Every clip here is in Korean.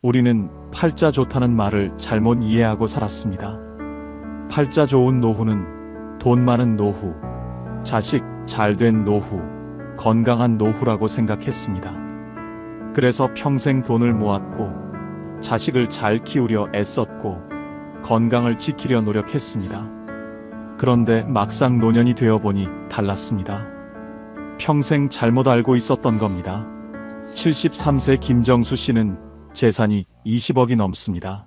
우리는 팔자 좋다는 말을 잘못 이해하고 살았습니다. 팔자 좋은 노후는 돈 많은 노후, 자식 잘된 노후, 건강한 노후라고 생각했습니다. 그래서 평생 돈을 모았고, 자식을 잘 키우려 애썼고, 건강을 지키려 노력했습니다. 그런데 막상 노년이 되어보니 달랐습니다. 평생 잘못 알고 있었던 겁니다. 73세 김정수 씨는 재산이 20억이 넘습니다.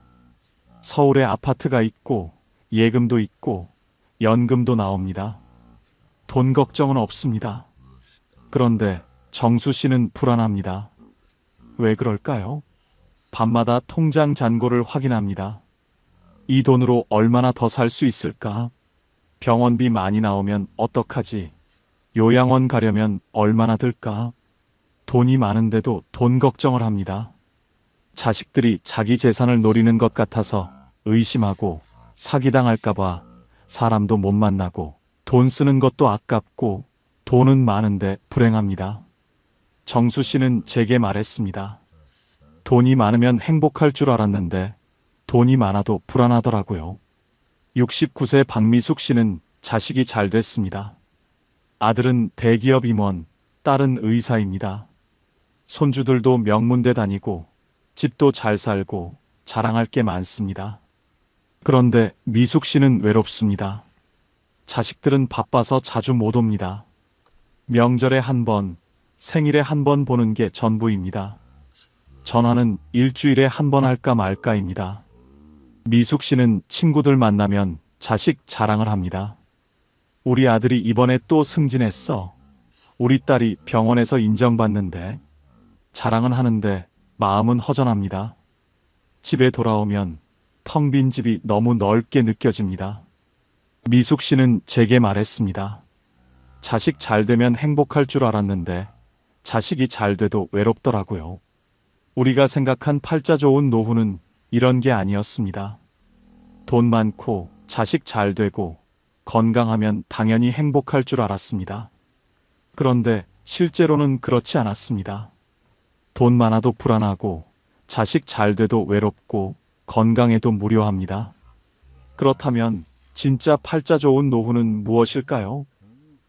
서울에 아파트가 있고 예금도 있고 연금도 나옵니다. 돈 걱정은 없습니다. 그런데 정수 씨는 불안합니다. 왜 그럴까요? 밤마다 통장 잔고를 확인합니다. 이 돈으로 얼마나 더 살 수 있을까? 병원비 많이 나오면 어떡하지? 요양원 가려면 얼마나 들까? 돈이 많은데도 돈 걱정을 합니다. 자식들이 자기 재산을 노리는 것 같아서 의심하고 사기당할까봐 사람도 못 만나고 돈 쓰는 것도 아깝고 돈은 많은데 불행합니다. 정수 씨는 제게 말했습니다. 돈이 많으면 행복할 줄 알았는데 돈이 많아도 불안하더라고요. 69세 박미숙 씨는 자식이 잘 됐습니다. 아들은 대기업 임원, 딸은 의사입니다. 손주들도 명문대 다니고 집도 잘 살고 자랑할 게 많습니다. 그런데 미숙 씨는 외롭습니다. 자식들은 바빠서 자주 못 옵니다. 명절에 한 번, 생일에 한 번 보는 게 전부입니다. 전화는 일주일에 한 번 할까 말까입니다. 미숙 씨는 친구들 만나면 자식 자랑을 합니다. 우리 아들이 이번에 또 승진했어. 우리 딸이 병원에서 인정받는데. 자랑은 하는데 마음은 허전합니다. 집에 돌아오면 텅 빈 집이 너무 넓게 느껴집니다. 미숙 씨는 제게 말했습니다. 자식 잘 되면 행복할 줄 알았는데 자식이 잘 돼도 외롭더라고요. 우리가 생각한 팔자 좋은 노후는 이런 게 아니었습니다. 돈 많고 자식 잘 되고 건강하면 당연히 행복할 줄 알았습니다. 그런데 실제로는 그렇지 않았습니다. 돈 많아도 불안하고 자식 잘 돼도 외롭고 건강해도 무료합니다. 그렇다면 진짜 팔자 좋은 노후는 무엇일까요?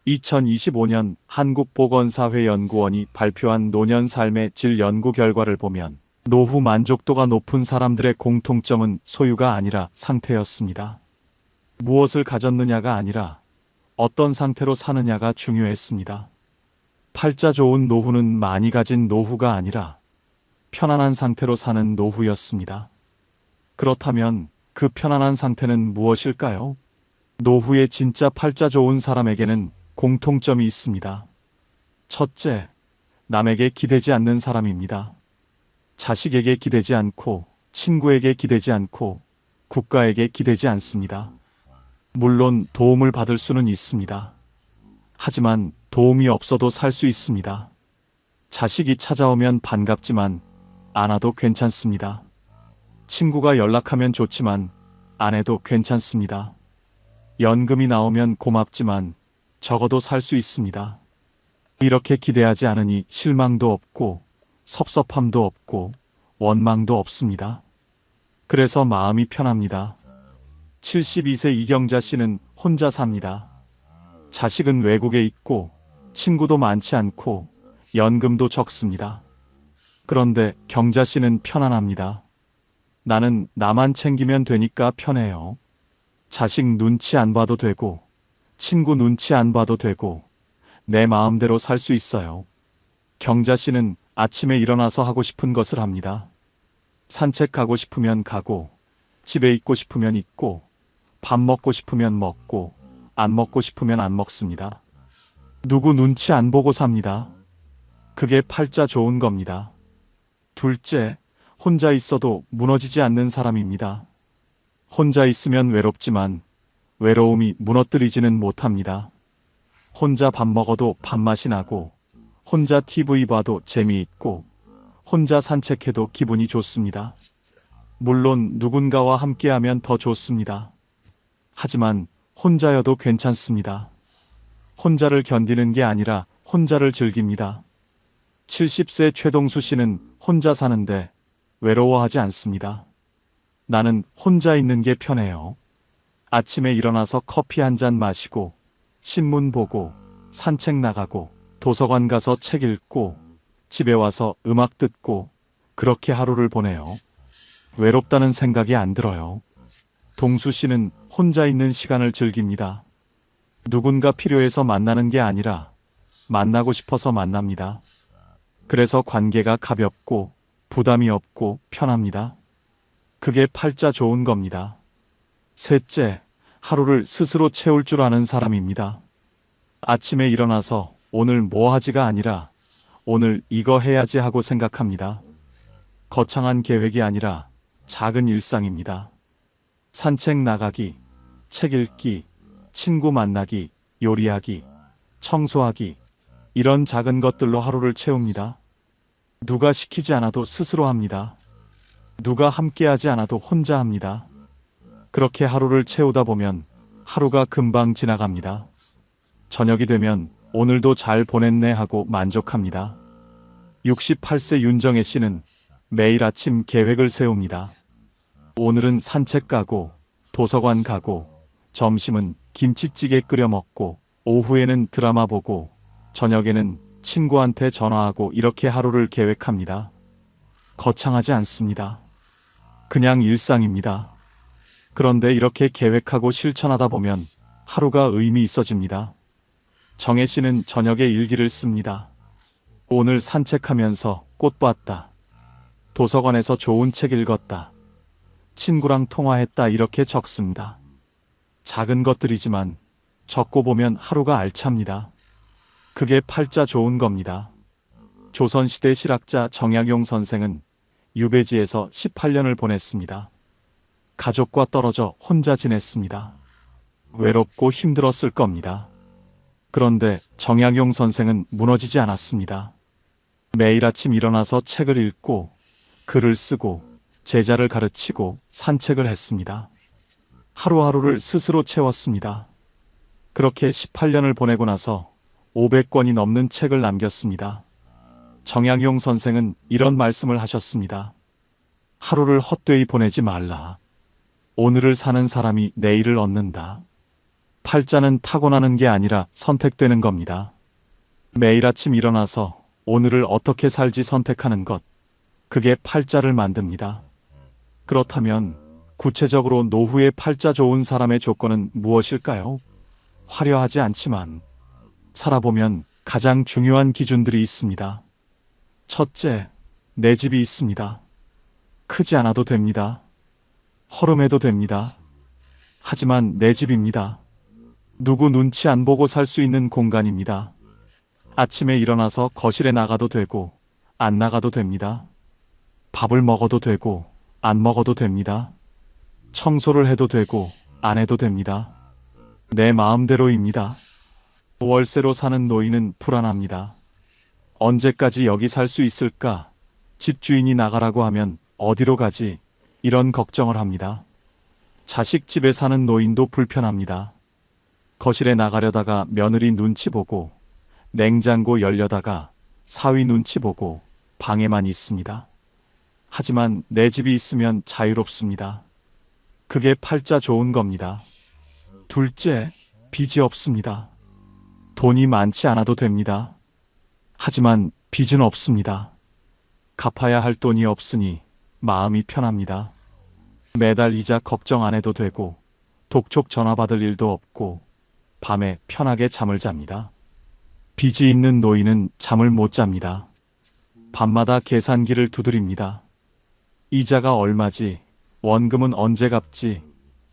2025년 한국보건사회연구원이 발표한 노년 삶의 질 연구 결과를 보면 노후 만족도가 높은 사람들의 공통점은 소유가 아니라 상태였습니다. 무엇을 가졌느냐가 아니라 어떤 상태로 사느냐가 중요했습니다. 팔자 좋은 노후는 많이 가진 노후가 아니라 편안한 상태로 사는 노후였습니다. 그렇다면 그 편안한 상태는 무엇일까요? 노후에 진짜 팔자 좋은 사람에게는 공통점이 있습니다. 첫째, 남에게 기대지 않는 사람입니다. 자식에게 기대지 않고 친구에게 기대지 않고 국가에게 기대지 않습니다. 물론 도움을 받을 수는 있습니다. 하지만 도움이 없어도 살 수 있습니다. 자식이 찾아오면 반갑지만 안 와도 괜찮습니다. 친구가 연락하면 좋지만 안 해도 괜찮습니다. 연금이 나오면 고맙지만 적어도 살 수 있습니다. 이렇게 기대하지 않으니 실망도 없고 섭섭함도 없고 원망도 없습니다. 그래서 마음이 편합니다. 72세 이경자 씨는 혼자 삽니다. 자식은 외국에 있고 친구도 많지 않고 연금도 적습니다. 그런데 경자 씨는 편안합니다. 나는 나만 챙기면 되니까 편해요. 자식 눈치 안 봐도 되고 친구 눈치 안 봐도 되고 내 마음대로 살 수 있어요. 경자 씨는 아침에 일어나서 하고 싶은 것을 합니다. 산책 가고 싶으면 가고 집에 있고 싶으면 있고 밥 먹고 싶으면 먹고 안 먹고 싶으면 안 먹습니다. 누구 눈치 안 보고 삽니다. 그게 팔자 좋은 겁니다. 둘째, 혼자 있어도 무너지지 않는 사람입니다. 혼자 있으면 외롭지만 외로움이 무너뜨리지는 못합니다. 혼자 밥 먹어도 밥맛이 나고 혼자 TV 봐도 재미있고 혼자 산책해도 기분이 좋습니다. 물론 누군가와 함께하면 더 좋습니다. 하지만 혼자여도 괜찮습니다. 혼자를 견디는 게 아니라 혼자를 즐깁니다. 70세 최동수 씨는 혼자 사는데 외로워하지 않습니다. 나는 혼자 있는 게 편해요. 아침에 일어나서 커피 한 잔 마시고, 신문 보고, 산책 나가고, 도서관 가서 책 읽고, 집에 와서 음악 듣고, 그렇게 하루를 보내요. 외롭다는 생각이 안 들어요. 동수 씨는 혼자 있는 시간을 즐깁니다. 누군가 필요해서 만나는 게 아니라 만나고 싶어서 만납니다. 그래서 관계가 가볍고 부담이 없고 편합니다. 그게 팔자 좋은 겁니다. 셋째, 하루를 스스로 채울 줄 아는 사람입니다. 아침에 일어나서 오늘 뭐 하지가 아니라 오늘 이거 해야지 하고 생각합니다. 거창한 계획이 아니라 작은 일상입니다. 산책 나가기, 책 읽기, 친구 만나기, 요리하기, 청소하기, 이런 작은 것들로 하루를 채웁니다. 누가 시키지 않아도 스스로 합니다. 누가 함께하지 않아도 혼자 합니다. 그렇게 하루를 채우다 보면 하루가 금방 지나갑니다. 저녁이 되면 오늘도 잘 보냈네 하고 만족합니다. 68세 윤정혜 씨는 매일 아침 계획을 세웁니다. 오늘은 산책 가고, 도서관 가고, 점심은 김치찌개 끓여 먹고, 오후에는 드라마 보고, 저녁에는 친구한테 전화하고 이렇게 하루를 계획합니다. 거창하지 않습니다. 그냥 일상입니다. 그런데 이렇게 계획하고 실천하다 보면 하루가 의미 있어집니다. 정혜 씨는 저녁에 일기를 씁니다. 오늘 산책하면서 꽃 봤다. 도서관에서 좋은 책 읽었다. 친구랑 통화했다 이렇게 적습니다. 작은 것들이지만 적고 보면 하루가 알찹니다. 그게 팔자 좋은 겁니다. 조선시대 실학자 정약용 선생은 유배지에서 18년을 보냈습니다. 가족과 떨어져 혼자 지냈습니다. 외롭고 힘들었을 겁니다. 그런데 정약용 선생은 무너지지 않았습니다. 매일 아침 일어나서 책을 읽고 글을 쓰고 제자를 가르치고 산책을 했습니다. 하루하루를 스스로 채웠습니다. 그렇게 18년을 보내고 나서 500권이 넘는 책을 남겼습니다. 정약용 선생은 이런 말씀을 하셨습니다. 하루를 헛되이 보내지 말라. 오늘을 사는 사람이 내일을 얻는다. 팔자는 타고나는 게 아니라 선택되는 겁니다. 매일 아침 일어나서 오늘을 어떻게 살지 선택하는 것, 그게 팔자를 만듭니다. 그렇다면 구체적으로 노후에 팔자 좋은 사람의 조건은 무엇일까요? 화려하지 않지만 살아보면 가장 중요한 기준들이 있습니다. 첫째, 내 집이 있습니다. 크지 않아도 됩니다. 허름해도 됩니다. 하지만 내 집입니다. 누구 눈치 안 보고 살 수 있는 공간입니다. 아침에 일어나서 거실에 나가도 되고 안 나가도 됩니다. 밥을 먹어도 되고 안 먹어도 됩니다. 청소를 해도 되고 안 해도 됩니다. 내 마음대로입니다. 월세로 사는 노인은 불안합니다. 언제까지 여기 살 수 있을까? 집주인이 나가라고 하면 어디로 가지? 이런 걱정을 합니다. 자식 집에 사는 노인도 불편합니다. 거실에 나가려다가 며느리 눈치 보고 냉장고 열려다가 사위 눈치 보고 방에만 있습니다. 하지만 내 집이 있으면 자유롭습니다. 그게 팔자 좋은 겁니다. 둘째, 빚이 없습니다. 돈이 많지 않아도 됩니다. 하지만 빚은 없습니다. 갚아야 할 돈이 없으니 마음이 편합니다. 매달 이자 걱정 안 해도 되고 독촉 전화 받을 일도 없고 밤에 편하게 잠을 잡니다. 빚이 있는 노인은 잠을 못 잡니다. 밤마다 계산기를 두드립니다. 이자가 얼마지? 원금은 언제 갚지?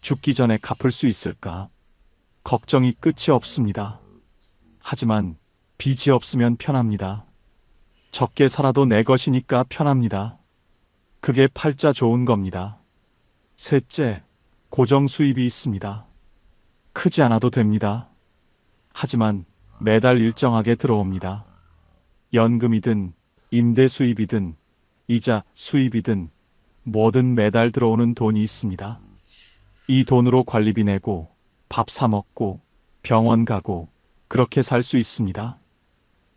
죽기 전에 갚을 수 있을까? 걱정이 끝이 없습니다. 하지만 빚이 없으면 편합니다. 적게 살아도 내 것이니까 편합니다. 그게 팔자 좋은 겁니다. 셋째, 고정 수입이 있습니다. 크지 않아도 됩니다. 하지만 매달 일정하게 들어옵니다. 연금이든 임대 수입이든 이자 수입이든 뭐든 매달 들어오는 돈이 있습니다. 이 돈으로 관리비 내고 밥 사 먹고 병원 가고 그렇게 살 수 있습니다.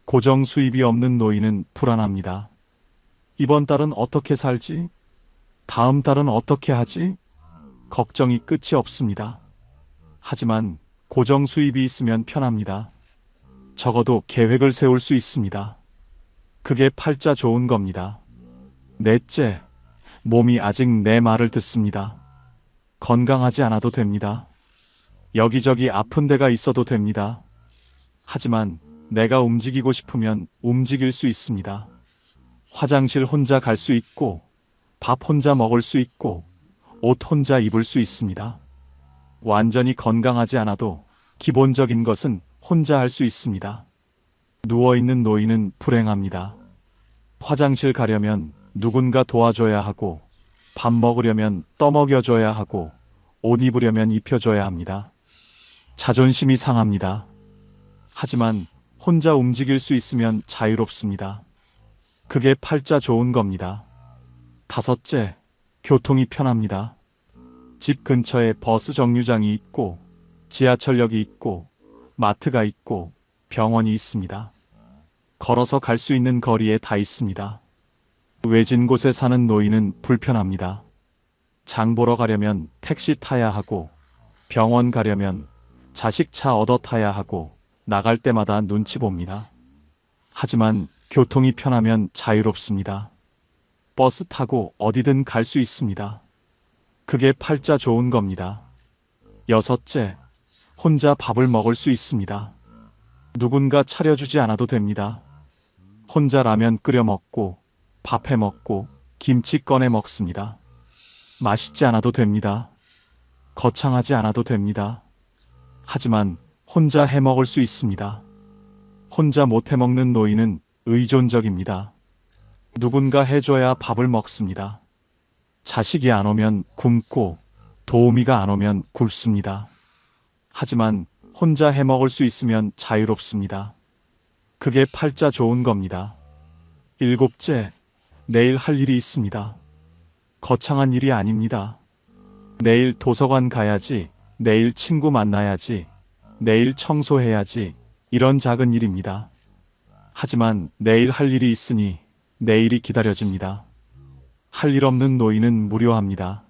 고정 수입이 없는 노인은 불안합니다. 이번 달은 어떻게 살지? 다음 달은 어떻게 하지? 걱정이 끝이 없습니다. 하지만 고정 수입이 있으면 편합니다. 적어도 계획을 세울 수 있습니다. 그게 팔자 좋은 겁니다. 넷째, 몸이 아직 내 말을 듣습니다. 건강하지 않아도 됩니다. 여기저기 아픈 데가 있어도 됩니다. 하지만 내가 움직이고 싶으면 움직일 수 있습니다. 화장실 혼자 갈 수 있고, 밥 혼자 먹을 수 있고, 옷 혼자 입을 수 있습니다. 완전히 건강하지 않아도 기본적인 것은 혼자 할 수 있습니다. 누워있는 노인은 불행합니다. 화장실 가려면 누군가 도와줘야 하고, 밥 먹으려면 떠먹여줘야 하고, 옷 입으려면 입혀줘야 합니다. 자존심이 상합니다. 하지만 혼자 움직일 수 있으면 자유롭습니다. 그게 팔자 좋은 겁니다. 다섯째, 교통이 편합니다. 집 근처에 버스 정류장이 있고, 지하철역이 있고, 마트가 있고, 병원이 있습니다. 걸어서 갈 수 있는 거리에 다 있습니다. 외진 곳에 사는 노인은 불편합니다. 장 보러 가려면 택시 타야 하고, 병원 가려면 자식 차 얻어 타야 하고, 나갈 때마다 눈치 봅니다. 하지만 교통이 편하면 자유롭습니다. 버스 타고 어디든 갈 수 있습니다. 그게 팔자 좋은 겁니다. 여섯째, 혼자 밥을 먹을 수 있습니다. 누군가 차려주지 않아도 됩니다. 혼자 라면 끓여 먹고, 밥 해 먹고, 김치 꺼내 먹습니다. 맛있지 않아도 됩니다. 거창하지 않아도 됩니다. 하지만 혼자 해 먹을 수 있습니다. 혼자 못 해 먹는 노인은 의존적입니다. 누군가 해줘야 밥을 먹습니다. 자식이 안 오면 굶고, 도우미가 안 오면 굶습니다. 하지만 혼자 해 먹을 수 있으면 자유롭습니다. 그게 팔자 좋은 겁니다. 일곱째, 내일 할 일이 있습니다. 거창한 일이 아닙니다. 내일 도서관 가야지, 내일 친구 만나야지, 내일 청소해야지, 이런 작은 일입니다. 하지만 내일 할 일이 있으니 내일이 기다려집니다. 할 일 없는 노인은 무료합니다.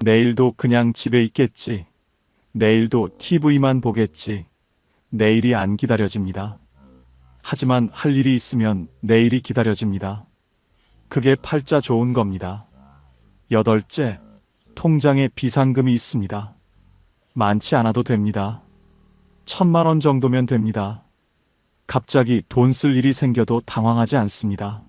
내일도 그냥 집에 있겠지. 내일도 TV만 보겠지. 내일이 안 기다려집니다. 하지만 할 일이 있으면 내일이 기다려집니다. 그게 팔자 좋은 겁니다. 여덟째, 통장에 비상금이 있습니다. 많지 않아도 됩니다. 1,000만 원 정도면 됩니다. 갑자기 돈 쓸 일이 생겨도 당황하지 않습니다.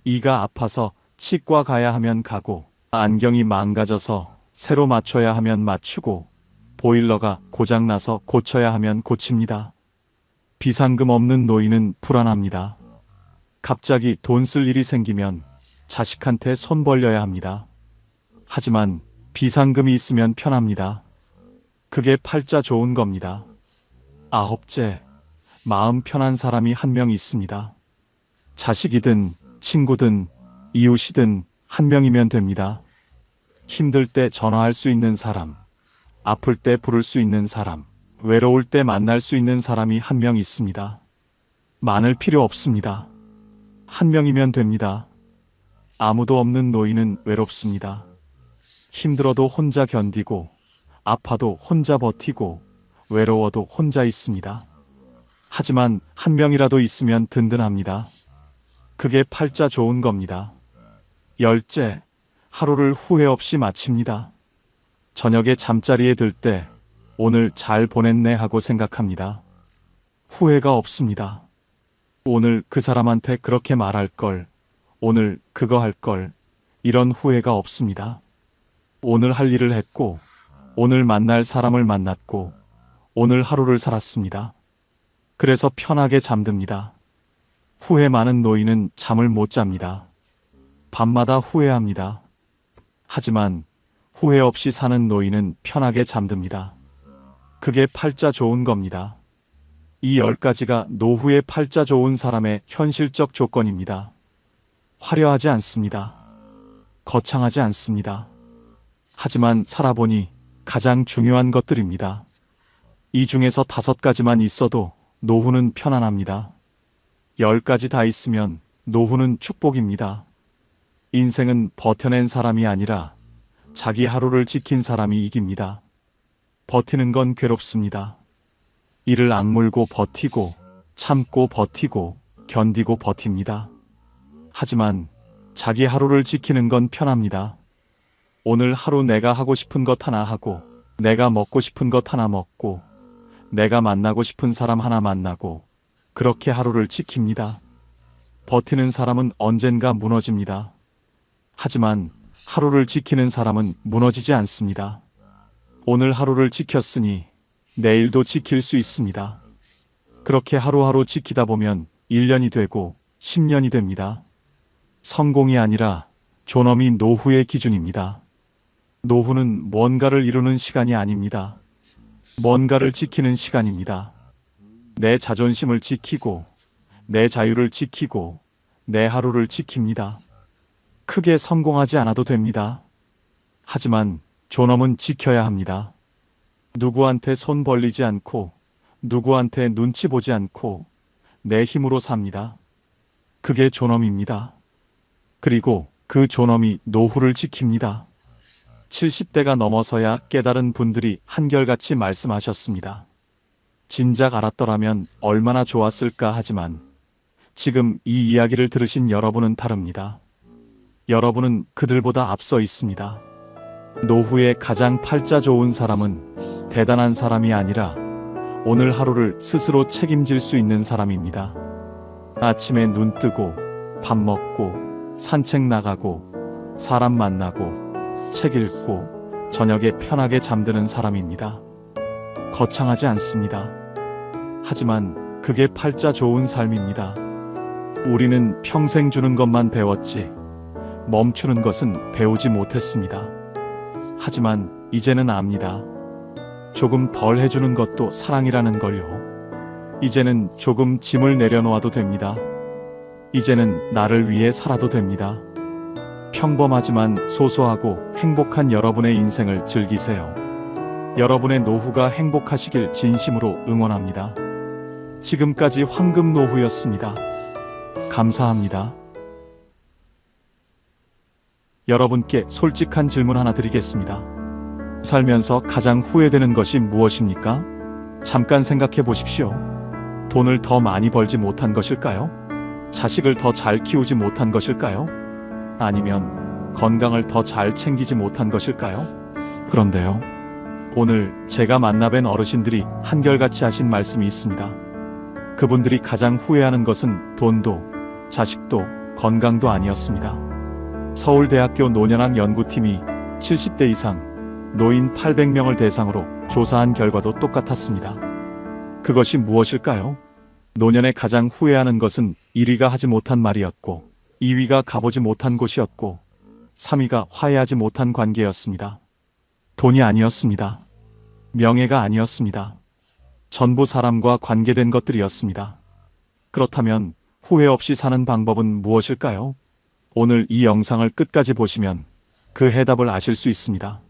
이가 아파서 치과 가야 하면 가고, 안경이 망가져서 새로 맞춰야 하면 맞추고, 보일러가 고장나서 고쳐야 하면 고칩니다. 비상금 없는 노인은 불안합니다. 갑자기 돈 쓸 일이 생기면 자식한테 손 벌려야 합니다. 하지만 비상금이 있으면 편합니다. 그게 팔자 좋은 겁니다. 아홉째, 마음 편한 사람이 한 명 있습니다. 자식이든 친구든 이웃이든 한 명이면 됩니다. 힘들 때 전화할 수 있는 사람, 아플 때 부를 수 있는 사람, 외로울 때 만날 수 있는 사람이 한 명 있습니다. 많을 필요 없습니다. 한 명이면 됩니다. 아무도 없는 노인은 외롭습니다. 힘들어도 혼자 견디고, 아파도 혼자 버티고, 외로워도 혼자 있습니다. 하지만 한 명이라도 있으면 든든합니다. 그게 팔자 좋은 겁니다. 열째, 하루를 후회 없이 마칩니다. 저녁에 잠자리에 들 때 오늘 잘 보냈네 하고 생각합니다. 후회가 없습니다. 오늘 그 사람한테 그렇게 말할 걸, 오늘 그거 할 걸, 이런 후회가 없습니다. 오늘 할 일을 했고, 오늘 만날 사람을 만났고, 오늘 하루를 살았습니다. 그래서 편하게 잠듭니다. 후회 많은 노인은 잠을 못 잡니다. 밤마다 후회합니다. 하지만 후회 없이 사는 노인은 편하게 잠듭니다. 그게 팔자 좋은 겁니다. 이 10가지가 노후에 팔자 좋은 사람의 현실적 조건입니다. 화려하지 않습니다. 거창하지 않습니다. 하지만 살아보니 가장 중요한 것들입니다. 이 중에서 5가지만 있어도 노후는 편안합니다. 10가지 다 있으면 노후는 축복입니다. 인생은 버텨낸 사람이 아니라 자기 하루를 지킨 사람이 이깁니다. 버티는 건 괴롭습니다. 이를 악물고 버티고 참고 버티고 견디고 버팁니다. 하지만 자기 하루를 지키는 건 편합니다. 오늘 하루 내가 하고 싶은 것 하나 하고, 내가 먹고 싶은 것 하나 먹고, 내가 만나고 싶은 사람 하나 만나고, 그렇게 하루를 지킵니다. 버티는 사람은 언젠가 무너집니다. 하지만 하루를 지키는 사람은 무너지지 않습니다. 오늘 하루를 지켰으니 내일도 지킬 수 있습니다. 그렇게 하루하루 지키다 보면 1년이 되고 10년이 됩니다. 성공이 아니라 존엄이 노후의 기준입니다. 노후는 뭔가를 이루는 시간이 아닙니다. 뭔가를 지키는 시간입니다. 내 자존심을 지키고, 내 자유를 지키고, 내 하루를 지킵니다. 크게 성공하지 않아도 됩니다. 하지만 존엄은 지켜야 합니다. 누구한테 손 벌리지 않고, 누구한테 눈치 보지 않고, 내 힘으로 삽니다. 그게 존엄입니다. 그리고 그 존엄이 노후를 지킵니다. 70대가 넘어서야 깨달은 분들이 한결같이 말씀하셨습니다. 진작 알았더라면 얼마나 좋았을까 하지만 지금 이 이야기를 들으신 여러분은 다릅니다. 여러분은 그들보다 앞서 있습니다. 노후에 가장 팔자 좋은 사람은 대단한 사람이 아니라 오늘 하루를 스스로 책임질 수 있는 사람입니다. 아침에 눈 뜨고 밥 먹고 산책 나가고 사람 만나고 책 읽고 저녁에 편하게 잠드는 사람입니다. 거창하지 않습니다. 하지만 그게 팔자 좋은 삶입니다. 우리는 평생 주는 것만 배웠지 멈추는 것은 배우지 못했습니다. 하지만 이제는 압니다. 조금 덜 해주는 것도 사랑이라는 걸요. 이제는 조금 짐을 내려놓아도 됩니다. 이제는 나를 위해 살아도 됩니다. 평범하지만 소소하고 행복한 여러분의 인생을 즐기세요. 여러분의 노후가 행복하시길 진심으로 응원합니다. 지금까지 황금 노후였습니다. 감사합니다. 여러분께 솔직한 질문 하나 드리겠습니다. 살면서 가장 후회되는 것이 무엇입니까? 잠깐 생각해 보십시오. 돈을 더 많이 벌지 못한 것일까요? 자식을 더 잘 키우지 못한 것일까요? 아니면 건강을 더 잘 챙기지 못한 것일까요? 그런데요, 오늘 제가 만나뵌 어르신들이 한결같이 하신 말씀이 있습니다. 그분들이 가장 후회하는 것은 돈도, 자식도, 건강도 아니었습니다. 서울대학교 노년학 연구팀이 70대 이상 노인 800명을 대상으로 조사한 결과도 똑같았습니다. 그것이 무엇일까요? 노년에 가장 후회하는 것은 1위가 하지 못한 말이었고, 2위가 가보지 못한 곳이었고, 3위가 화해하지 못한 관계였습니다. 돈이 아니었습니다. 명예가 아니었습니다. 전부 사람과 관계된 것들이었습니다. 그렇다면 후회 없이 사는 방법은 무엇일까요? 오늘 이 영상을 끝까지 보시면 그 해답을 아실 수 있습니다.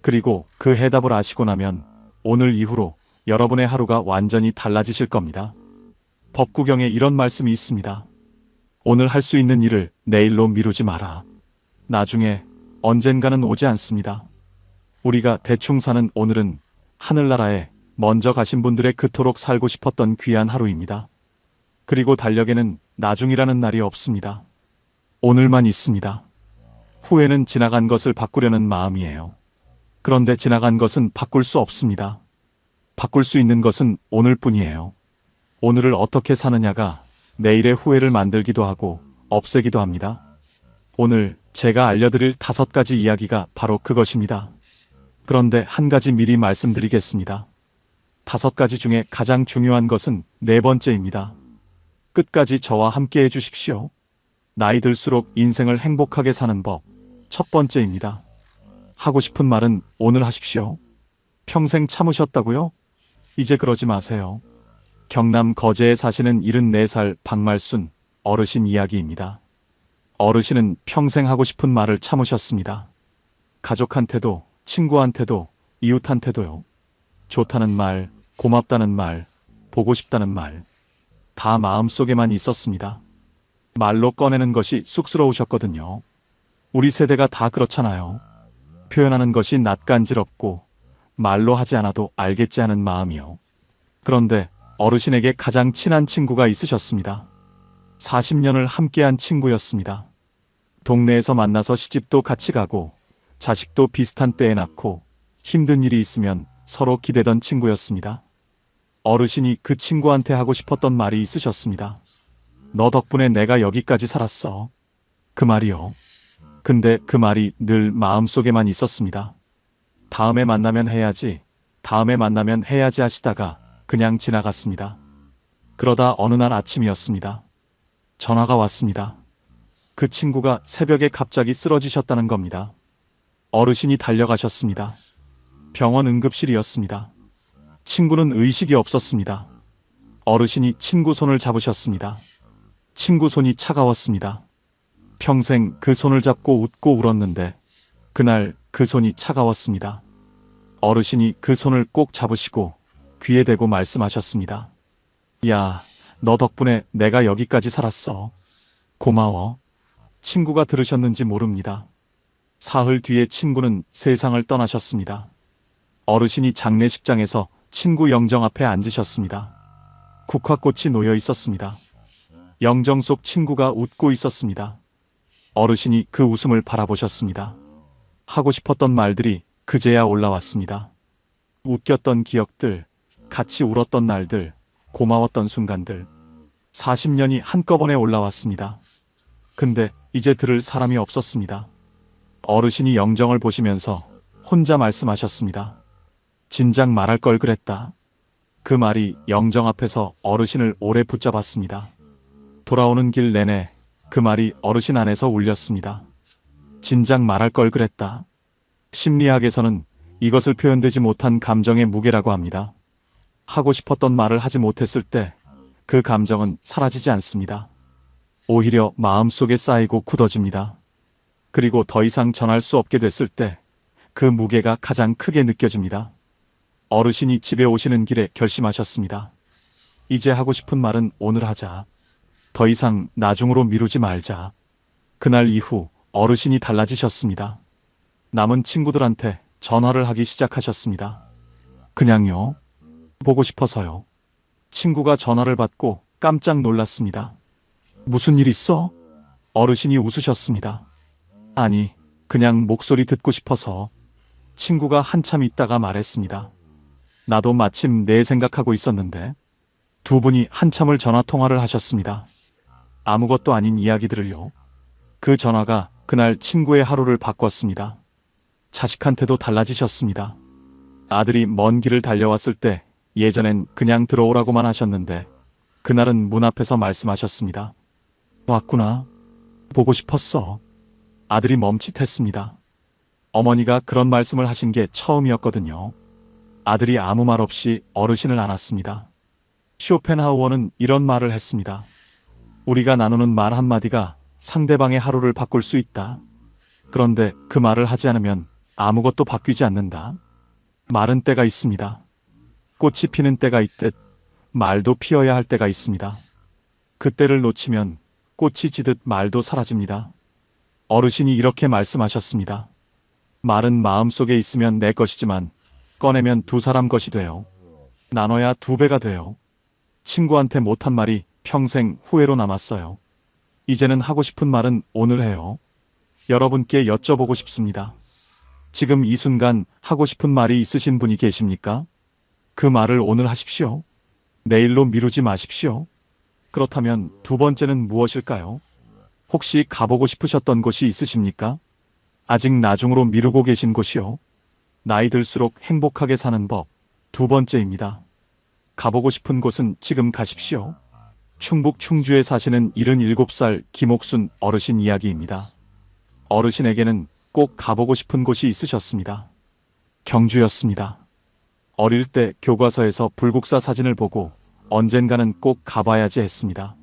그리고 그 해답을 아시고 나면 오늘 이후로 여러분의 하루가 완전히 달라지실 겁니다. 법구경에 이런 말씀이 있습니다. 오늘 할 수 있는 일을 내일로 미루지 마라. 나중에 언젠가는 오지 않습니다. 우리가 대충 사는 오늘은 하늘나라에 먼저 가신 분들의 그토록 살고 싶었던 귀한 하루입니다. 그리고 달력에는 나중이라는 날이 없습니다. 오늘만 있습니다. 후회는 지나간 것을 바꾸려는 마음이에요. 그런데 지나간 것은 바꿀 수 없습니다. 바꿀 수 있는 것은 오늘뿐이에요. 오늘을 어떻게 사느냐가 내일의 후회를 만들기도 하고 없애기도 합니다. 오늘 제가 알려드릴 5가지 이야기가 바로 그것입니다. 그런데 한 가지 미리 말씀드리겠습니다. 5가지 중에 가장 중요한 것은 4번째입니다. 끝까지 저와 함께 해주십시오. 나이 들수록 인생을 행복하게 사는 법. 첫 번째입니다. 하고 싶은 말은 오늘 하십시오. 평생 참으셨다고요? 이제 그러지 마세요. 경남 거제에 사시는 74살 박말순 어르신 이야기입니다. 어르신은 평생 하고 싶은 말을 참으셨습니다. 가족한테도, 친구한테도, 이웃한테도요. 좋다는 말, 고맙다는 말, 보고 싶다는 말. 다 마음속에만 있었습니다. 말로 꺼내는 것이 쑥스러우셨거든요. 우리 세대가 다 그렇잖아요. 표현하는 것이 낯간지럽고 말로 하지 않아도 알겠지 하는 마음이요. 그런데 어르신에게 가장 친한 친구가 있으셨습니다. 40년을 함께한 친구였습니다. 동네에서 만나서 시집도 같이 가고 자식도 비슷한 때에 낳고 힘든 일이 있으면 서로 기대던 친구였습니다. 어르신이 그 친구한테 하고 싶었던 말이 있으셨습니다. 너 덕분에 내가 여기까지 살았어. 그 말이요. 근데 그 말이 늘 마음속에만 있었습니다. 다음에 만나면 해야지, 다음에 만나면 해야지 하시다가 그냥 지나갔습니다. 그러다 어느 날 아침이었습니다. 전화가 왔습니다. 그 친구가 새벽에 갑자기 쓰러지셨다는 겁니다. 어르신이 달려가셨습니다. 병원 응급실이었습니다. 친구는 의식이 없었습니다. 어르신이 친구 손을 잡으셨습니다. 친구 손이 차가웠습니다. 평생 그 손을 잡고 웃고 울었는데 그날 그 손이 차가웠습니다. 어르신이 그 손을 꼭 잡으시고 귀에 대고 말씀하셨습니다. 야, 너 덕분에 내가 여기까지 살았어. 고마워. 친구가 들으셨는지 모릅니다. 사흘 뒤에 친구는 세상을 떠나셨습니다. 어르신이 장례식장에서 친구 영정 앞에 앉으셨습니다. 국화꽃이 놓여 있었습니다. 영정 속 친구가 웃고 있었습니다. 어르신이 그 웃음을 바라보셨습니다. 하고 싶었던 말들이 그제야 올라왔습니다. 웃겼던 기억들, 같이 울었던 날들, 고마웠던 순간들. 40년이 한꺼번에 올라왔습니다. 근데 이제 들을 사람이 없었습니다. 어르신이 영정을 보시면서 혼자 말씀하셨습니다. 진작 말할 걸 그랬다. 그 말이 영정 앞에서 어르신을 오래 붙잡았습니다. 돌아오는 길 내내 그 말이 어르신 안에서 울렸습니다. 진작 말할 걸 그랬다. 심리학에서는 이것을 표현되지 못한 감정의 무게라고 합니다. 하고 싶었던 말을 하지 못했을 때 그 감정은 사라지지 않습니다. 오히려 마음속에 쌓이고 굳어집니다. 그리고 더 이상 전할 수 없게 됐을 때 그 무게가 가장 크게 느껴집니다. 어르신이 집에 오시는 길에 결심하셨습니다. 이제 하고 싶은 말은 오늘 하자. 더 이상 나중으로 미루지 말자. 그날 이후 어르신이 달라지셨습니다. 남은 친구들한테 전화를 하기 시작하셨습니다. 그냥요. 보고 싶어서요. 친구가 전화를 받고 깜짝 놀랐습니다. 무슨 일 있어? 어르신이 웃으셨습니다. 아니, 그냥 목소리 듣고 싶어서. 친구가 한참 있다가 말했습니다. 나도 마침 내 생각하고 있었는데. 두 분이 한참을 전화통화를 하셨습니다. 아무것도 아닌 이야기들을요. 그 전화가 그날 친구의 하루를 바꿨습니다. 자식한테도 달라지셨습니다. 아들이 먼 길을 달려왔을 때 예전엔 그냥 들어오라고만 하셨는데 그날은 문 앞에서 말씀하셨습니다. 왔구나. 보고 싶었어. 아들이 멈칫했습니다. 어머니가 그런 말씀을 하신 게 처음이었거든요. 아들이 아무 말 없이 어르신을 안았습니다. 쇼펜하우어는 이런 말을 했습니다. 우리가 나누는 말 한마디가 상대방의 하루를 바꿀 수 있다. 그런데 그 말을 하지 않으면 아무것도 바뀌지 않는다. 말은 때가 있습니다. 꽃이 피는 때가 있듯 말도 피어야 할 때가 있습니다. 그때를 놓치면 꽃이 지듯 말도 사라집니다. 어르신이 이렇게 말씀하셨습니다. 말은 마음속에 있으면 내 것이지만 꺼내면 두 사람 것이 돼요. 나눠야 두 배가 돼요. 친구한테 못한 말이 평생 후회로 남았어요. 이제는 하고 싶은 말은 오늘 해요. 여러분께 여쭤보고 싶습니다. 지금 이 순간 하고 싶은 말이 있으신 분이 계십니까? 그 말을 오늘 하십시오. 내일로 미루지 마십시오. 그렇다면 두 번째는 무엇일까요? 혹시 가보고 싶으셨던 곳이 있으십니까? 아직 나중으로 미루고 계신 곳이요. 나이 들수록 행복하게 사는 법. 두 번째입니다. 가보고 싶은 곳은 지금 가십시오. 충북 충주에 사시는 77살 김옥순 어르신 이야기입니다. 어르신에게는 꼭 가보고 싶은 곳이 있으셨습니다. 경주였습니다. 어릴 때 교과서에서 불국사 사진을 보고 언젠가는 꼭 가봐야지 했습니다.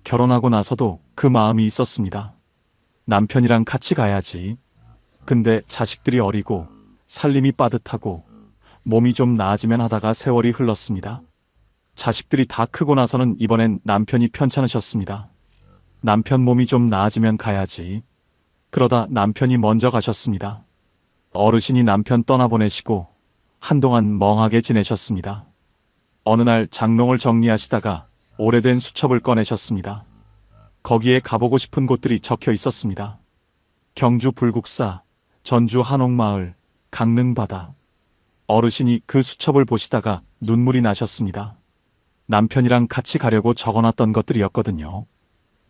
결혼하고 나서도 그 마음이 있었습니다. 남편이랑 같이 가야지. 근데 자식들이 어리고 살림이 빠듯하고 몸이 좀 나아지면 하다가 세월이 흘렀습니다. 자식들이 다 크고 나서는 이번엔 남편이 편찮으셨습니다. 남편 몸이 좀 나아지면 가야지. 그러다 남편이 먼저 가셨습니다. 어르신이 남편 떠나보내시고 한동안 멍하게 지내셨습니다. 어느 날 장롱을 정리하시다가 오래된 수첩을 꺼내셨습니다. 거기에 가보고 싶은 곳들이 적혀 있었습니다. 경주 불국사, 전주 한옥마을, 강릉바다. 어르신이 그 수첩을 보시다가 눈물이 나셨습니다. 남편이랑 같이 가려고 적어놨던 것들이었거든요.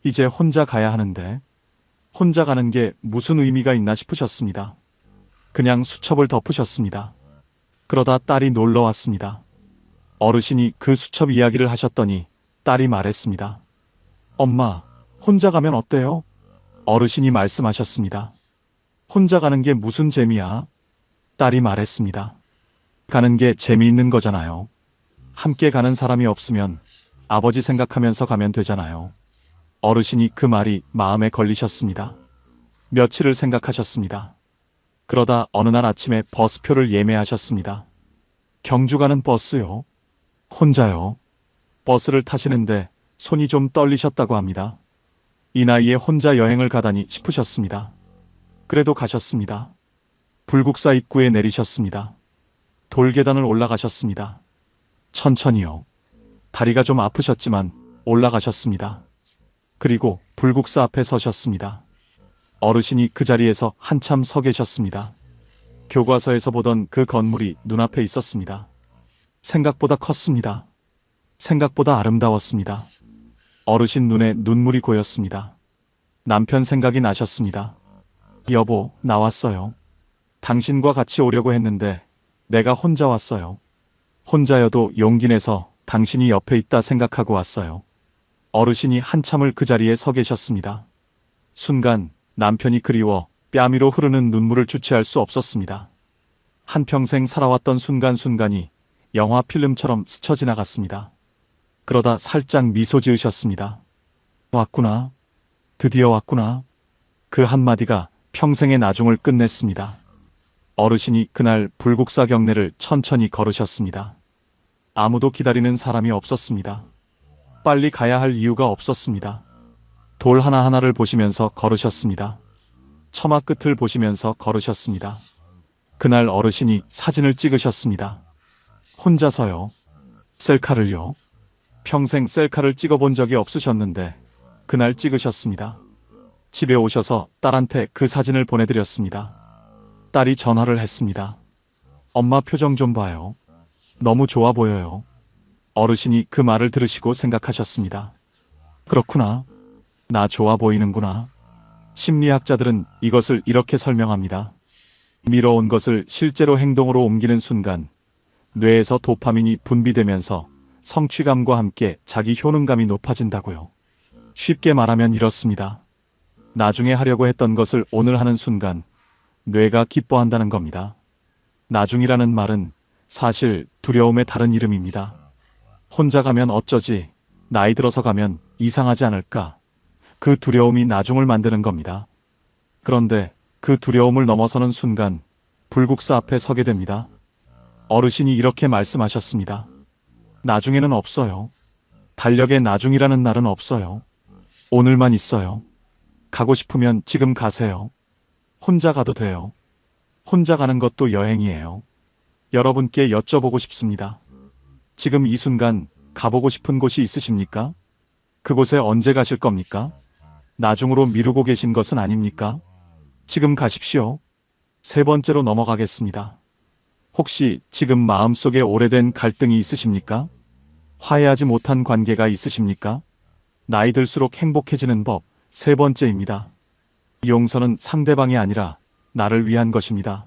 이제 혼자 가야 하는데 혼자 가는 게 무슨 의미가 있나 싶으셨습니다. 그냥 수첩을 덮으셨습니다. 그러다 딸이 놀러 왔습니다. 어르신이 그 수첩 이야기를 하셨더니 딸이 말했습니다. 엄마, 혼자 가면 어때요? 어르신이 말씀하셨습니다. 혼자 가는 게 무슨 재미야? 딸이 말했습니다. 가는 게 재미있는 거잖아요. 함께 가는 사람이 없으면 아버지 생각하면서 가면 되잖아요. 어르신이 그 말이 마음에 걸리셨습니다. 며칠을 생각하셨습니다. 그러다 어느 날 아침에 버스표를 예매하셨습니다. 경주 가는 버스요? 혼자요? 버스를 타시는데 손이 좀 떨리셨다고 합니다. 이 나이에 혼자 여행을 가다니 싶으셨습니다. 그래도 가셨습니다. 불국사 입구에 내리셨습니다. 돌계단을 올라가셨습니다. 천천히요. 다리가 좀 아프셨지만 올라가셨습니다. 그리고 불국사 앞에 서셨습니다. 어르신이 그 자리에서 한참 서 계셨습니다. 교과서에서 보던 그 건물이 눈앞에 있었습니다. 생각보다 컸습니다. 생각보다 아름다웠습니다. 어르신 눈에 눈물이 고였습니다. 남편 생각이 나셨습니다. 여보, 나왔어요. 당신과 같이 오려고 했는데 내가 혼자 왔어요. 혼자여도 용기 내서 당신이 옆에 있다 생각하고 왔어요. 어르신이 한참을 그 자리에 서 계셨습니다. 순간 남편이 그리워 뺨 위로 흐르는 눈물을 주체할 수 없었습니다. 한평생 살아왔던 순간순간이 영화 필름처럼 스쳐 지나갔습니다. 그러다 살짝 미소 지으셨습니다. 왔구나. 드디어 왔구나. 그 한마디가 평생의 나중을 끝냈습니다. 어르신이 그날 불국사 경내를 천천히 걸으셨습니다. 아무도 기다리는 사람이 없었습니다. 빨리 가야 할 이유가 없었습니다. 돌 하나하나를 보시면서 걸으셨습니다. 처마 끝을 보시면서 걸으셨습니다. 그날 어르신이 사진을 찍으셨습니다. 혼자서요. 셀카를요. 평생 셀카를 찍어본 적이 없으셨는데 그날 찍으셨습니다. 집에 오셔서 딸한테 그 사진을 보내드렸습니다. 딸이 전화를 했습니다. 엄마 표정 좀 봐요. 너무 좋아 보여요. 어르신이 그 말을 들으시고 생각하셨습니다. 그렇구나. 나 좋아 보이는구나. 심리학자들은 이것을 이렇게 설명합니다. 미뤄온 것을 실제로 행동으로 옮기는 순간 뇌에서 도파민이 분비되면서 성취감과 함께 자기 효능감이 높아진다고요. 쉽게 말하면 이렇습니다. 나중에 하려고 했던 것을 오늘 하는 순간 뇌가 기뻐한다는 겁니다. 나중이라는 말은 사실 두려움의 다른 이름입니다. 혼자 가면 어쩌지, 나이 들어서 가면 이상하지 않을까. 그 두려움이 나중을 만드는 겁니다. 그런데 그 두려움을 넘어서는 순간 불국사 앞에 서게 됩니다. 어르신이 이렇게 말씀하셨습니다. 나중에는 없어요. 달력에 나중이라는 날은 없어요. 오늘만 있어요. 가고 싶으면 지금 가세요. 혼자 가도 돼요. 혼자 가는 것도 여행이에요. 여러분께 여쭤보고 싶습니다. 지금 이 순간 가보고 싶은 곳이 있으십니까? 그곳에 언제 가실 겁니까? 나중으로 미루고 계신 것은 아닙니까? 지금 가십시오. 세 번째로 넘어가겠습니다. 혹시 지금 마음속에 오래된 갈등이 있으십니까? 화해하지 못한 관계가 있으십니까? 나이 들수록 행복해지는 법 세 번째입니다. 용서는 상대방이 아니라 나를 위한 것입니다.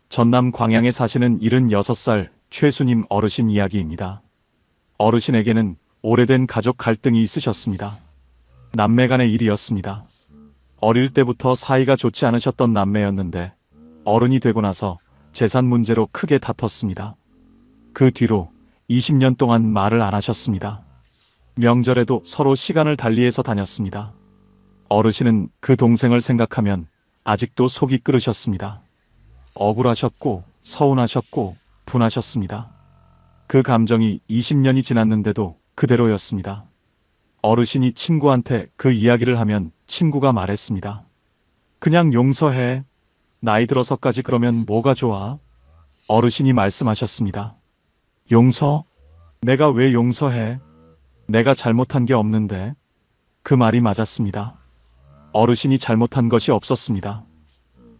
전남 광양에 사시는 76살 최수님 어르신 이야기입니다. 어르신에게는 오래된 가족 갈등이 있으셨습니다. 남매 간의 일이었습니다. 어릴 때부터 사이가 좋지 않으셨던 남매였는데 어른이 되고 나서 재산 문제로 크게 다퉜습니다. 그 뒤로 20년 동안 말을 안 하셨습니다. 명절에도 서로 시간을 달리해서 다녔습니다. 어르신은 그 동생을 생각하면 아직도 속이 끓으셨습니다. 억울하셨고 서운하셨고 분하셨습니다. 그 감정이 20년이 지났는데도 그대로였습니다. 어르신이 친구한테 그 이야기를 하면 친구가 말했습니다. 그냥 용서해. 나이 들어서까지 그러면 뭐가 좋아? 어르신이 말씀하셨습니다. 용서? 내가 왜 용서해? 내가 잘못한 게 없는데. 그 말이 맞았습니다. 어르신이 잘못한 것이 없었습니다.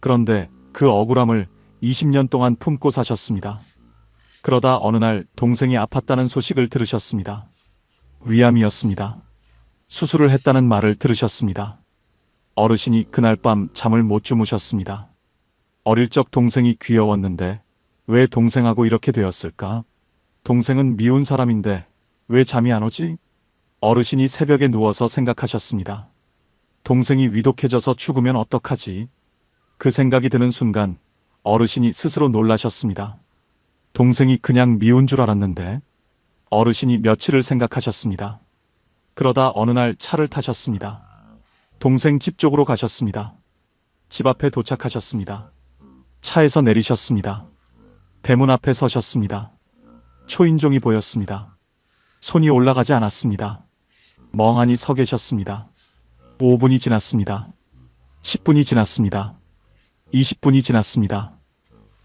그런데 그 억울함을 20년 동안 품고 사셨습니다. 그러다 어느 날 동생이 아팠다는 소식을 들으셨습니다. 위암이었습니다. 수술을 했다는 말을 들으셨습니다. 어르신이 그날 밤 잠을 못 주무셨습니다. 어릴 적 동생이 귀여웠는데 왜 동생하고 이렇게 되었을까? 동생은 미운 사람인데 왜 잠이 안 오지? 어르신이 새벽에 누워서 생각하셨습니다. 동생이 위독해져서 죽으면 어떡하지? 그 생각이 드는 순간 어르신이 스스로 놀라셨습니다. 동생이 그냥 미운 줄 알았는데. 어르신이 며칠을 생각하셨습니다. 그러다 어느 날 차를 타셨습니다. 동생 집 쪽으로 가셨습니다. 집 앞에 도착하셨습니다. 차에서 내리셨습니다. 대문 앞에 서셨습니다. 초인종이 보였습니다. 손이 올라가지 않았습니다. 멍하니 서 계셨습니다. 5분이 지났습니다. 10분이 지났습니다. 20분이 지났습니다.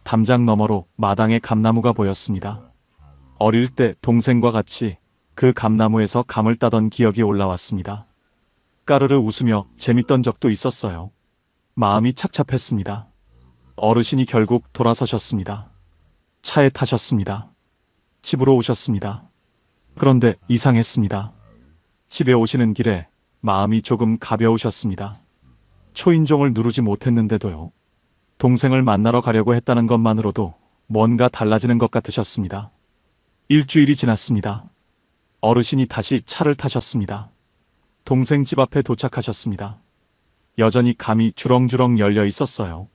담장 너머로 마당에 감나무가 보였습니다. 어릴 때 동생과 같이 그 감나무에서 감을 따던 기억이 올라왔습니다. 까르르 웃으며 재밌던 적도 있었어요. 마음이 착잡했습니다. 어르신이 결국 돌아서셨습니다. 차에 타셨습니다. 집으로 오셨습니다. 그런데 이상했습니다. 집에 오시는 길에 마음이 조금 가벼우셨습니다. 초인종을 누르지 못했는데도요. 동생을 만나러 가려고 했다는 것만으로도 뭔가 달라지는 것 같으셨습니다. 일주일이 지났습니다. 어르신이 다시 차를 타셨습니다. 동생 집 앞에 도착하셨습니다. 여전히 감이 주렁주렁 열려 있었어요.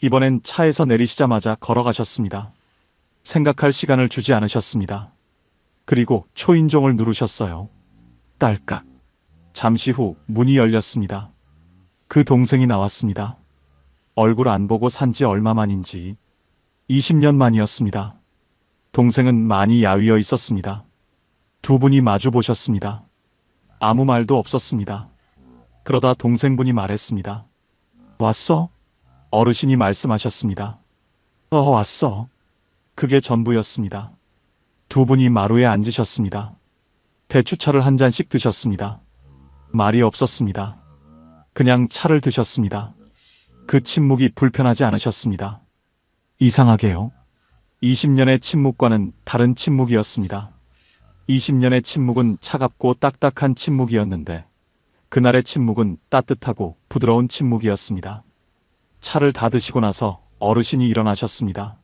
이번엔 차에서 내리시자마자 걸어가셨습니다. 생각할 시간을 주지 않으셨습니다. 그리고 초인종을 누르셨어요. 딸깍. 잠시 후 문이 열렸습니다. 그 동생이 나왔습니다. 얼굴 안 보고 산지 얼마 만인지 20년 만이었습니다. 동생은 많이 야위어 있었습니다. 두 분이 마주 보셨습니다. 아무 말도 없었습니다. 그러다 동생분이 말했습니다. 왔어? 어르신이 말씀하셨습니다. 왔어. 그게 전부였습니다. 두 분이 마루에 앉으셨습니다. 대추차를 한 잔씩 드셨습니다. 말이 없었습니다. 그냥 차를 드셨습니다. 그 침묵이 불편하지 않으셨습니다. 이상하게요. 20년의 침묵과는 다른 침묵이었습니다. 20년의 침묵은 차갑고 딱딱한 침묵이었는데 그날의 침묵은 따뜻하고 부드러운 침묵이었습니다. 차를 다 드시고 나서 어르신이 일어나셨습니다.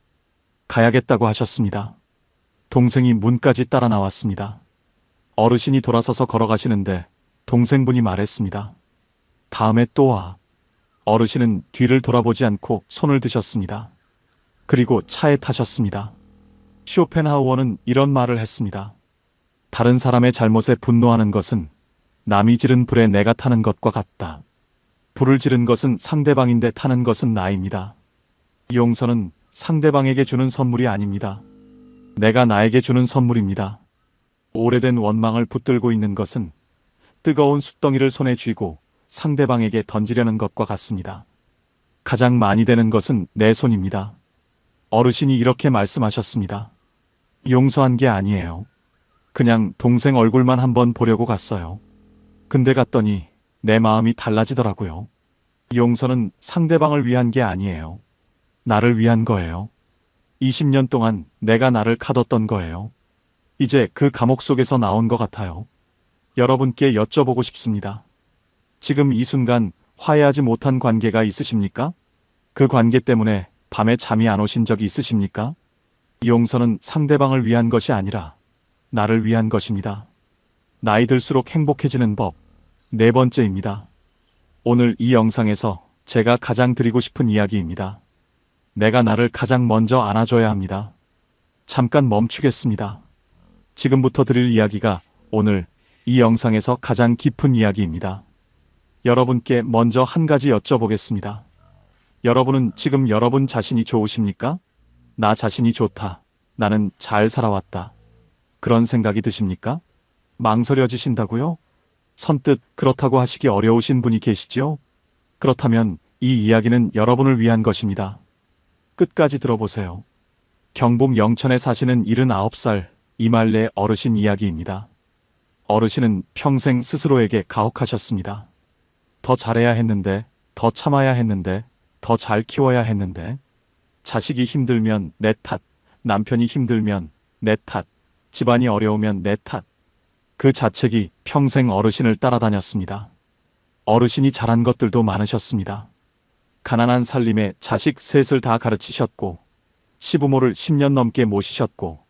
가야겠다고 하셨습니다. 동생이 문까지 따라 나왔습니다. 어르신이 돌아서서 걸어가시는데 동생분이 말했습니다. 다음에 또 와. 어르신은 뒤를 돌아보지 않고 손을 드셨습니다. 그리고 차에 타셨습니다. 쇼펜하우어는 이런 말을 했습니다. 다른 사람의 잘못에 분노하는 것은 남이 지른 불에 내가 타는 것과 같다. 불을 지른 것은 상대방인데 타는 것은 나입니다. 용서는 상대방에게 주는 선물이 아닙니다. 내가 나에게 주는 선물입니다. 오래된 원망을 붙들고 있는 것은 뜨거운 숯덩이를 손에 쥐고 상대방에게 던지려는 것과 같습니다. 가장 많이 되는 것은 내 손입니다. 어르신이 이렇게 말씀하셨습니다. 용서한 게 아니에요. 그냥 동생 얼굴만 한번 보려고 갔어요. 근데 갔더니 내 마음이 달라지더라고요. 용서는 상대방을 위한 게 아니에요. 나를 위한 거예요. 20년 동안 내가 나를 가뒀던 거예요. 이제 그 감옥 속에서 나온 것 같아요. 여러분께 여쭤보고 싶습니다. 지금 이 순간 화해하지 못한 관계가 있으십니까? 그 관계 때문에 밤에 잠이 안 오신 적이 있으십니까? 용서는 상대방을 위한 것이 아니라 나를 위한 것입니다. 나이 들수록 행복해지는 법, 네 번째입니다. 오늘 이 영상에서 제가 가장 드리고 싶은 이야기입니다. 내가 나를 가장 먼저 안아줘야 합니다. 잠깐 멈추겠습니다. 지금부터 드릴 이야기가 오늘 이 영상에서 가장 깊은 이야기입니다. 여러분께 먼저 한 가지 여쭤보겠습니다. 여러분은 지금 여러분 자신이 좋으십니까? 나 자신이 좋다. 나는 잘 살아왔다. 그런 생각이 드십니까? 망설여지신다고요? 선뜻 그렇다고 하시기 어려우신 분이 계시죠? 그렇다면 이 이야기는 여러분을 위한 것입니다. 끝까지 들어보세요. 경북 영천에 사시는 79살 이말래 어르신 이야기입니다. 어르신은 평생 스스로에게 가혹하셨습니다. 더 잘해야 했는데, 더 참아야 했는데, 더 잘 키워야 했는데, 자식이 힘들면 내 탓, 남편이 힘들면 내 탓, 집안이 어려우면 내 탓. 그 자책이 평생 어르신을 따라다녔습니다. 어르신이 잘한 것들도 많으셨습니다. 가난한 살림에 자식 셋을 다 가르치셨고, 시부모를 10년 넘게 모시셨고,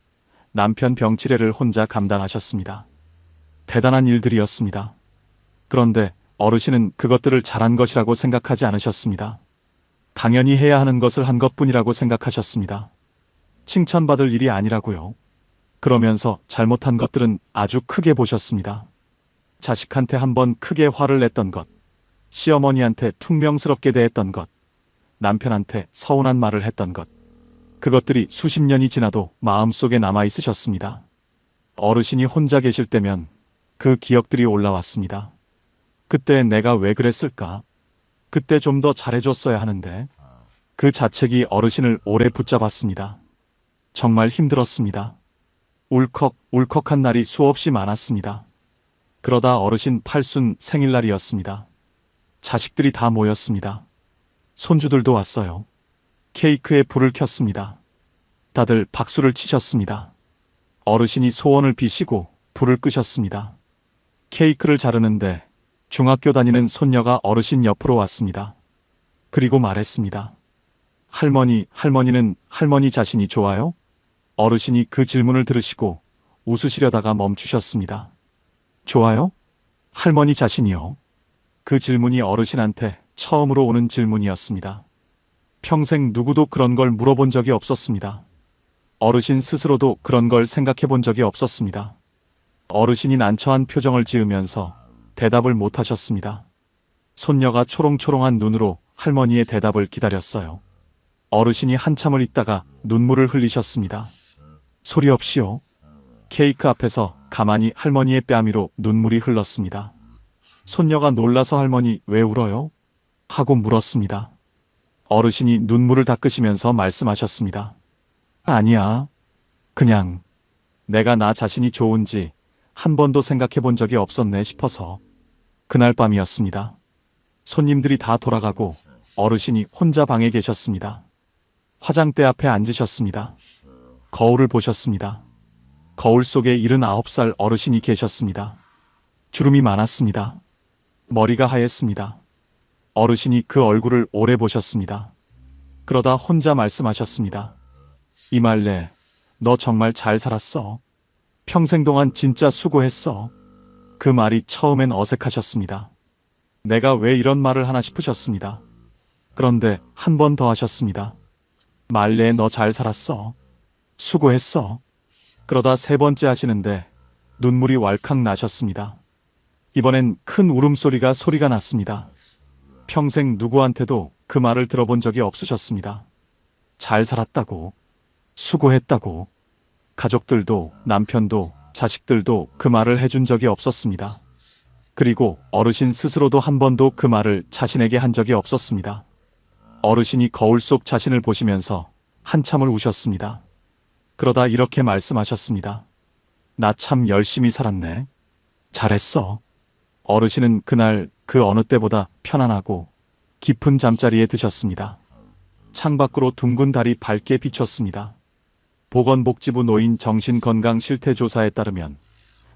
남편 병치레를 혼자 감당하셨습니다. 대단한 일들이었습니다. 그런데 어르신은 그것들을 잘한 것이라고 생각하지 않으셨습니다. 당연히 해야 하는 것을 한 것뿐이라고 생각하셨습니다. 칭찬받을 일이 아니라고요. 그러면서 잘못한 것들은 아주 크게 보셨습니다. 자식한테 한번 크게 화를 냈던 것, 시어머니한테 퉁명스럽게 대했던 것, 남편한테 서운한 말을 했던 것, 그것들이 수십 년이 지나도 마음속에 남아 있으셨습니다. 어르신이 혼자 계실 때면 그 기억들이 올라왔습니다. 그때 내가 왜 그랬을까? 그때 좀 더 잘해줬어야 하는데. 그 자책이 어르신을 오래 붙잡았습니다. 정말 힘들었습니다. 울컥울컥한 날이 수없이 많았습니다. 그러다 어르신 팔순 생일날이었습니다. 자식들이 다 모였습니다. 손주들도 왔어요. 케이크에 불을 켰습니다. 다들 박수를 치셨습니다. 어르신이 소원을 비시고 불을 끄셨습니다. 케이크를 자르는데 중학교 다니는 손녀가 어르신 옆으로 왔습니다. 그리고 말했습니다. 할머니는 할머니 자신이 좋아요? 어르신이 그 질문을 들으시고 웃으시려다가 멈추셨습니다. 좋아요? 할머니 자신이요? 그 질문이 어르신한테 처음으로 오는 질문이었습니다. 평생 누구도 그런 걸 물어본 적이 없었습니다. 어르신 스스로도 그런 걸 생각해 본 적이 없었습니다. 어르신이 난처한 표정을 지으면서 대답을 못 하셨습니다. 손녀가 초롱초롱한 눈으로 할머니의 대답을 기다렸어요. 어르신이 한참을 있다가 눈물을 흘리셨습니다. 소리 없이요. 케이크 앞에서 가만히 할머니의 뺨위로 눈물이 흘렀습니다. 손녀가 놀라서 할머니 왜 울어요? 하고 물었습니다. 어르신이 눈물을 닦으시면서 말씀하셨습니다. 아니야. 그냥 내가 나 자신이 좋은지 한 번도 생각해 본 적이 없었네 싶어서. 그날 밤이었습니다. 손님들이 다 돌아가고 어르신이 혼자 방에 계셨습니다. 화장대 앞에 앉으셨습니다. 거울을 보셨습니다. 거울 속에 79살 어르신이 계셨습니다. 주름이 많았습니다. 머리가 하였습니다. 어르신이 그 얼굴을 오래 보셨습니다. 그러다 혼자 말씀하셨습니다. 이말래, 너 정말 잘 살았어. 평생 동안 진짜 수고했어. 그 말이 처음엔 어색하셨습니다. 내가 왜 이런 말을 하나 싶으셨습니다. 그런데 한 번 더 하셨습니다. 말래, 너 잘 살았어. 수고했어. 그러다 세 번째 하시는데 눈물이 왈칵 나셨습니다. 이번엔 큰 울음소리가 났습니다. 평생 누구한테도 그 말을 들어본 적이 없으셨습니다. 잘 살았다고, 수고했다고. 가족들도 남편도 자식들도 그 말을 해준 적이 없었습니다. 그리고 어르신 스스로도 한 번도 그 말을 자신에게 한 적이 없었습니다. 어르신이 거울 속 자신을 보시면서 한참을 우셨습니다. 그러다 이렇게 말씀하셨습니다. 나 참 열심히 살았네. 잘했어. 어르신은 그날 그 어느 때보다 편안하고 깊은 잠자리에 드셨습니다. 창밖으로 둥근 달이 밝게 비쳤습니다. 보건복지부 노인 정신건강실태조사에 따르면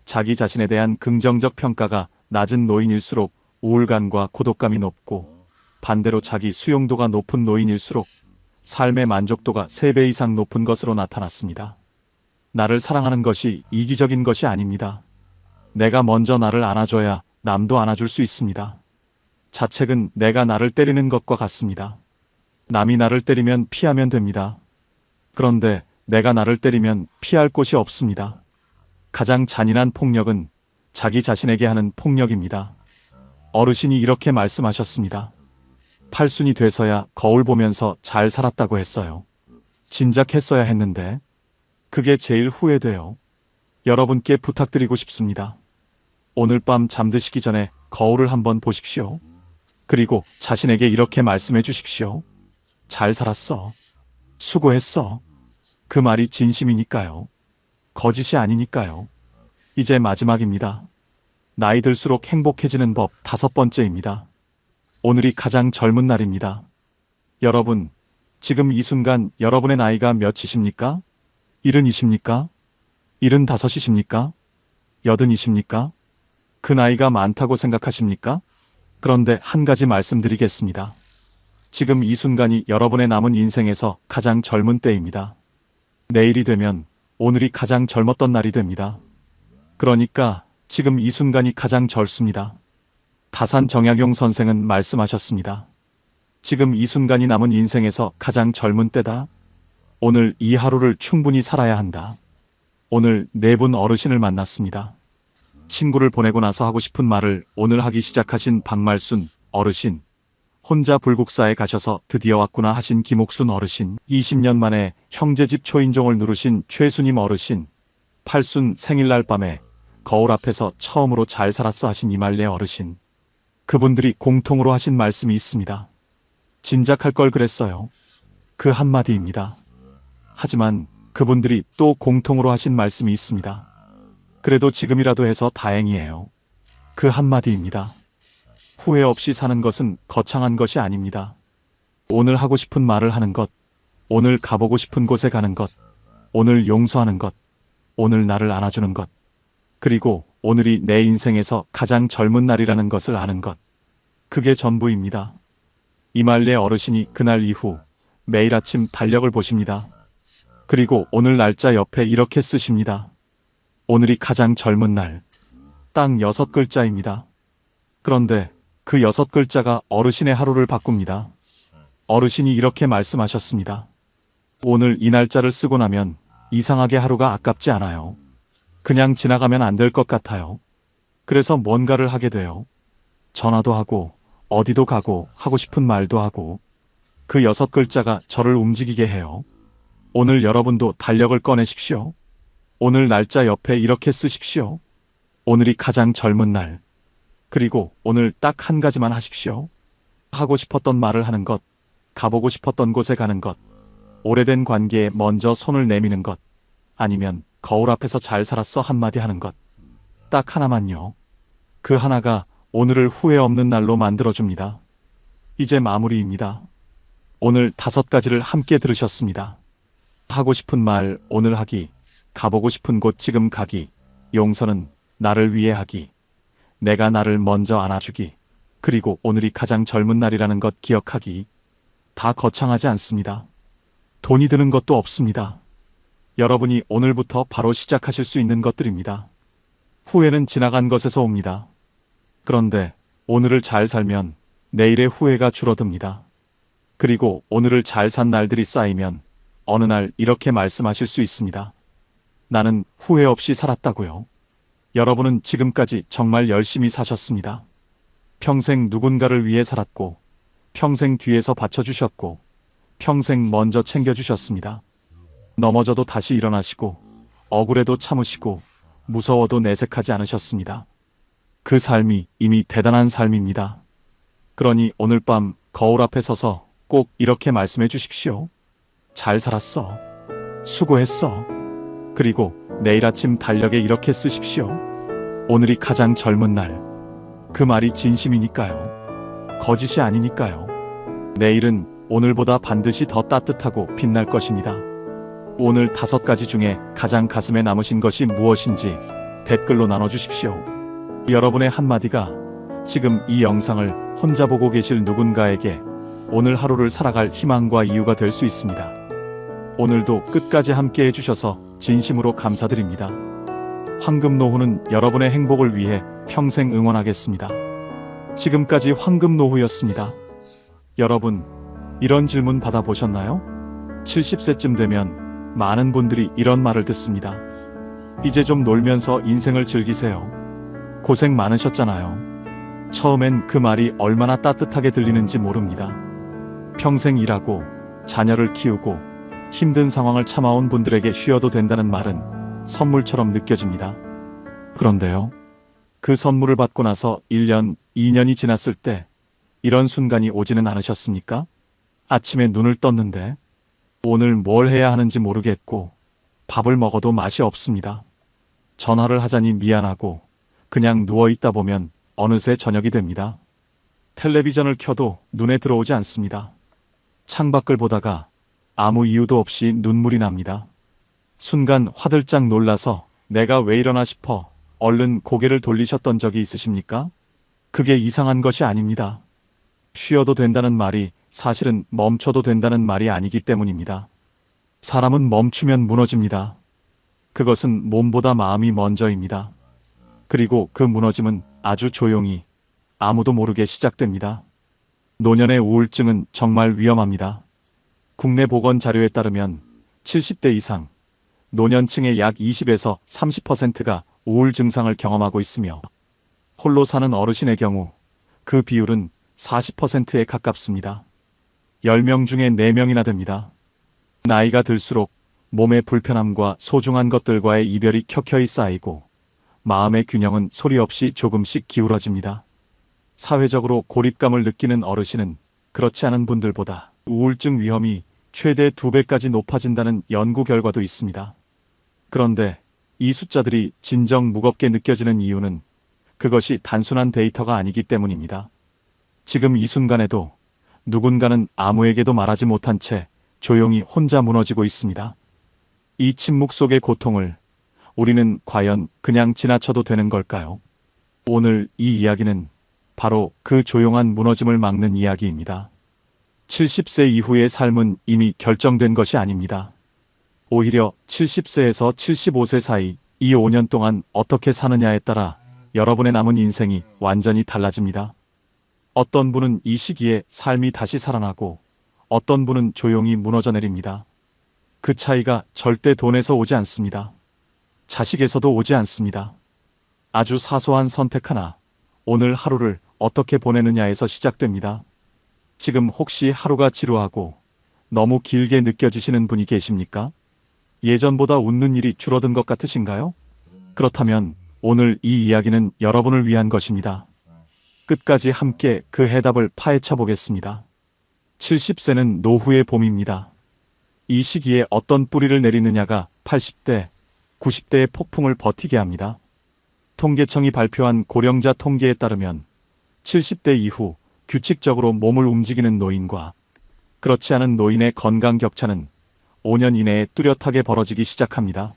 자기 자신에 대한 긍정적 평가가 낮은 노인일수록 우울감과 고독감이 높고, 반대로 자기 수용도가 높은 노인일수록 삶의 만족도가 3배 이상 높은 것으로 나타났습니다. 나를 사랑하는 것이 이기적인 것이 아닙니다. 내가 먼저 나를 안아줘야 남도 안아줄 수 있습니다. 자책은 내가 나를 때리는 것과 같습니다. 남이 나를 때리면 피하면 됩니다. 그런데 내가 나를 때리면 피할 곳이 없습니다. 가장 잔인한 폭력은 자기 자신에게 하는 폭력입니다. 어르신이 이렇게 말씀하셨습니다. 팔순이 돼서야 거울 보면서 잘 살았다고 했어요. 진작 했어야 했는데. 그게 제일 후회돼요. 여러분께 부탁드리고 싶습니다. 오늘 밤 잠드시기 전에 거울을 한번 보십시오. 그리고 자신에게 이렇게 말씀해 주십시오. 잘 살았어. 수고했어. 그 말이 진심이니까요. 거짓이 아니니까요. 이제 마지막입니다. 나이 들수록 행복해지는 법 5번째입니다. 오늘이 가장 젊은 날입니다. 여러분, 지금 이 순간 여러분의 나이가 몇이십니까? 70이십니까? 75이십니까? 80이십니까? 그 나이가 많다고 생각하십니까? 그런데 한 가지 말씀드리겠습니다. 지금 이 순간이 여러분의 남은 인생에서 가장 젊은 때입니다. 내일이 되면 오늘이 가장 젊었던 날이 됩니다. 그러니까 지금 이 순간이 가장 젊습니다. 다산 정약용 선생은 말씀하셨습니다. 지금 이 순간이 남은 인생에서 가장 젊은 때다. 오늘 이 하루를 충분히 살아야 한다. 오늘 4분 어르신을 만났습니다. 친구를 보내고 나서 하고 싶은 말을 오늘 하기 시작하신 박말순 어르신, 혼자 불국사에 가셔서 드디어 왔구나 하신 김옥순 어르신, 20년 만에 형제집 초인종을 누르신 최수님 어르신, 팔순 생일날 밤에 거울 앞에서 처음으로 잘 살았어 하신 이말래 어르신. 그분들이 공통으로 하신 말씀이 있습니다. 진작할 걸 그랬어요. 그 한마디입니다. 하지만 그분들이 또 공통으로 하신 말씀이 있습니다. 그래도 지금이라도 해서 다행이에요. 그 한마디입니다. 후회 없이 사는 것은 거창한 것이 아닙니다. 오늘 하고 싶은 말을 하는 것, 오늘 가보고 싶은 곳에 가는 것, 오늘 용서하는 것, 오늘 나를 안아주는 것, 그리고 오늘이 내 인생에서 가장 젊은 날이라는 것을 아는 것. 그게 전부입니다. 이말래 어르신이 그날 이후 매일 아침 달력을 보십니다. 그리고 오늘 날짜 옆에 이렇게 쓰십니다. 오늘이 가장 젊은 날. 딱 6글자입니다. 그런데 그 6글자가 어르신의 하루를 바꿉니다. 어르신이 이렇게 말씀하셨습니다. 오늘 이 날짜를 쓰고 나면 이상하게 하루가 아깝지 않아요. 그냥 지나가면 안 될 것 같아요. 그래서 뭔가를 하게 돼요. 전화도 하고 어디도 가고 하고 싶은 말도 하고. 그 6글자가 저를 움직이게 해요. 오늘 여러분도 달력을 꺼내십시오. 오늘 날짜 옆에 이렇게 쓰십시오. 오늘이 가장 젊은 날. 그리고 오늘 딱 한 가지만 하십시오. 하고 싶었던 말을 하는 것, 가보고 싶었던 곳에 가는 것, 오래된 관계에 먼저 손을 내미는 것, 아니면 거울 앞에서 잘 살았어 한마디 하는 것. 딱 하나만요. 그 하나가 오늘을 후회 없는 날로 만들어줍니다. 이제 마무리입니다. 오늘 5가지를 함께 들으셨습니다. 하고 싶은 말 오늘 하기, 가보고 싶은 곳 지금 가기, 용서는 나를 위해 하기, 내가 나를 먼저 안아주기, 그리고 오늘이 가장 젊은 날이라는 것 기억하기. 다 거창하지 않습니다. 돈이 드는 것도 없습니다. 여러분이 오늘부터 바로 시작하실 수 있는 것들입니다. 후회는 지나간 것에서 옵니다. 그런데 오늘을 잘 살면 내일의 후회가 줄어듭니다. 그리고 오늘을 잘 산 날들이 쌓이면 어느 날 이렇게 말씀하실 수 있습니다. 나는 후회 없이 살았다고요. 여러분은 지금까지 정말 열심히 사셨습니다. 평생 누군가를 위해 살았고, 평생 뒤에서 받쳐주셨고, 평생 먼저 챙겨주셨습니다. 넘어져도 다시 일어나시고, 억울해도 참으시고, 무서워도 내색하지 않으셨습니다. 그 삶이 이미 대단한 삶입니다. 그러니 오늘 밤 거울 앞에 서서 꼭 이렇게 말씀해 주십시오. 잘 살았어. 수고했어. 그리고 내일 아침 달력에 이렇게 쓰십시오. 오늘이 가장 젊은 날. 그 말이 진심이니까요. 거짓이 아니니까요. 내일은 오늘보다 반드시 더 따뜻하고 빛날 것입니다. 오늘 5가지 중에 가장 가슴에 남으신 것이 무엇인지 댓글로 나눠주십시오. 여러분의 한마디가 지금 이 영상을 혼자 보고 계실 누군가에게 오늘 하루를 살아갈 희망과 이유가 될 수 있습니다. 오늘도 끝까지 함께 해주셔서 진심으로 감사드립니다. 황금노후는 여러분의 행복을 위해 평생 응원하겠습니다. 지금까지 황금노후였습니다. 여러분, 이런 질문 받아보셨나요? 70세쯤 되면 많은 분들이 이런 말을 듣습니다. 이제 좀 놀면서 인생을 즐기세요. 고생 많으셨잖아요. 처음엔 그 말이 얼마나 따뜻하게 들리는지 모릅니다. 평생 일하고 자녀를 키우고 힘든 상황을 참아온 분들에게 쉬어도 된다는 말은 선물처럼 느껴집니다. 그런데요, 그 선물을 받고 나서 1년, 2년이 지났을 때 이런 순간이 오지는 않으셨습니까? 아침에 눈을 떴는데 오늘 뭘 해야 하는지 모르겠고 밥을 먹어도 맛이 없습니다. 전화를 하자니 미안하고 그냥 누워있다 보면 어느새 저녁이 됩니다. 텔레비전을 켜도 눈에 들어오지 않습니다. 창밖을 보다가 아무 이유도 없이 눈물이 납니다. 순간 화들짝 놀라서 내가 왜 이러나 싶어 얼른 고개를 돌리셨던 적이 있으십니까? 그게 이상한 것이 아닙니다. 쉬어도 된다는 말이 사실은 멈춰도 된다는 말이 아니기 때문입니다. 사람은 멈추면 무너집니다. 그것은 몸보다 마음이 먼저입니다. 그리고 그 무너짐은 아주 조용히 아무도 모르게 시작됩니다. 노년의 우울증은 정말 위험합니다. 국내 보건 자료에 따르면 70대 이상 노년층의 약 20에서 30%가 우울 증상을 경험하고 있으며 홀로 사는 어르신의 경우 그 비율은 40%에 가깝습니다. 10명 중에 4명이나 됩니다. 나이가 들수록 몸의 불편함과 소중한 것들과의 이별이 켜켜이 쌓이고 마음의 균형은 소리 없이 조금씩 기울어집니다. 사회적으로 고립감을 느끼는 어르신은 그렇지 않은 분들보다 우울증 위험이 최대 2배까지 높아진다는 연구 결과도 있습니다. 그런데 이 숫자들이 진정 무겁게 느껴지는 이유는 그것이 단순한 데이터가 아니기 때문입니다. 지금 이 순간에도 누군가는 아무에게도 말하지 못한 채 조용히 혼자 무너지고 있습니다. 이 침묵 속의 고통을 우리는 과연 그냥 지나쳐도 되는 걸까요? 오늘 이 이야기는 바로 그 조용한 무너짐을 막는 이야기입니다. 70세 이후의 삶은 이미 결정된 것이 아닙니다. 오히려 70세에서 75세 사이 이 5년 동안 어떻게 사느냐에 따라 여러분의 남은 인생이 완전히 달라집니다. 어떤 분은 이 시기에 삶이 다시 살아나고 어떤 분은 조용히 무너져 내립니다. 그 차이가 절대 돈에서 오지 않습니다. 자식에서도 오지 않습니다. 아주 사소한 선택 하나, 오늘 하루를 어떻게 보내느냐에서 시작됩니다. 지금 혹시 하루가 지루하고 너무 길게 느껴지시는 분이 계십니까? 예전보다 웃는 일이 줄어든 것 같으신가요? 그렇다면 오늘 이 이야기는 여러분을 위한 것입니다. 끝까지 함께 그 해답을 파헤쳐 보겠습니다. 70세는 노후의 봄입니다. 이 시기에 어떤 뿌리를 내리느냐가 80대, 90대의 폭풍을 버티게 합니다. 통계청이 발표한 고령자 통계에 따르면 70대 이후 규칙적으로 몸을 움직이는 노인과 그렇지 않은 노인의 건강 격차는 5년 이내에 뚜렷하게 벌어지기 시작합니다.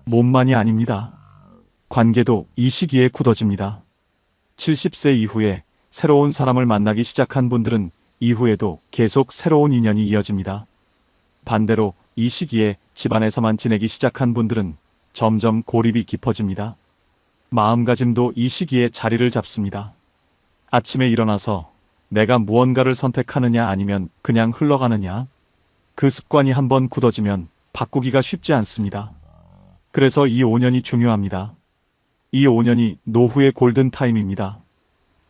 몸만이 아닙니다. 관계도 이 시기에 굳어집니다. 70세 이후에 새로운 사람을 만나기 시작한 분들은 이후에도 계속 새로운 인연이 이어집니다. 반대로 이 시기에 집안에서만 지내기 시작한 분들은 점점 고립이 깊어집니다. 마음가짐도 이 시기에 자리를 잡습니다. 아침에 일어나서 내가 무언가를 선택하느냐 아니면 그냥 흘러가느냐, 그 습관이 한번 굳어지면 바꾸기가 쉽지 않습니다. 그래서 이 5년이 중요합니다. 이 5년이 노후의 골든타임입니다.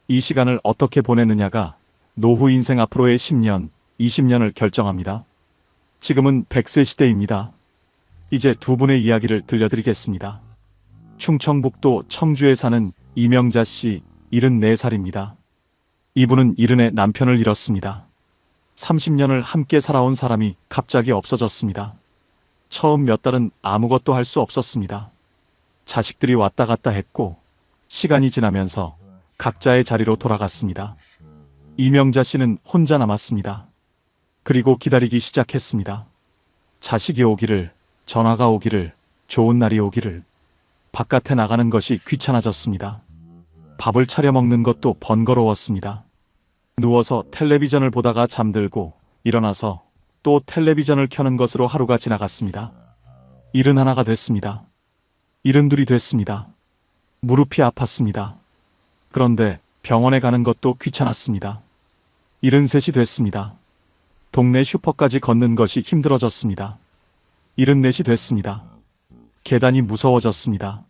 이 시간을 어떻게 보내느냐가 노후 인생 앞으로의 10년, 20년을 결정합니다. 지금은 100세 시대입니다. 이제 두 분의 이야기를 들려드리겠습니다. 충청북도 청주에 사는 이명자 씨 74살입니다. 이분은 이른에 남편을 잃었습니다. 30년을 함께 살아온 사람이 갑자기 없어졌습니다. 처음 몇 달은 아무것도 할 수 없었습니다. 자식들이 왔다 갔다 했고 시간이 지나면서 각자의 자리로 돌아갔습니다. 이명자 씨는 혼자 남았습니다. 그리고 기다리기 시작했습니다. 자식이 오기를, 전화가 오기를, 좋은 날이 오기를. 바깥에 나가는 것이 귀찮아졌습니다. 밥을 차려 먹는 것도 번거로웠습니다. 누워서 텔레비전을 보다가 잠들고 일어나서 또 텔레비전을 켜는 것으로 하루가 지나갔습니다. 71가 됐습니다. 72이 됐습니다. 무릎이 아팠습니다. 그런데 병원에 가는 것도 귀찮았습니다. 73이 됐습니다. 동네 슈퍼까지 걷는 것이 힘들어졌습니다. 74이 됐습니다. 계단이 무서워졌습니다.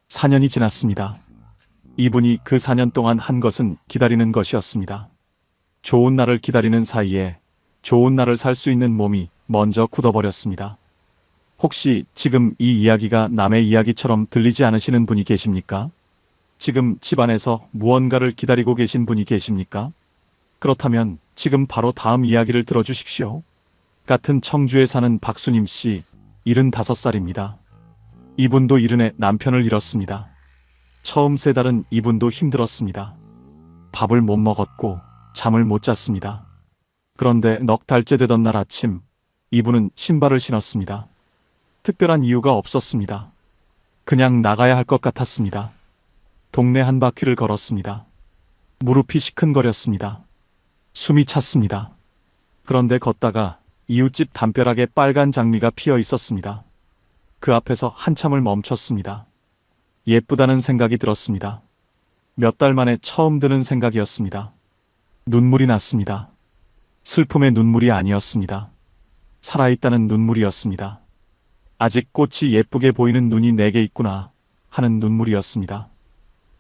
4년이 지났습니다. 이분이 그 4년 동안 한 것은 기다리는 것이었습니다. 좋은 날을 기다리는 사이에 좋은 날을 살 수 있는 몸이 먼저 굳어버렸습니다. 혹시 지금 이 이야기가 남의 이야기처럼 들리지 않으시는 분이 계십니까? 지금 집안에서 무언가를 기다리고 계신 분이 계십니까? 그렇다면 지금 바로 다음 이야기를 들어주십시오. 같은 청주에 사는 박수님 씨, 75살입니다. 이분도 이른해 남편을 잃었습니다. 처음 3달은 이분도 힘들었습니다. 밥을 못 먹었고 잠을 못 잤습니다. 그런데 넉 달째 되던 날 아침, 이분은 신발을 신었습니다. 특별한 이유가 없었습니다. 그냥 나가야 할 것 같았습니다. 동네 한 바퀴를 걸었습니다. 무릎이 시큰거렸습니다. 숨이 찼습니다. 그런데 걷다가 이웃집 담벼락에 빨간 장미가 피어 있었습니다. 그 앞에서 한참을 멈췄습니다. 예쁘다는 생각이 들었습니다. 몇 달 만에 처음 드는 생각이었습니다. 눈물이 났습니다. 슬픔의 눈물이 아니었습니다. 살아있다는 눈물이었습니다. 아직 꽃이 예쁘게 보이는 눈이 내게 있구나 하는 눈물이었습니다.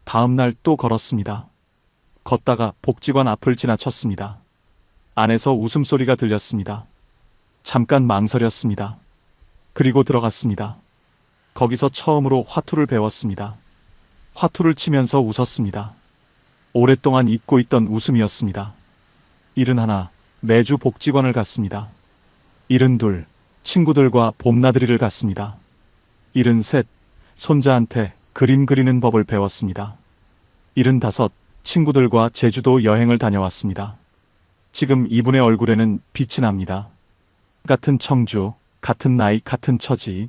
다음 날 또 걸었습니다. 걷다가 복지관 앞을 지나쳤습니다. 안에서 웃음소리가 들렸습니다. 잠깐 망설였습니다. 그리고 들어갔습니다. 거기서 처음으로 화투를 배웠습니다. 화투를 치면서 웃었습니다. 오랫동안 잊고 있던 웃음이었습니다. 71, 매주 복지관을 갔습니다. 72, 친구들과 봄나들이를 갔습니다. 73, 손자한테 그림 그리는 법을 배웠습니다. 75, 친구들과 제주도 여행을 다녀왔습니다. 지금 이분의 얼굴에는 빛이 납니다. 같은 청주, 같은 나이, 같은 처지.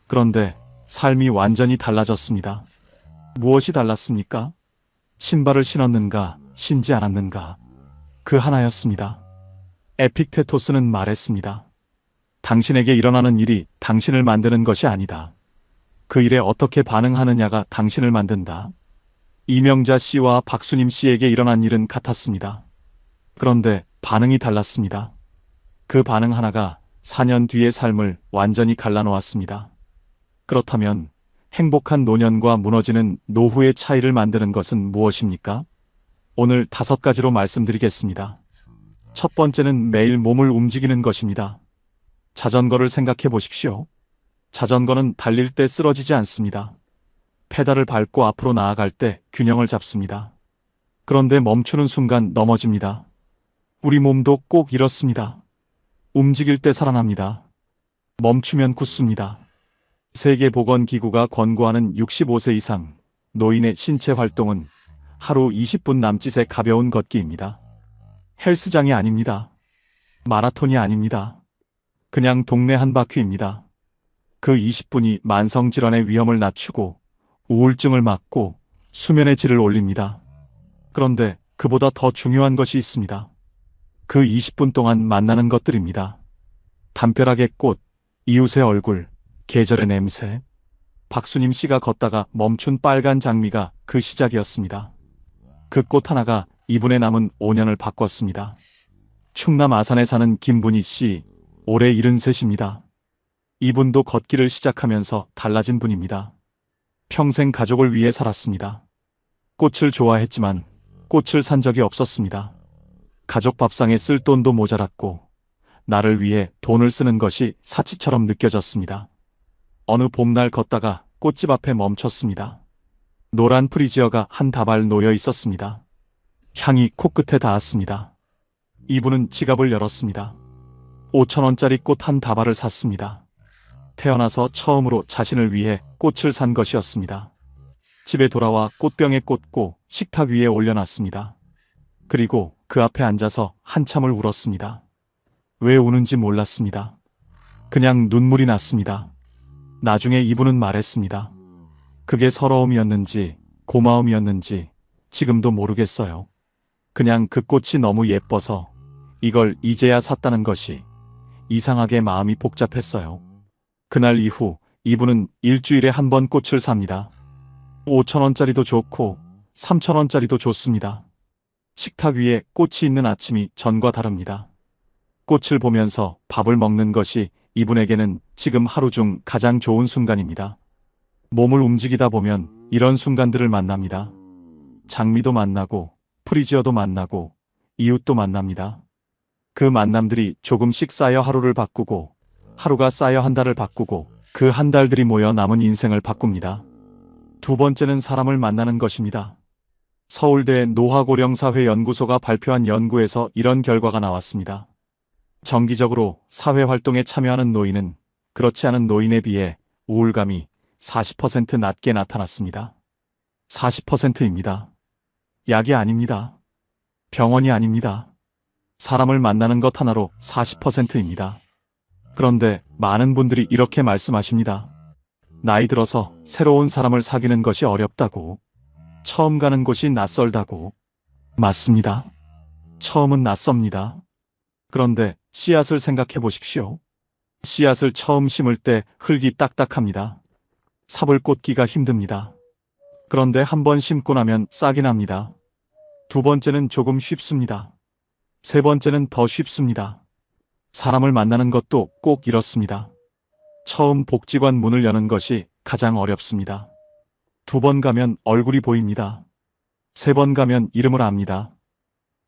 그런데 삶이 완전히 달라졌습니다. 무엇이 달랐습니까? 신발을 신었는가, 신지 않았는가. 그 하나였습니다. 에픽테토스는 말했습니다. 당신에게 일어나는 일이 당신을 만드는 것이 아니다. 그 일에 어떻게 반응하느냐가 당신을 만든다. 이명자 씨와 박수님 씨에게 일어난 일은 같았습니다. 그런데 반응이 달랐습니다. 그 반응 하나가 4년 뒤의 삶을 완전히 갈라놓았습니다. 그렇다면 행복한 노년과 무너지는 노후의 차이를 만드는 것은 무엇입니까? 오늘 5가지로 말씀드리겠습니다. 첫 번째는 매일 몸을 움직이는 것입니다. 자전거를 생각해 보십시오. 자전거는 달릴 때 쓰러지지 않습니다. 페달을 밟고 앞으로 나아갈 때 균형을 잡습니다. 그런데 멈추는 순간 넘어집니다. 우리 몸도 꼭 이렇습니다. 움직일 때 살아납니다. 멈추면 굳습니다. 세계보건기구가 권고하는 65세 이상 노인의 신체 활동은 하루 20분 남짓의 가벼운 걷기입니다. 헬스장이 아닙니다. 마라톤이 아닙니다. 그냥 동네 한 바퀴입니다. 그 20분이 만성질환의 위험을 낮추고 우울증을 막고 수면의 질을 올립니다. 그런데 그보다 더 중요한 것이 있습니다. 그 20분 동안 만나는 것들입니다. 담벼락의 꽃, 이웃의 얼굴, 계절의 냄새. 박수님 씨가 걷다가 멈춘 빨간 장미가 그 시작이었습니다. 그 꽃 하나가 이분의 남은 5년을 바꿨습니다. 충남 아산에 사는 김분희 씨, 올해 73입니다. 이분도 걷기를 시작하면서 달라진 분입니다. 평생 가족을 위해 살았습니다. 꽃을 좋아했지만 꽃을 산 적이 없었습니다. 가족 밥상에 쓸 돈도 모자랐고 나를 위해 돈을 쓰는 것이 사치처럼 느껴졌습니다. 어느 봄날 걷다가 꽃집 앞에 멈췄습니다. 노란 프리지어가 한 다발 놓여 있었습니다. 향이 코끝에 닿았습니다. 이분은 지갑을 열었습니다. 5,000원짜리 꽃 한 다발을 샀습니다. 태어나서 처음으로 자신을 위해 꽃을 산 것이었습니다. 집에 돌아와 꽃병에 꽂고 식탁 위에 올려놨습니다. 그리고 그 앞에 앉아서 한참을 울었습니다. 왜 우는지 몰랐습니다. 그냥 눈물이 났습니다. 나중에 이분은 말했습니다. 그게 서러움이었는지 고마움이었는지 지금도 모르겠어요. 그냥 그 꽃이 너무 예뻐서 이걸 이제야 샀다는 것이 이상하게 마음이 복잡했어요. 그날 이후 이분은 일주일에 한 번 꽃을 삽니다. 5,000원짜리도 좋고 3,000원짜리도 좋습니다. 식탁 위에 꽃이 있는 아침이 전과 다릅니다. 꽃을 보면서 밥을 먹는 것이 이분에게는 지금 하루 중 가장 좋은 순간입니다. 몸을 움직이다 보면 이런 순간들을 만납니다. 장미도 만나고 프리지어도 만나고 이웃도 만납니다. 그 만남들이 조금씩 쌓여 하루를 바꾸고 하루가 쌓여 한 달을 바꾸고 그 한 달들이 모여 남은 인생을 바꿉니다. 두 번째는 사람을 만나는 것입니다. 서울대 노화고령사회연구소가 발표한 연구에서 이런 결과가 나왔습니다. 정기적으로 사회활동에 참여하는 노인은 그렇지 않은 노인에 비해 우울감이 40% 낮게 나타났습니다. 40%입니다. 약이 아닙니다. 병원이 아닙니다. 사람을 만나는 것 하나로 40%입니다. 그런데 많은 분들이 이렇게 말씀하십니다. 나이 들어서 새로운 사람을 사귀는 것이 어렵다고. 처음 가는 곳이 낯설다고. 맞습니다. 처음은 낯섭니다. 그런데 씨앗을 생각해 보십시오. 씨앗을 처음 심을 때 흙이 딱딱합니다. 삽을 꽂기가 힘듭니다. 그런데 한 번 심고 나면 싹이 납니다. 두 번째는 조금 쉽습니다. 세 번째는 더 쉽습니다. 사람을 만나는 것도 꼭 이렇습니다. 처음 복지관 문을 여는 것이 가장 어렵습니다. 두 번 가면 얼굴이 보입니다. 세 번 가면 이름을 압니다.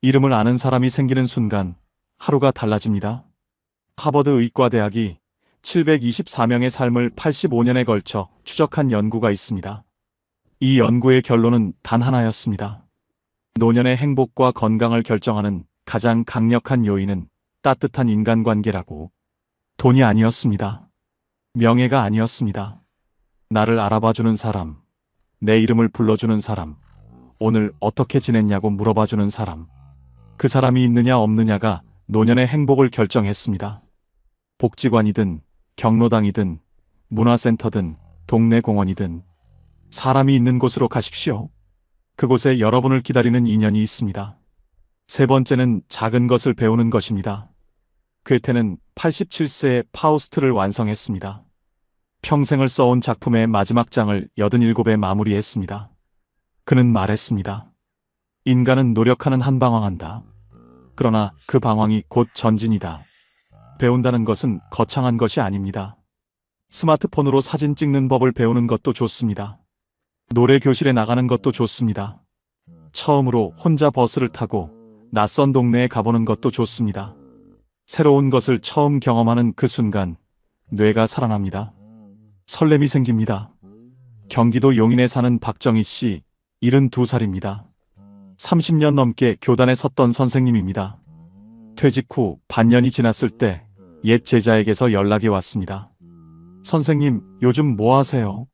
이름을 아는 사람이 생기는 순간 하루가 달라집니다. 하버드 의과대학이 724명의 삶을 85년에 걸쳐 추적한 연구가 있습니다. 이 연구의 결론은 단 하나였습니다. 노년의 행복과 건강을 결정하는 가장 강력한 요인은 따뜻한 인간관계라고. 돈이 아니었습니다. 명예가 아니었습니다. 나를 알아봐주는 사람, 내 이름을 불러주는 사람, 오늘 어떻게 지냈냐고 물어봐주는 사람. 그 사람이 있느냐 없느냐가 노년의 행복을 결정했습니다. 복지관이든 경로당이든 문화센터든 동네 공원이든 사람이 있는 곳으로 가십시오. 그곳에 여러분을 기다리는 인연이 있습니다. 세 번째는 작은 것을 배우는 것입니다. 괴테는 87세에 파우스트를 완성했습니다. 평생을 써온 작품의 마지막 장을 87에 마무리했습니다. 그는 말했습니다. 인간은 노력하는 한 방황한다. 그러나 그 방황이 곧 전진이다. 배운다는 것은 거창한 것이 아닙니다. 스마트폰으로 사진 찍는 법을 배우는 것도 좋습니다. 노래 교실에 나가는 것도 좋습니다. 처음으로 혼자 버스를 타고 낯선 동네에 가보는 것도 좋습니다. 새로운 것을 처음 경험하는 그 순간 뇌가 살아납니다. 설렘이 생깁니다. 경기도 용인에 사는 박정희 씨, 72살입니다. 30년 넘게 교단에 섰던 선생님입니다. 퇴직 후 반년이 지났을 때 옛 제자에게서 연락이 왔습니다. 선생님, 요즘 뭐 하세요?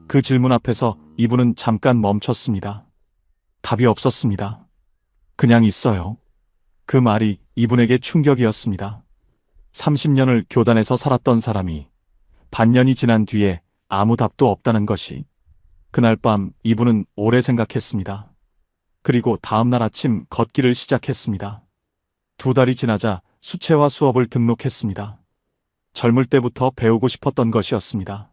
그 질문 앞에서 이분은 잠깐 멈췄습니다. 답이 없었습니다. 그냥 있어요. 그 말이 이분에게 충격이었습니다. 30년을 교단에서 살았던 사람이 반년이 지난 뒤에 아무 답도 없다는 것이. 그날 밤 이분은 오래 생각했습니다. 그리고 다음날 아침 걷기를 시작했습니다. 2달이 지나자 수채화 수업을 등록했습니다. 젊을 때부터 배우고 싶었던 것이었습니다.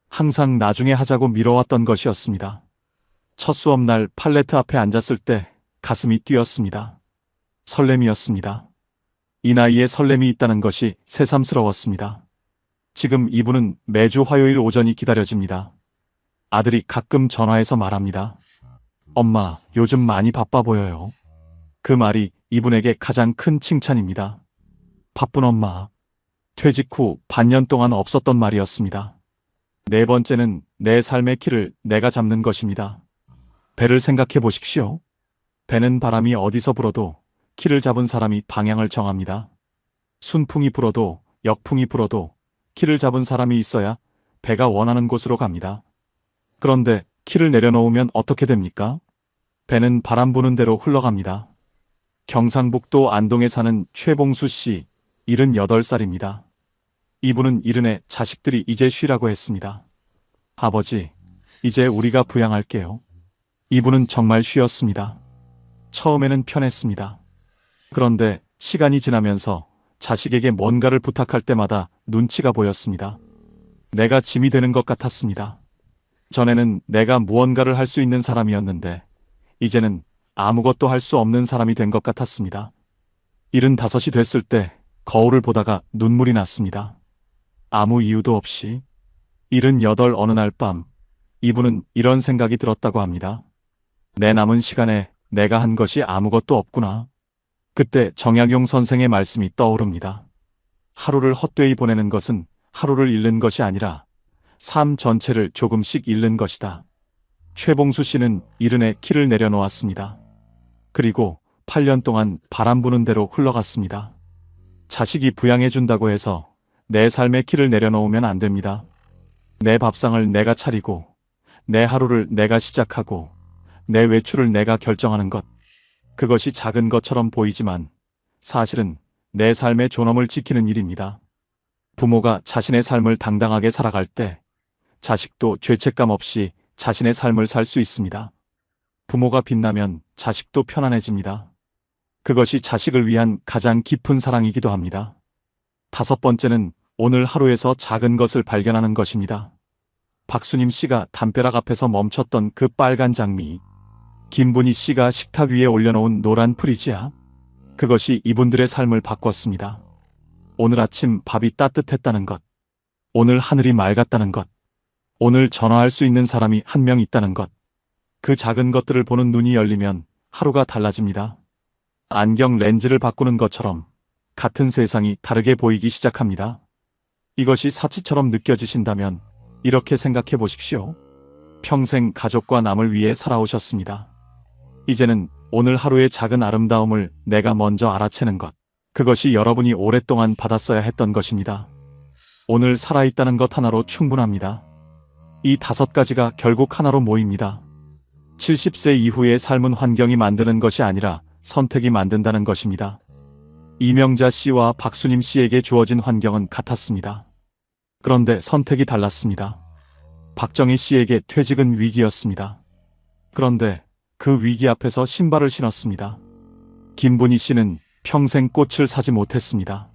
항상 나중에 하자고 미뤄왔던 것이었습니다. 첫 수업날 팔레트 앞에 앉았을 때 가슴이 뛰었습니다. 설렘이었습니다. 이 나이에 설렘이 있다는 것이 새삼스러웠습니다. 지금 이분은 매주 화요일 오전이 기다려집니다. 아들이 가끔 전화해서 말합니다. 엄마, 요즘 많이 바빠 보여요. 그 말이 이분에게 가장 큰 칭찬입니다. 바쁜 엄마. 퇴직 후 반년 동안 없었던 말이었습니다. 네 번째는 내 삶의 키를 내가 잡는 것입니다. 배를 생각해 보십시오. 배는 바람이 어디서 불어도 키를 잡은 사람이 방향을 정합니다. 순풍이 불어도 역풍이 불어도 키를 잡은 사람이 있어야 배가 원하는 곳으로 갑니다. 그런데 키를 내려놓으면 어떻게 됩니까? 배는 바람 부는 대로 흘러갑니다. 경상북도 안동에 사는 최봉수 씨, 78살입니다. 이분은 이른에 자식들이 이제 쉬라고 했습니다. 아버지, 이제 우리가 부양할게요. 이분은 정말 쉬었습니다. 처음에는 편했습니다. 그런데 시간이 지나면서 자식에게 뭔가를 부탁할 때마다 눈치가 보였습니다. 내가 짐이 되는 것 같았습니다. 전에는 내가 무언가를 할 수 있는 사람이었는데 이제는 아무것도 할 수 없는 사람이 된 것 같았습니다. 75이 됐을 때 거울을 보다가 눈물이 났습니다. 아무 이유도 없이. 78 어느 날 밤 이분은 이런 생각이 들었다고 합니다. 내 남은 시간에 내가 한 것이 아무것도 없구나. 그때 정약용 선생의 말씀이 떠오릅니다. 하루를 헛되이 보내는 것은 하루를 잃는 것이 아니라 삶 전체를 조금씩 잃는 것이다. 최봉수 씨는 이른에 키를 내려놓았습니다. 그리고 8년 동안 바람 부는 대로 흘러갔습니다. 자식이 부양해준다고 해서 내 삶의 키를 내려놓으면 안 됩니다. 내 밥상을 내가 차리고, 내 하루를 내가 시작하고, 내 외출을 내가 결정하는 것. 그것이 작은 것처럼 보이지만 사실은 내 삶의 존엄을 지키는 일입니다. 부모가 자신의 삶을 당당하게 살아갈 때 자식도 죄책감 없이 자신의 삶을 살 수 있습니다. 부모가 빛나면 자식도 편안해집니다. 그것이 자식을 위한 가장 깊은 사랑이기도 합니다. 5번째는 오늘 하루에서 작은 것을 발견하는 것입니다. 박수님 씨가 담벼락 앞에서 멈췄던 그 빨간 장미, 김분희 씨가 식탁 위에 올려놓은 노란 프리지아, 그것이 이분들의 삶을 바꿨습니다. 오늘 아침 밥이 따뜻했다는 것, 오늘 하늘이 맑았다는 것, 오늘 전화할 수 있는 사람이 한 명 있다는 것. 그 작은 것들을 보는 눈이 열리면 하루가 달라집니다. 안경 렌즈를 바꾸는 것처럼 같은 세상이 다르게 보이기 시작합니다. 이것이 사치처럼 느껴지신다면 이렇게 생각해 보십시오. 평생 가족과 남을 위해 살아오셨습니다. 이제는 오늘 하루의 작은 아름다움을 내가 먼저 알아채는 것. 그것이 여러분이 오랫동안 받았어야 했던 것입니다. 오늘 살아있다는 것 하나로 충분합니다. 이 5가지가 결국 하나로 모입니다. 70세 이후의 삶은 환경이 만드는 것이 아니라 선택이 만든다는 것입니다. 이명자 씨와 박수님 씨에게 주어진 환경은 같았습니다. 그런데 선택이 달랐습니다. 박정희 씨에게 퇴직은 위기였습니다. 그런데 그 위기 앞에서 신발을 신었습니다. 김분희 씨는 평생 꽃을 사지 못했습니다.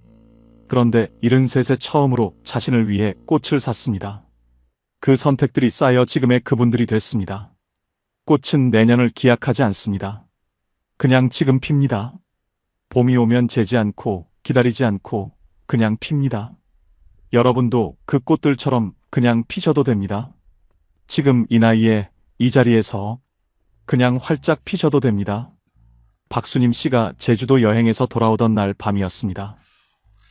그런데 73세 처음으로 자신을 위해 꽃을 샀습니다. 그 선택들이 쌓여 지금의 그분들이 됐습니다. 꽃은 내년을 기약하지 않습니다. 그냥 지금 핍니다. 봄이 오면 재지 않고 기다리지 않고 그냥 핍니다. 여러분도 그 꽃들처럼 그냥 피셔도 됩니다. 지금 이 나이에 이 자리에서 그냥 활짝 피셔도 됩니다. 박수님 씨가 제주도 여행에서 돌아오던 날 밤이었습니다.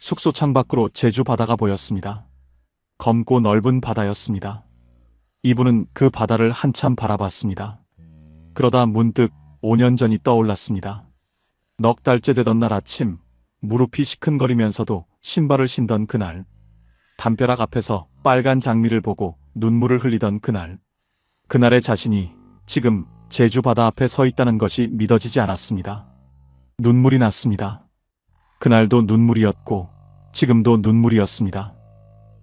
숙소 창밖으로 제주 바다가 보였습니다. 검고 넓은 바다였습니다. 이분은 그 바다를 한참 바라봤습니다. 그러다 문득 5년 전이 떠올랐습니다. 넉 달째 되던 날 아침, 무릎이 시큰거리면서도 신발을 신던 그날, 담벼락 앞에서 빨간 장미를 보고 눈물을 흘리던 그날, 그날의 자신이 지금 제주 바다 앞에 서 있다는 것이 믿어지지 않았습니다. 눈물이 났습니다. 그날도 눈물이었고 지금도 눈물이었습니다.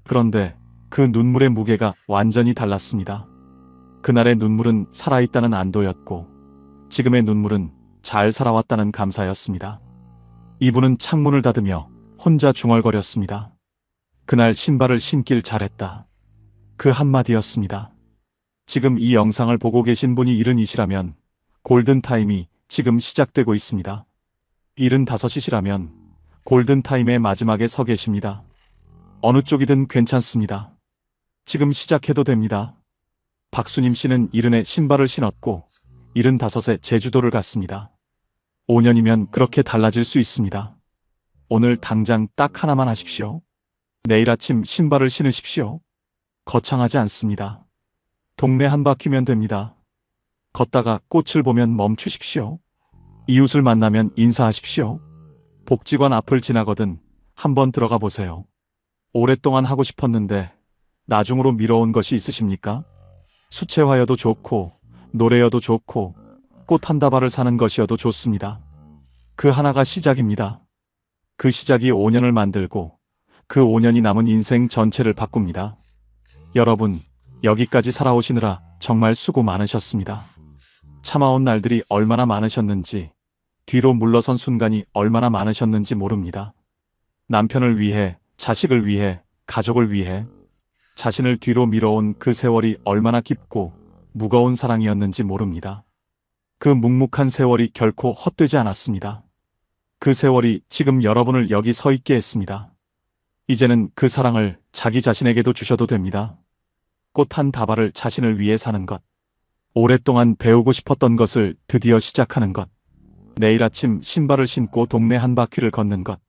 그런데 그 눈물의 무게가 완전히 달랐습니다. 그날의 눈물은 살아있다는 안도였고 지금의 눈물은 잘 살아왔다는 감사였습니다. 이분은 창문을 닫으며 혼자 중얼거렸습니다. 그날 신발을 신길 잘했다. 그 한마디였습니다. 지금 이 영상을 보고 계신 분이 70이시라면 골든타임이 지금 시작되고 있습니다. 75이시라면 골든타임의 마지막에 서 계십니다. 어느 쪽이든 괜찮습니다. 지금 시작해도 됩니다. 박수님 씨는 70에 신발을 신었고 75에 제주도를 갔습니다. 5년이면 그렇게 달라질 수 있습니다. 오늘 당장 딱 하나만 하십시오. 내일 아침 신발을 신으십시오. 거창하지 않습니다. 동네 한 바퀴면 됩니다. 걷다가 꽃을 보면 멈추십시오. 이웃을 만나면 인사하십시오. 복지관 앞을 지나거든 한번 들어가 보세요. 오랫동안 하고 싶었는데 나중으로 미뤄온 것이 있으십니까? 수채화여도 좋고 노래여도 좋고 꽃 한 다발을 사는 것이어도 좋습니다. 그 하나가 시작입니다. 그 시작이 5년을 만들고 그 5년이 남은 인생 전체를 바꿉니다. 여러분, 여기까지 살아오시느라 정말 수고 많으셨습니다. 참아온 날들이 얼마나 많으셨는지, 뒤로 물러선 순간이 얼마나 많으셨는지 모릅니다. 남편을 위해, 자식을 위해, 가족을 위해 자신을 뒤로 밀어온 그 세월이 얼마나 깊고 무거운 사랑이었는지 모릅니다. 그 묵묵한 세월이 결코 헛되지 않았습니다. 그 세월이 지금 여러분을 여기 서 있게 했습니다. 이제는 그 사랑을 자기 자신에게도 주셔도 됩니다. 꽃 한 다발을 자신을 위해 사는 것. 오랫동안 배우고 싶었던 것을 드디어 시작하는 것. 내일 아침 신발을 신고 동네 한 바퀴를 걷는 것.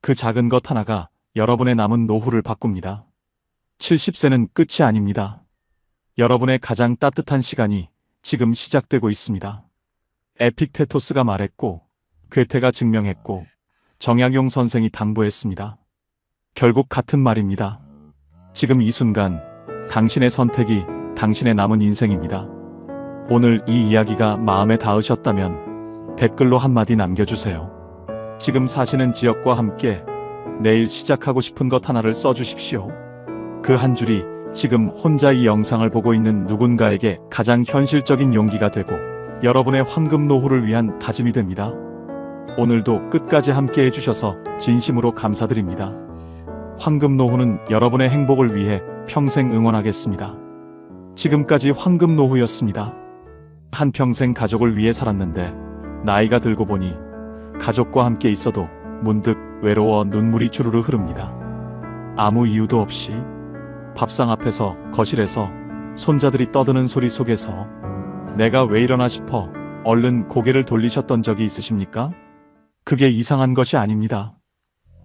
그 작은 것 하나가 여러분의 남은 노후를 바꿉니다. 70세는 끝이 아닙니다. 여러분의 가장 따뜻한 시간이 지금 시작되고 있습니다. 에픽테토스가 말했고, 괴테가 증명했고, 정약용 선생이 당부했습니다. 결국 같은 말입니다. 지금 이 순간, 당신의 선택이 당신의 남은 인생입니다. 오늘 이 이야기가 마음에 닿으셨다면 댓글로 한마디 남겨주세요. 지금 사시는 지역과 함께 내일 시작하고 싶은 것 하나를 써주십시오. 그 한 줄이 지금 혼자 이 영상을 보고 있는 누군가에게 가장 현실적인 용기가 되고 여러분의 황금 노후를 위한 다짐이 됩니다. 오늘도 끝까지 함께 해주셔서 진심으로 감사드립니다. 황금 노후는 여러분의 행복을 위해 평생 응원하겠습니다. 지금까지 황금 노후였습니다. 한평생 가족을 위해 살았는데 나이가 들고 보니 가족과 함께 있어도 문득 외로워 눈물이 주르르 흐릅니다. 아무 이유도 없이 밥상 앞에서, 거실에서, 손자들이 떠드는 소리 속에서 내가 왜 이러나 싶어 얼른 고개를 돌리셨던 적이 있으십니까? 그게 이상한 것이 아닙니다.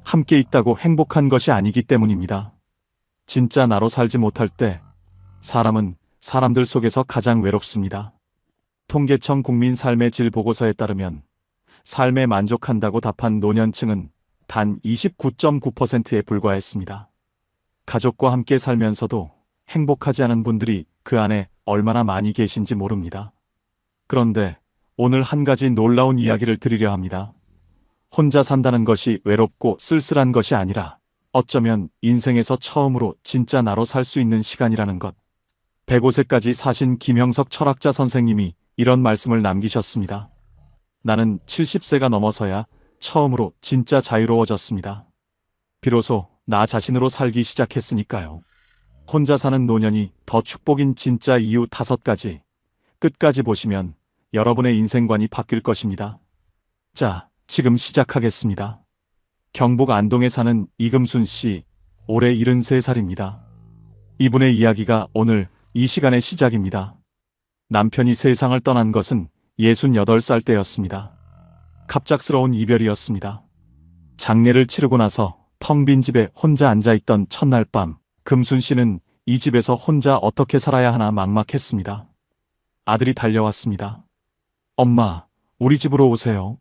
함께 있다고 행복한 것이 아니기 때문입니다. 진짜 나로 살지 못할 때 사람은 사람들 속에서 가장 외롭습니다. 통계청 국민 삶의 질 보고서에 따르면 삶에 만족한다고 답한 노년층은 단 29.9%에 불과했습니다. 가족과 함께 살면서도 행복하지 않은 분들이 그 안에 얼마나 많이 계신지 모릅니다. 그런데 오늘 한 가지 놀라운 이야기를 드리려 합니다. 혼자 산다는 것이 외롭고 쓸쓸한 것이 아니라 어쩌면 인생에서 처음으로 진짜 나로 살 수 있는 시간이라는 것. 105세까지 사신 김형석 철학자 선생님이 이런 말씀을 남기셨습니다. 나는 70세가 넘어서야 처음으로 진짜 자유로워졌습니다. 비로소 나 자신으로 살기 시작했으니까요. 혼자 사는 노년이 더 축복인 진짜 이유 5가지. 끝까지 보시면 여러분의 인생관이 바뀔 것입니다. 자, 지금 시작하겠습니다. 경북 안동에 사는 이금순 씨, 올해 73살입니다. 이분의 이야기가 오늘 이 시간의 시작입니다. 남편이 세상을 떠난 것은 68살 때였습니다. 갑작스러운 이별이었습니다. 장례를 치르고 나서 텅 빈 집에 혼자 앉아있던 첫날 밤, 금순 씨는 이 집에서 혼자 어떻게 살아야 하나 막막했습니다. 아들이 달려왔습니다. 엄마, 우리 집으로 오세요.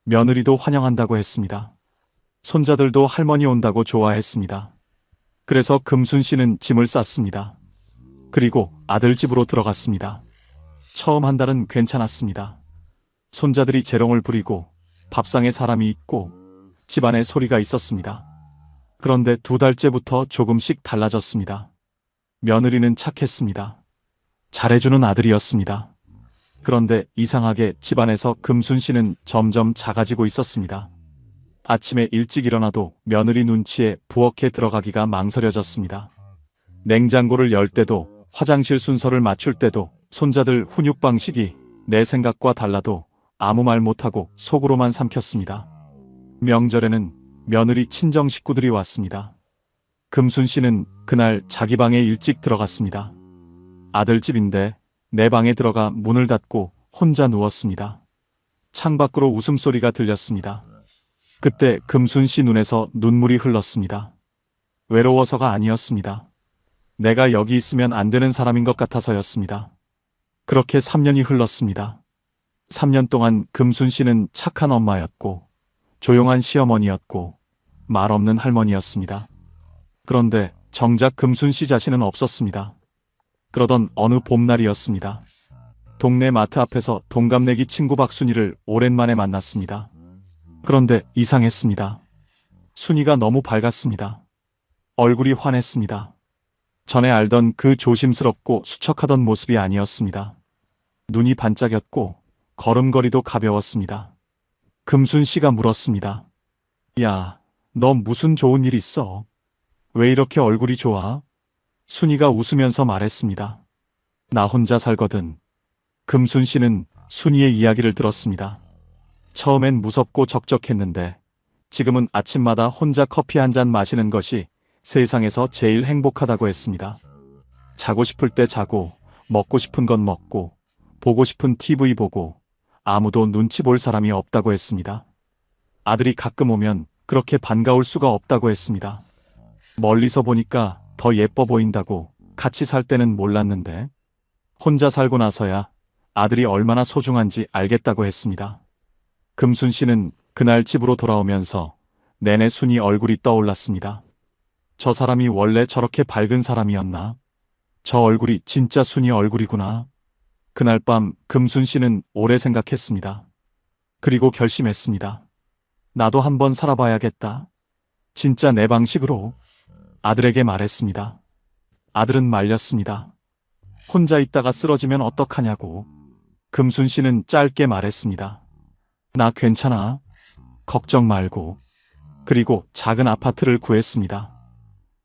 며느리도 환영한다고 했습니다. 손자들도 할머니 온다고 좋아했습니다. 그래서 금순 씨는 짐을 쌌습니다. 그리고 아들 집으로 들어갔습니다. 처음 한 달은 괜찮았습니다. 손자들이 재롱을 부리고 밥상에 사람이 있고 집안에 소리가 있었습니다. 그런데 2달째부터 조금씩 달라졌습니다. 며느리는 착했습니다. 잘해주는 아들이었습니다. 그런데 이상하게 집안에서 금순 씨는 점점 작아지고 있었습니다. 아침에 일찍 일어나도 며느리 눈치에 부엌에 들어가기가 망설여졌습니다. 냉장고를 열 때도, 화장실 순서를 맞출 때도, 손자들 훈육 방식이 내 생각과 달라도 아무 말 못하고 속으로만 삼켰습니다. 명절에는 며느리 친정 식구들이 왔습니다. 금순 씨는 그날 자기 방에 일찍 들어갔습니다. 아들 집인데 내 방에 들어가 문을 닫고 혼자 누웠습니다. 창밖으로 웃음소리가 들렸습니다. 그때 금순 씨 눈에서 눈물이 흘렀습니다. 외로워서가 아니었습니다. 내가 여기 있으면 안 되는 사람인 것 같아서였습니다. 그렇게 3년이 흘렀습니다. 3년 동안 금순 씨는 착한 엄마였고 조용한 시어머니였고 말 없는 할머니였습니다. 그런데 정작 금순 씨 자신은 없었습니다. 그러던 어느 봄날이었습니다. 동네 마트 앞에서 동갑내기 친구 박순이를 오랜만에 만났습니다. 그런데 이상했습니다. 순이가 너무 밝았습니다. 얼굴이 환했습니다. 전에 알던 그 조심스럽고 수척하던 모습이 아니었습니다. 눈이 반짝였고 걸음걸이도 가벼웠습니다. 금순 씨가 물었습니다. 야, 너 무슨 좋은 일 있어? 왜 이렇게 얼굴이 좋아? 순이가 웃으면서 말했습니다. 나 혼자 살거든. 금순 씨는 순이의 이야기를 들었습니다. 처음엔 무섭고 적적했는데 지금은 아침마다 혼자 커피 한 잔 마시는 것이 세상에서 제일 행복하다고 했습니다. 자고 싶을 때 자고, 먹고 싶은 건 먹고, 보고 싶은 TV 보고, 아무도 눈치 볼 사람이 없다고 했습니다. 아들이 가끔 오면 그렇게 반가울 수가 없다고 했습니다. 멀리서 보니까 더 예뻐 보인다고, 같이 살 때는 몰랐는데 혼자 살고 나서야 아들이 얼마나 소중한지 알겠다고 했습니다. 금순 씨는 그날 집으로 돌아오면서 내내 순이 얼굴이 떠올랐습니다. 저 사람이 원래 저렇게 밝은 사람이었나? 저 얼굴이 진짜 순이 얼굴이구나. 그날 밤 금순 씨는 오래 생각했습니다. 그리고 결심했습니다. 나도 한번 살아봐야겠다. 진짜 내 방식으로. 아들에게 말했습니다. 아들은 말렸습니다. 혼자 있다가 쓰러지면 어떡하냐고. 금순 씨는 짧게 말했습니다. 나 괜찮아. 걱정 말고. 그리고 작은 아파트를 구했습니다.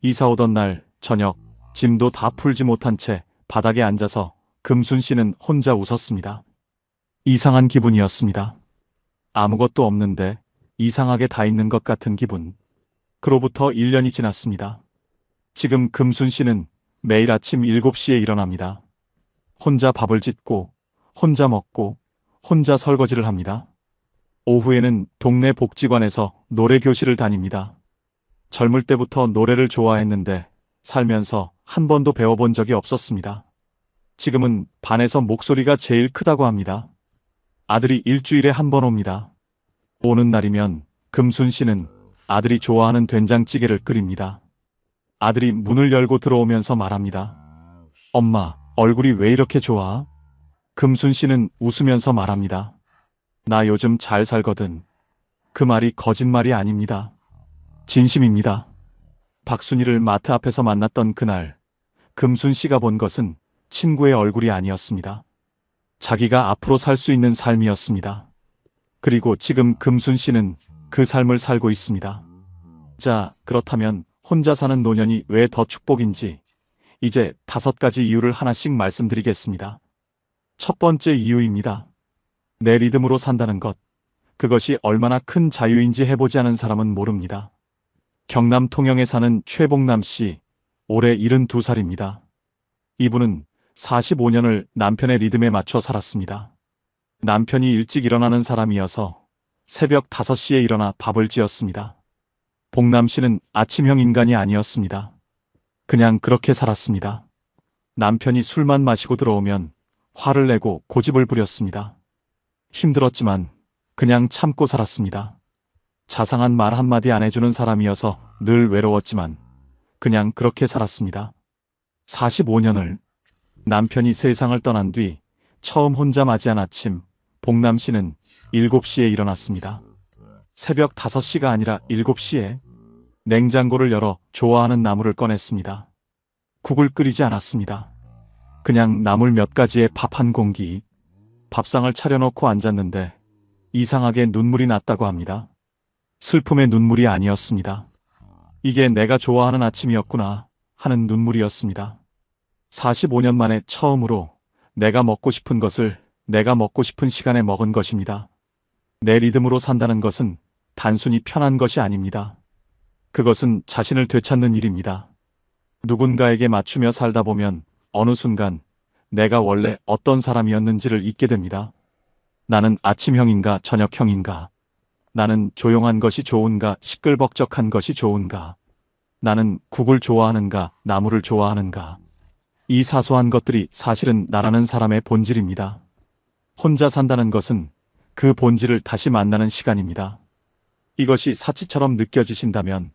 이사 오던 날 저녁 짐도 다 풀지 못한 채 바닥에 앉아서 금순 씨는 혼자 웃었습니다. 이상한 기분이었습니다. 아무것도 없는데 이상하게 다 있는 것 같은 기분. 그로부터 1년이 지났습니다. 지금 금순 씨는 매일 아침 7시에 일어납니다. 혼자 밥을 짓고, 혼자 먹고, 혼자 설거지를 합니다. 오후에는 동네 복지관에서 노래교실을 다닙니다. 젊을 때부터 노래를 좋아했는데 살면서 한 번도 배워본 적이 없었습니다. 지금은 반에서 목소리가 제일 크다고 합니다. 아들이 일주일에 한 번 옵니다. 오는 날이면 금순 씨는 아들이 좋아하는 된장찌개를 끓입니다. 아들이 문을 열고 들어오면서 말합니다. 엄마, 얼굴이 왜 이렇게 좋아? 금순 씨는 웃으면서 말합니다. 나 요즘 잘 살거든. 그 말이 거짓말이 아닙니다. 진심입니다. 박순이를 마트 앞에서 만났던 그날, 금순 씨가 본 것은 친구의 얼굴이 아니었습니다. 자기가 앞으로 살 수 있는 삶이었습니다. 그리고 지금 금순 씨는 그 삶을 살고 있습니다. 자, 그렇다면 혼자 사는 노년이 왜 더 축복인지 이제 5가지 이유를 하나씩 말씀드리겠습니다. 첫 번째 이유입니다. 내 리듬으로 산다는 것. 그것이 얼마나 큰 자유인지 해보지 않은 사람은 모릅니다. 경남 통영에 사는 최봉남 씨, 올해 72살입니다. 이분은 45년을 남편의 리듬에 맞춰 살았습니다. 남편이 일찍 일어나는 사람이어서 새벽 5시에 일어나 밥을 지었습니다. 봉남 씨는 아침형 인간이 아니었습니다. 그냥 그렇게 살았습니다. 남편이 술만 마시고 들어오면 화를 내고 고집을 부렸습니다. 힘들었지만 그냥 참고 살았습니다. 자상한 말 한마디 안 해주는 사람이어서 늘 외로웠지만 그냥 그렇게 살았습니다. 45년을. 남편이 세상을 떠난 뒤 처음 혼자 맞이한 아침, 봉남 씨는 7시에 일어났습니다. 새벽 5시가 아니라 7시에 냉장고를 열어 좋아하는 나물을 꺼냈습니다. 국을 끓이지 않았습니다. 그냥 나물 몇 가지에 밥 한 공기. 밥상을 차려놓고 앉았는데 이상하게 눈물이 났다고 합니다. 슬픔의 눈물이 아니었습니다. 이게 내가 좋아하는 아침이었구나 하는 눈물이었습니다. 45년 만에 처음으로 내가 먹고 싶은 것을 내가 먹고 싶은 시간에 먹은 것입니다. 내 리듬으로 산다는 것은 단순히 편한 것이 아닙니다. 그것은 자신을 되찾는 일입니다. 누군가에게 맞추며 살다 보면 어느 순간 내가 원래 어떤 사람이었는지를 잊게 됩니다. 나는 아침형인가 저녁형인가? 나는 조용한 것이 좋은가 시끌벅적한 것이 좋은가? 나는 국을 좋아하는가 나물을 좋아하는가? 이 사소한 것들이 사실은 나라는 사람의 본질입니다. 혼자 산다는 것은 그 본질을 다시 만나는 시간입니다. 이것이 사치처럼 느껴지신다면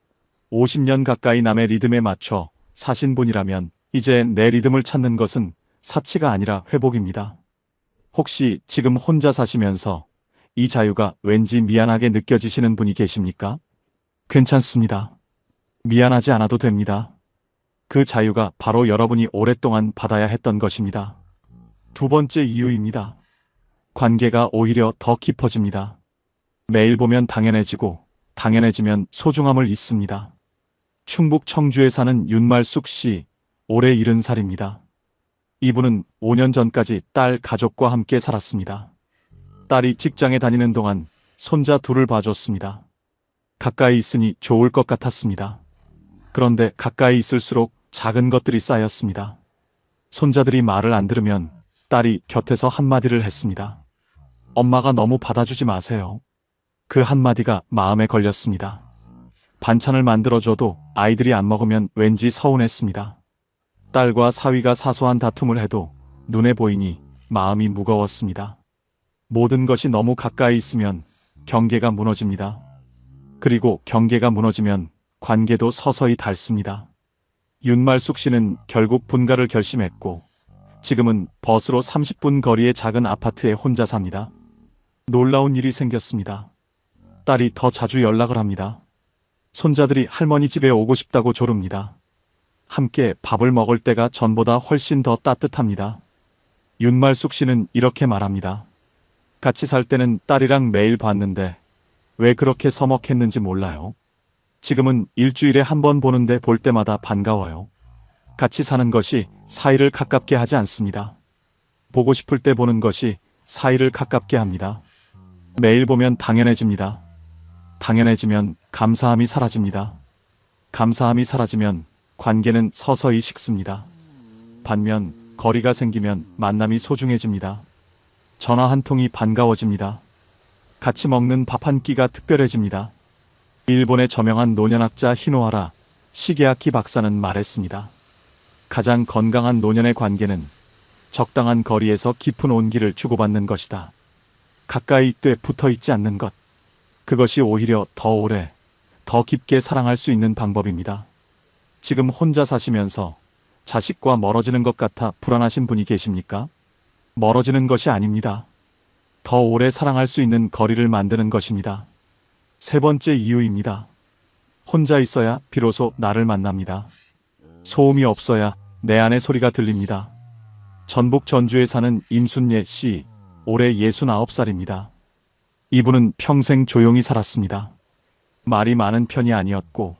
50년 가까이 남의 리듬에 맞춰 사신 분이라면 이제 내 리듬을 찾는 것은 사치가 아니라 회복입니다. 혹시 지금 혼자 사시면서 이 자유가 왠지 미안하게 느껴지시는 분이 계십니까? 괜찮습니다. 미안하지 않아도 됩니다. 그 자유가 바로 여러분이 오랫동안 받아야 했던 것입니다. 두 번째 이유입니다. 관계가 오히려 더 깊어집니다. 매일 보면 당연해지고 당연해지면 소중함을 잊습니다. 충북 청주에 사는 윤말숙 씨, 올해 70살입니다. 이분은 5년 전까지 딸 가족과 함께 살았습니다. 딸이 직장에 다니는 동안 손자 둘을 봐줬습니다. 가까이 있으니 좋을 것 같았습니다. 그런데 가까이 있을수록 작은 것들이 쌓였습니다. 손자들이 말을 안 들으면 딸이 곁에서 한마디를 했습니다. 엄마가 너무 받아주지 마세요. 그 한마디가 마음에 걸렸습니다. 반찬을 만들어줘도 아이들이 안 먹으면 왠지 서운했습니다. 딸과 사위가 사소한 다툼을 해도 눈에 보이니 마음이 무거웠습니다. 모든 것이 너무 가까이 있으면 경계가 무너집니다. 그리고 경계가 무너지면 관계도 서서히 닳습니다. 윤말숙 씨는 결국 분가를 결심했고 지금은 벗으로 30분 거리의 작은 아파트에 혼자 삽니다. 놀라운 일이 생겼습니다. 딸이 더 자주 연락을 합니다. 손자들이 할머니 집에 오고 싶다고 조릅니다. 함께 밥을 먹을 때가 전보다 훨씬 더 따뜻합니다. 윤말숙 씨는 이렇게 말합니다. 같이 살 때는 딸이랑 매일 봤는데 왜 그렇게 서먹했는지 몰라요. 지금은 일주일에 한 번 보는데 볼 때마다 반가워요. 같이 사는 것이 사이를 가깝게 하지 않습니다. 보고 싶을 때 보는 것이 사이를 가깝게 합니다. 매일 보면 당연해집니다. 당연해지면 감사함이 사라집니다. 감사함이 사라지면 관계는 서서히 식습니다. 반면 거리가 생기면 만남이 소중해집니다. 전화 한 통이 반가워집니다. 같이 먹는 밥 한 끼가 특별해집니다. 일본의 저명한 노년학자 히노하라 시게아키 박사는 말했습니다. 가장 건강한 노년의 관계는 적당한 거리에서 깊은 온기를 주고받는 것이다. 가까이 있되 붙어 있지 않는 것. 그것이 오히려 더 오래, 더 깊게 사랑할 수 있는 방법입니다. 지금 혼자 사시면서 자식과 멀어지는 것 같아 불안하신 분이 계십니까? 멀어지는 것이 아닙니다. 더 오래 사랑할 수 있는 거리를 만드는 것입니다. 세 번째 이유입니다. 혼자 있어야 비로소 나를 만납니다. 소음이 없어야 내 안의 소리가 들립니다. 전북 전주에 사는 임순예 씨, 올해 69살입니다. 이분은 평생 조용히 살았습니다. 말이 많은 편이 아니었고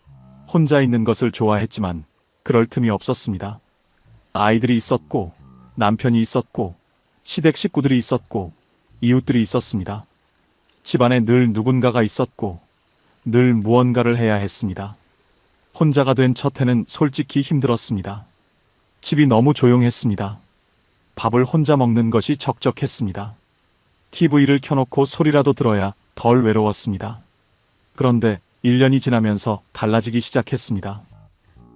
혼자 있는 것을 좋아했지만 그럴 틈이 없었습니다. 아이들이 있었고 남편이 있었고 시댁 식구들이 있었고 이웃들이 있었습니다. 집안에 늘 누군가가 있었고 늘 무언가를 해야 했습니다. 혼자가 된 첫 해는 솔직히 힘들었습니다. 집이 너무 조용했습니다. 밥을 혼자 먹는 것이 적적했습니다. TV를 켜놓고 소리라도 들어야 덜 외로웠습니다. 그런데 1년이 지나면서 달라지기 시작했습니다.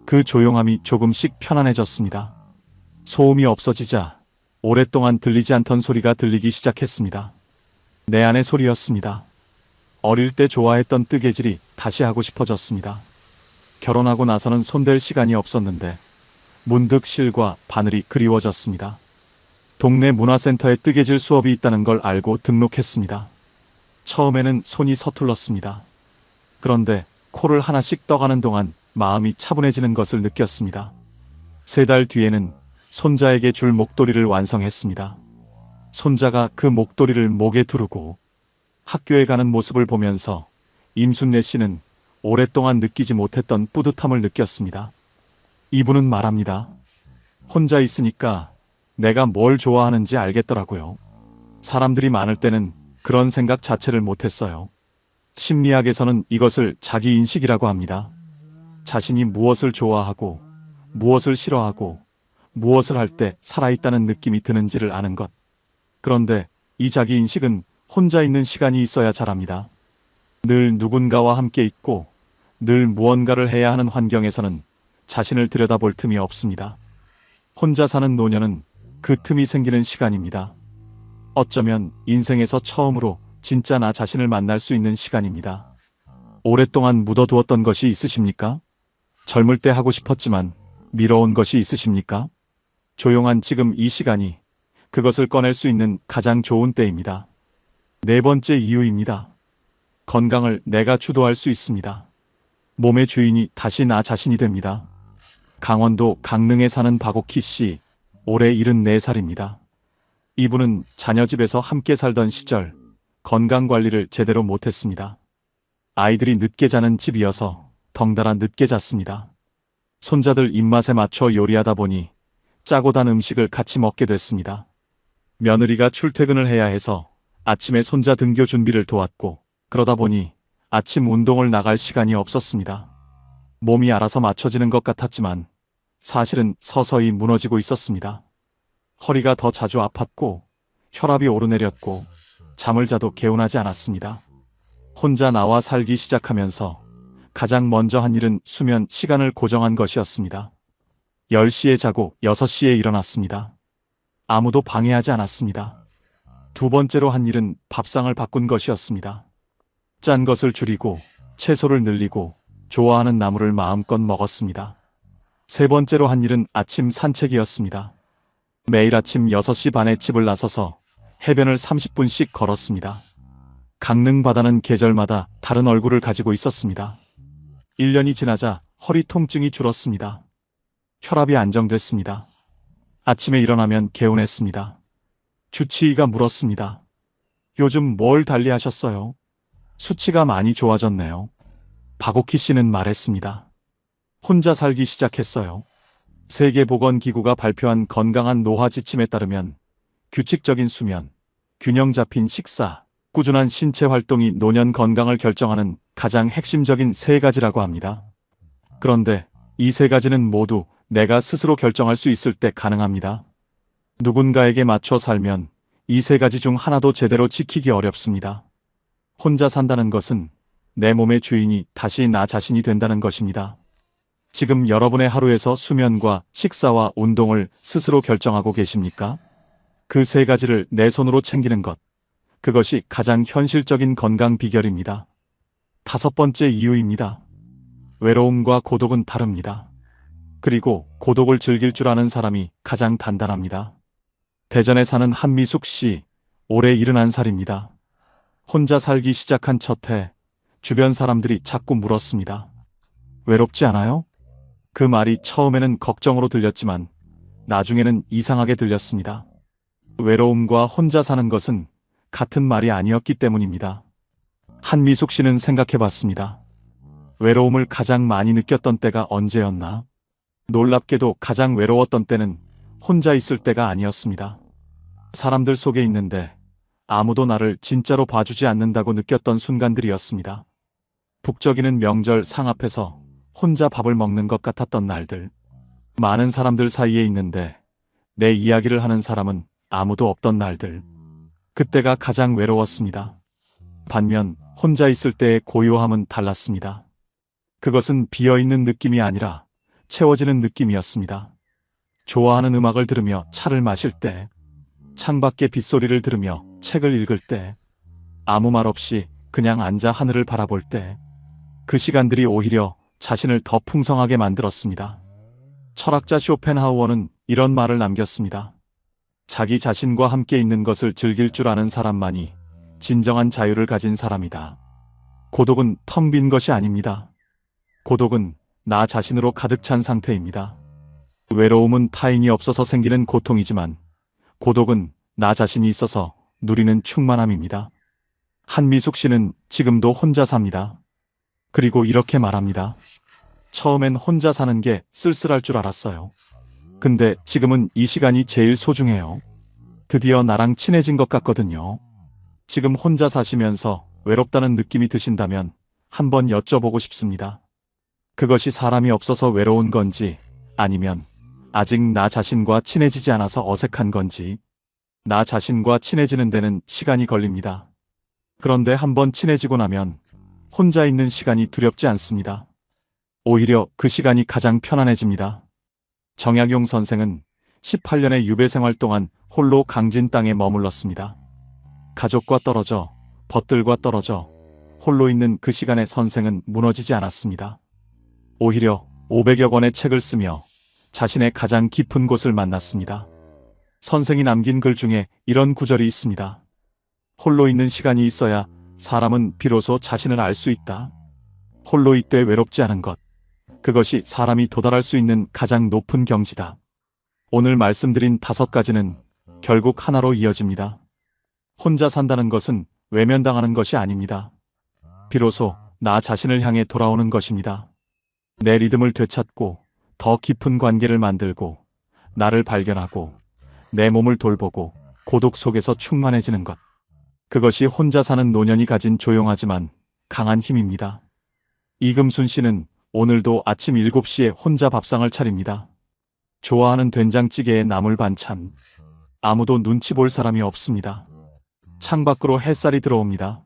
그 조용함이 조금씩 편안해졌습니다. 소음이 없어지자 오랫동안 들리지 않던 소리가 들리기 시작했습니다. 내 안의 소리였습니다. 어릴 때 좋아했던 뜨개질이 다시 하고 싶어졌습니다. 결혼하고 나서는 손댈 시간이 없었는데 문득 실과 바늘이 그리워졌습니다. 동네 문화센터에 뜨개질 수업이 있다는 걸 알고 등록했습니다. 처음에는 손이 서툴렀습니다. 그런데 코를 하나씩 떠가는 동안 마음이 차분해지는 것을 느꼈습니다. 3달 뒤에는 손자에게 줄 목도리를 완성했습니다. 손자가 그 목도리를 목에 두르고 학교에 가는 모습을 보면서 임순례 씨는 오랫동안 느끼지 못했던 뿌듯함을 느꼈습니다. 이분은 말합니다. 혼자 있으니까 내가 뭘 좋아하는지 알겠더라고요. 사람들이 많을 때는 그런 생각 자체를 못했어요. 심리학에서는 이것을 자기인식이라고 합니다. 자신이 무엇을 좋아하고 무엇을 싫어하고 무엇을 할 때 살아있다는 느낌이 드는지를 아는 것. 그런데 이 자기인식은 혼자 있는 시간이 있어야 자랍니다. 늘 누군가와 함께 있고 늘 무언가를 해야 하는 환경에서는 자신을 들여다볼 틈이 없습니다. 혼자 사는 노년은 그 틈이 생기는 시간입니다. 어쩌면 인생에서 처음으로 진짜 나 자신을 만날 수 있는 시간입니다. 오랫동안 묻어두었던 것이 있으십니까? 젊을 때 하고 싶었지만 미뤄온 것이 있으십니까? 조용한 지금 이 시간이 그것을 꺼낼 수 있는 가장 좋은 때입니다. 네 번째 이유입니다. 건강을 내가 주도할 수 있습니다. 몸의 주인이 다시 나 자신이 됩니다. 강원도 강릉에 사는 박옥희 씨, 올해 74살입니다. 이분은 자녀 집에서 함께 살던 시절 건강관리를 제대로 못했습니다. 아이들이 늦게 자는 집이어서 덩달아 늦게 잤습니다. 손자들 입맛에 맞춰 요리하다 보니 짜고 단 음식을 같이 먹게 됐습니다. 며느리가 출퇴근을 해야 해서 아침에 손자 등교 준비를 도왔고 그러다 보니 아침 운동을 나갈 시간이 없었습니다. 몸이 알아서 맞춰지는 것 같았지만 사실은 서서히 무너지고 있었습니다. 허리가 더 자주 아팠고 혈압이 오르내렸고 잠을 자도 개운하지 않았습니다. 혼자 나와 살기 시작하면서 가장 먼저 한 일은 수면 시간을 고정한 것이었습니다. 10시에 자고 6시에 일어났습니다. 아무도 방해하지 않았습니다. 두 번째로 한 일은 밥상을 바꾼 것이었습니다. 짠 것을 줄이고 채소를 늘리고 좋아하는 나물을 마음껏 먹었습니다. 세 번째로 한 일은 아침 산책이었습니다. 매일 아침 6시 반에 집을 나서서 해변을 30분씩 걸었습니다. 강릉 바다는 계절마다 다른 얼굴을 가지고 있었습니다. 1년이 지나자 허리 통증이 줄었습니다. 혈압이 안정됐습니다. 아침에 일어나면 개운했습니다. 주치의가 물었습니다. 요즘 뭘 달리하셨어요? 수치가 많이 좋아졌네요. 박옥희 씨는 말했습니다. 혼자 살기 시작했어요. 세계보건기구가 발표한 건강한 노화 지침에 따르면 규칙적인 수면, 균형 잡힌 식사, 꾸준한 신체 활동이 노년 건강을 결정하는 가장 핵심적인 세 가지라고 합니다. 그런데 이 세 가지는 모두 내가 스스로 결정할 수 있을 때 가능합니다. 누군가에게 맞춰 살면 이 세 가지 중 하나도 제대로 지키기 어렵습니다. 혼자 산다는 것은 내 몸의 주인이 다시 나 자신이 된다는 것입니다. 지금 여러분의 하루에서 수면과 식사와 운동을 스스로 결정하고 계십니까? 그 세 가지를 내 손으로 챙기는 것. 그것이 가장 현실적인 건강 비결입니다. 다섯 번째 이유입니다. 외로움과 고독은 다릅니다. 그리고 고독을 즐길 줄 아는 사람이 가장 단단합니다. 대전에 사는 한미숙 씨, 올해 71살입니다. 혼자 살기 시작한 첫 해, 주변 사람들이 자꾸 물었습니다. 외롭지 않아요? 그 말이 처음에는 걱정으로 들렸지만 나중에는 이상하게 들렸습니다. 외로움과 혼자 사는 것은 같은 말이 아니었기 때문입니다. 한미숙 씨는 생각해 봤습니다. 외로움을 가장 많이 느꼈던 때가 언제였나? 놀랍게도 가장 외로웠던 때는 혼자 있을 때가 아니었습니다. 사람들 속에 있는데 아무도 나를 진짜로 봐주지 않는다고 느꼈던 순간들이었습니다. 북적이는 명절 상 앞에서 혼자 밥을 먹는 것 같았던 날들. 많은 사람들 사이에 있는데 내 이야기를 하는 사람은 아무도 없던 날들. 그때가 가장 외로웠습니다. 반면 혼자 있을 때의 고요함은 달랐습니다. 그것은 비어있는 느낌이 아니라 채워지는 느낌이었습니다. 좋아하는 음악을 들으며 차를 마실 때, 창밖의 빗소리를 들으며 책을 읽을 때, 아무 말 없이 그냥 앉아 하늘을 바라볼 때, 그 시간들이 오히려 자신을 더 풍성하게 만들었습니다. 철학자 쇼펜하우어는 이런 말을 남겼습니다. 자기 자신과 함께 있는 것을 즐길 줄 아는 사람만이 진정한 자유를 가진 사람이다. 고독은 텅 빈 것이 아닙니다. 고독은 나 자신으로 가득 찬 상태입니다. 외로움은 타인이 없어서 생기는 고통이지만 고독은 나 자신이 있어서 누리는 충만함입니다. 한미숙 씨는 지금도 혼자 삽니다. 그리고 이렇게 말합니다. 처음엔 혼자 사는 게 쓸쓸할 줄 알았어요. 근데 지금은 이 시간이 제일 소중해요. 드디어 나랑 친해진 것 같거든요. 지금 혼자 사시면서 외롭다는 느낌이 드신다면 한번 여쭤보고 싶습니다. 그것이 사람이 없어서 외로운 건지 아니면 아직 나 자신과 친해지지 않아서 어색한 건지. 나 자신과 친해지는 데는 시간이 걸립니다. 그런데 한번 친해지고 나면 혼자 있는 시간이 두렵지 않습니다. 오히려 그 시간이 가장 편안해집니다. 정약용 선생은 18년의 유배 생활 동안 홀로 강진 땅에 머물렀습니다. 가족과 떨어져, 벗들과 떨어져 홀로 있는 그 시간에 선생은 무너지지 않았습니다. 오히려 500여 권의 책을 쓰며 자신의 가장 깊은 곳을 만났습니다. 선생이 남긴 글 중에 이런 구절이 있습니다. 홀로 있는 시간이 있어야 사람은 비로소 자신을 알 수 있다. 홀로 있되 외롭지 않은 것. 그것이 사람이 도달할 수 있는 가장 높은 경지다. 오늘 말씀드린 5가지는 결국 하나로 이어집니다. 혼자 산다는 것은 외면당하는 것이 아닙니다. 비로소 나 자신을 향해 돌아오는 것입니다. 내 리듬을 되찾고 더 깊은 관계를 만들고 나를 발견하고 내 몸을 돌보고 고독 속에서 충만해지는 것. 그것이 혼자 사는 노년이 가진 조용하지만 강한 힘입니다. 이금순 씨는 오늘도 아침 7시에 혼자 밥상을 차립니다. 좋아하는 된장찌개에 나물 반찬. 아무도 눈치 볼 사람이 없습니다. 창밖으로 햇살이 들어옵니다.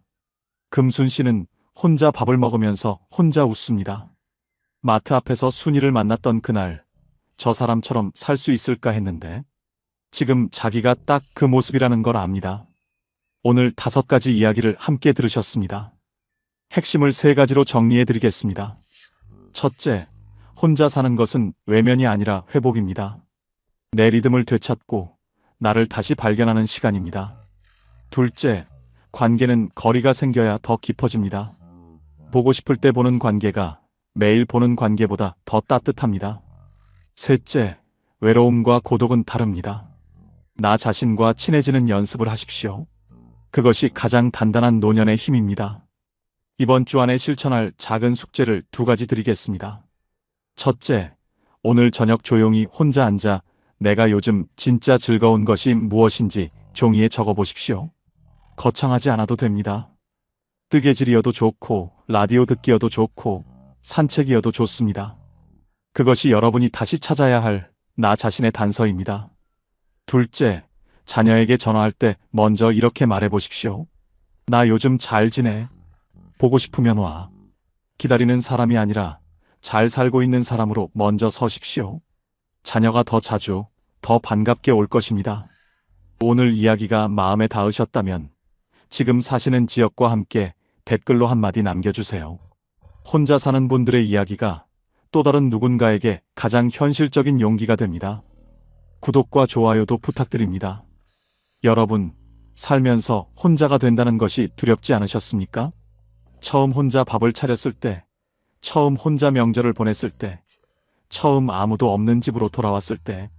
금순 씨는 혼자 밥을 먹으면서 혼자 웃습니다. 마트 앞에서 순이를 만났던 그날 저 사람처럼 살 수 있을까 했는데 지금 자기가 딱 그 모습이라는 걸 압니다. 오늘 5가지 이야기를 함께 들으셨습니다. 핵심을 3가지로 정리해 드리겠습니다. 첫째, 혼자 사는 것은 외면이 아니라 회복입니다. 내 리듬을 되찾고 나를 다시 발견하는 시간입니다. 둘째, 관계는 거리가 생겨야 더 깊어집니다. 보고 싶을 때 보는 관계가 매일 보는 관계보다 더 따뜻합니다. 셋째, 외로움과 고독은 다릅니다. 나 자신과 친해지는 연습을 하십시오. 그것이 가장 단단한 노년의 힘입니다. 이번 주 안에 실천할 작은 숙제를 2가지 드리겠습니다. 첫째, 오늘 저녁 조용히 혼자 앉아 내가 요즘 진짜 즐거운 것이 무엇인지 종이에 적어보십시오. 거창하지 않아도 됩니다. 뜨개질이어도 좋고 라디오 듣기여도 좋고 산책이어도 좋습니다. 그것이 여러분이 다시 찾아야 할 나 자신의 단서입니다. 둘째, 자녀에게 전화할 때 먼저 이렇게 말해보십시오. 나 요즘 잘 지내. 보고 싶으면 와. 기다리는 사람이 아니라 잘 살고 있는 사람으로 먼저 서십시오. 자녀가 더 자주, 더 반갑게 올 것입니다. 오늘 이야기가 마음에 닿으셨다면 지금 사시는 지역과 함께 댓글로 한마디 남겨주세요. 혼자 사는 분들의 이야기가 또 다른 누군가에게 가장 현실적인 용기가 됩니다. 구독과 좋아요도 부탁드립니다. 여러분, 살면서 혼자가 된다는 것이 두렵지 않으셨습니까? 처음 혼자 밥을 차렸을 때, 처음 혼자 명절을 보냈을 때, 처음 아무도 없는 집으로 돌아왔을 때,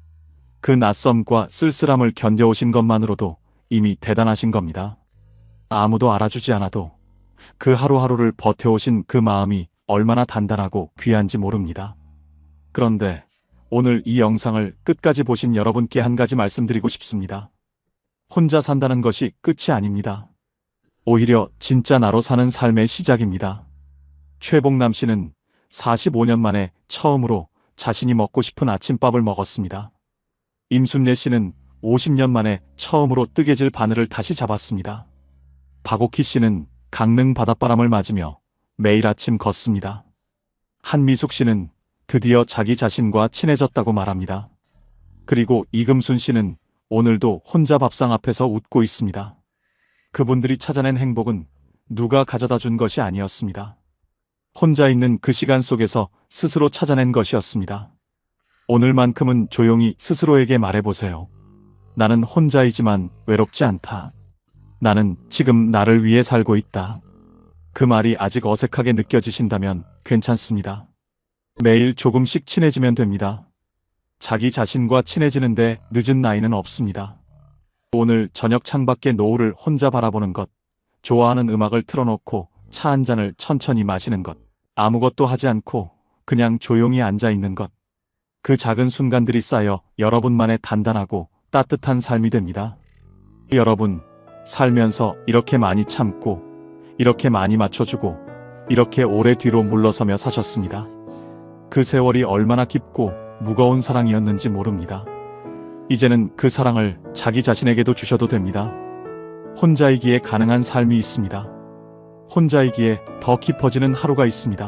그 낯섦과 쓸쓸함을 견뎌오신 것만으로도 이미 대단하신 겁니다. 아무도 알아주지 않아도 그 하루하루를 버텨오신 그 마음이 얼마나 단단하고 귀한지 모릅니다. 그런데 오늘 이 영상을 끝까지 보신 여러분께 한 가지 말씀드리고 싶습니다. 혼자 산다는 것이 끝이 아닙니다. 오히려 진짜 나로 사는 삶의 시작입니다. 최봉남 씨는 45년 만에 처음으로 자신이 먹고 싶은 아침밥을 먹었습니다. 임순례 씨는 50년 만에 처음으로 뜨개질 바늘을 다시 잡았습니다. 박옥희 씨는 강릉 바닷바람을 맞으며 매일 아침 걷습니다. 한미숙 씨는 드디어 자기 자신과 친해졌다고 말합니다. 그리고 이금순 씨는 오늘도 혼자 밥상 앞에서 웃고 있습니다. 그분들이 찾아낸 행복은 누가 가져다 준 것이 아니었습니다. 혼자 있는 그 시간 속에서 스스로 찾아낸 것이었습니다. 오늘만큼은 조용히 스스로에게 말해보세요. 나는 혼자이지만 외롭지 않다. 나는 지금 나를 위해 살고 있다. 그 말이 아직 어색하게 느껴지신다면 괜찮습니다. 매일 조금씩 친해지면 됩니다. 자기 자신과 친해지는데 늦은 나이는 없습니다. 오늘 저녁 창밖의 노을을 혼자 바라보는 것, 좋아하는 음악을 틀어놓고 차 한 잔을 천천히 마시는 것, 아무것도 하지 않고 그냥 조용히 앉아 있는 것, 그 작은 순간들이 쌓여 여러분만의 단단하고 따뜻한 삶이 됩니다. 여러분, 살면서 이렇게 많이 참고 이렇게 많이 맞춰주고 이렇게 오래 뒤로 물러서며 사셨습니다. 그 세월이 얼마나 깊고 무거운 사랑이었는지 모릅니다. 이제는 그 사랑을 자기 자신에게도 주셔도 됩니다. 혼자이기에 가능한 삶이 있습니다. 혼자이기에 더 깊어지는 하루가 있습니다.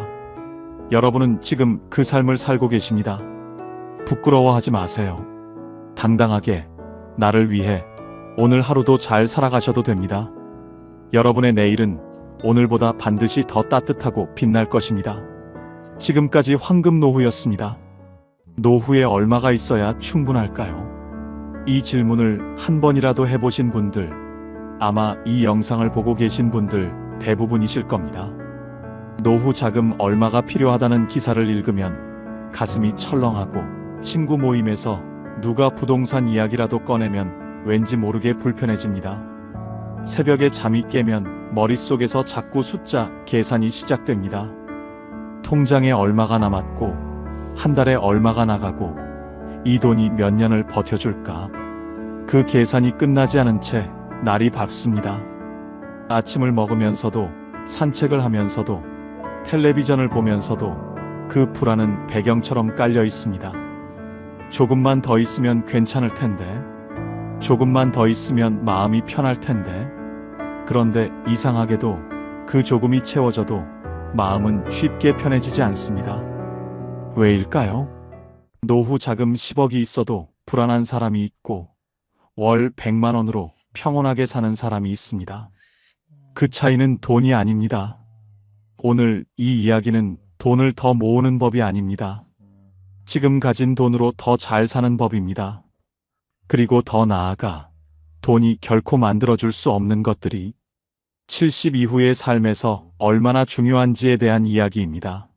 여러분은 지금 그 삶을 살고 계십니다. 부끄러워하지 마세요. 당당하게 나를 위해 오늘 하루도 잘 살아가셔도 됩니다. 여러분의 내일은 오늘보다 반드시 더 따뜻하고 빛날 것입니다. 지금까지 황금노후였습니다. 노후에 얼마가 있어야 충분할까요? 이 질문을 한 번이라도 해보신 분들, 아마 이 영상을 보고 계신 분들 대부분이실 겁니다. 노후 자금 얼마가 필요하다는 기사를 읽으면 가슴이 철렁하고 친구 모임에서 누가 부동산 이야기라도 꺼내면 왠지 모르게 불편해집니다. 새벽에 잠이 깨면 머릿속에서 자꾸 숫자 계산이 시작됩니다. 통장에 얼마가 남았고 한 달에 얼마가 나가고 이 돈이 몇 년을 버텨줄까? 그 계산이 끝나지 않은 채 날이 밝습니다. 아침을 먹으면서도 산책을 하면서도 텔레비전을 보면서도 그 불안은 배경처럼 깔려 있습니다. 조금만 더 있으면 괜찮을 텐데, 조금만 더 있으면 마음이 편할 텐데, 그런데 이상하게도 그 조금이 채워져도 마음은 쉽게 편해지지 않습니다. 왜일까요? 노후 자금 10억이 있어도 불안한 사람이 있고 월 100만 원으로 평온하게 사는 사람이 있습니다. 그 차이는 돈이 아닙니다. 오늘 이 이야기는 돈을 더 모으는 법이 아닙니다. 지금 가진 돈으로 더 잘 사는 법입니다. 그리고 더 나아가 돈이 결코 만들어줄 수 없는 것들이 70 이후의 삶에서 얼마나 중요한지에 대한 이야기입니다.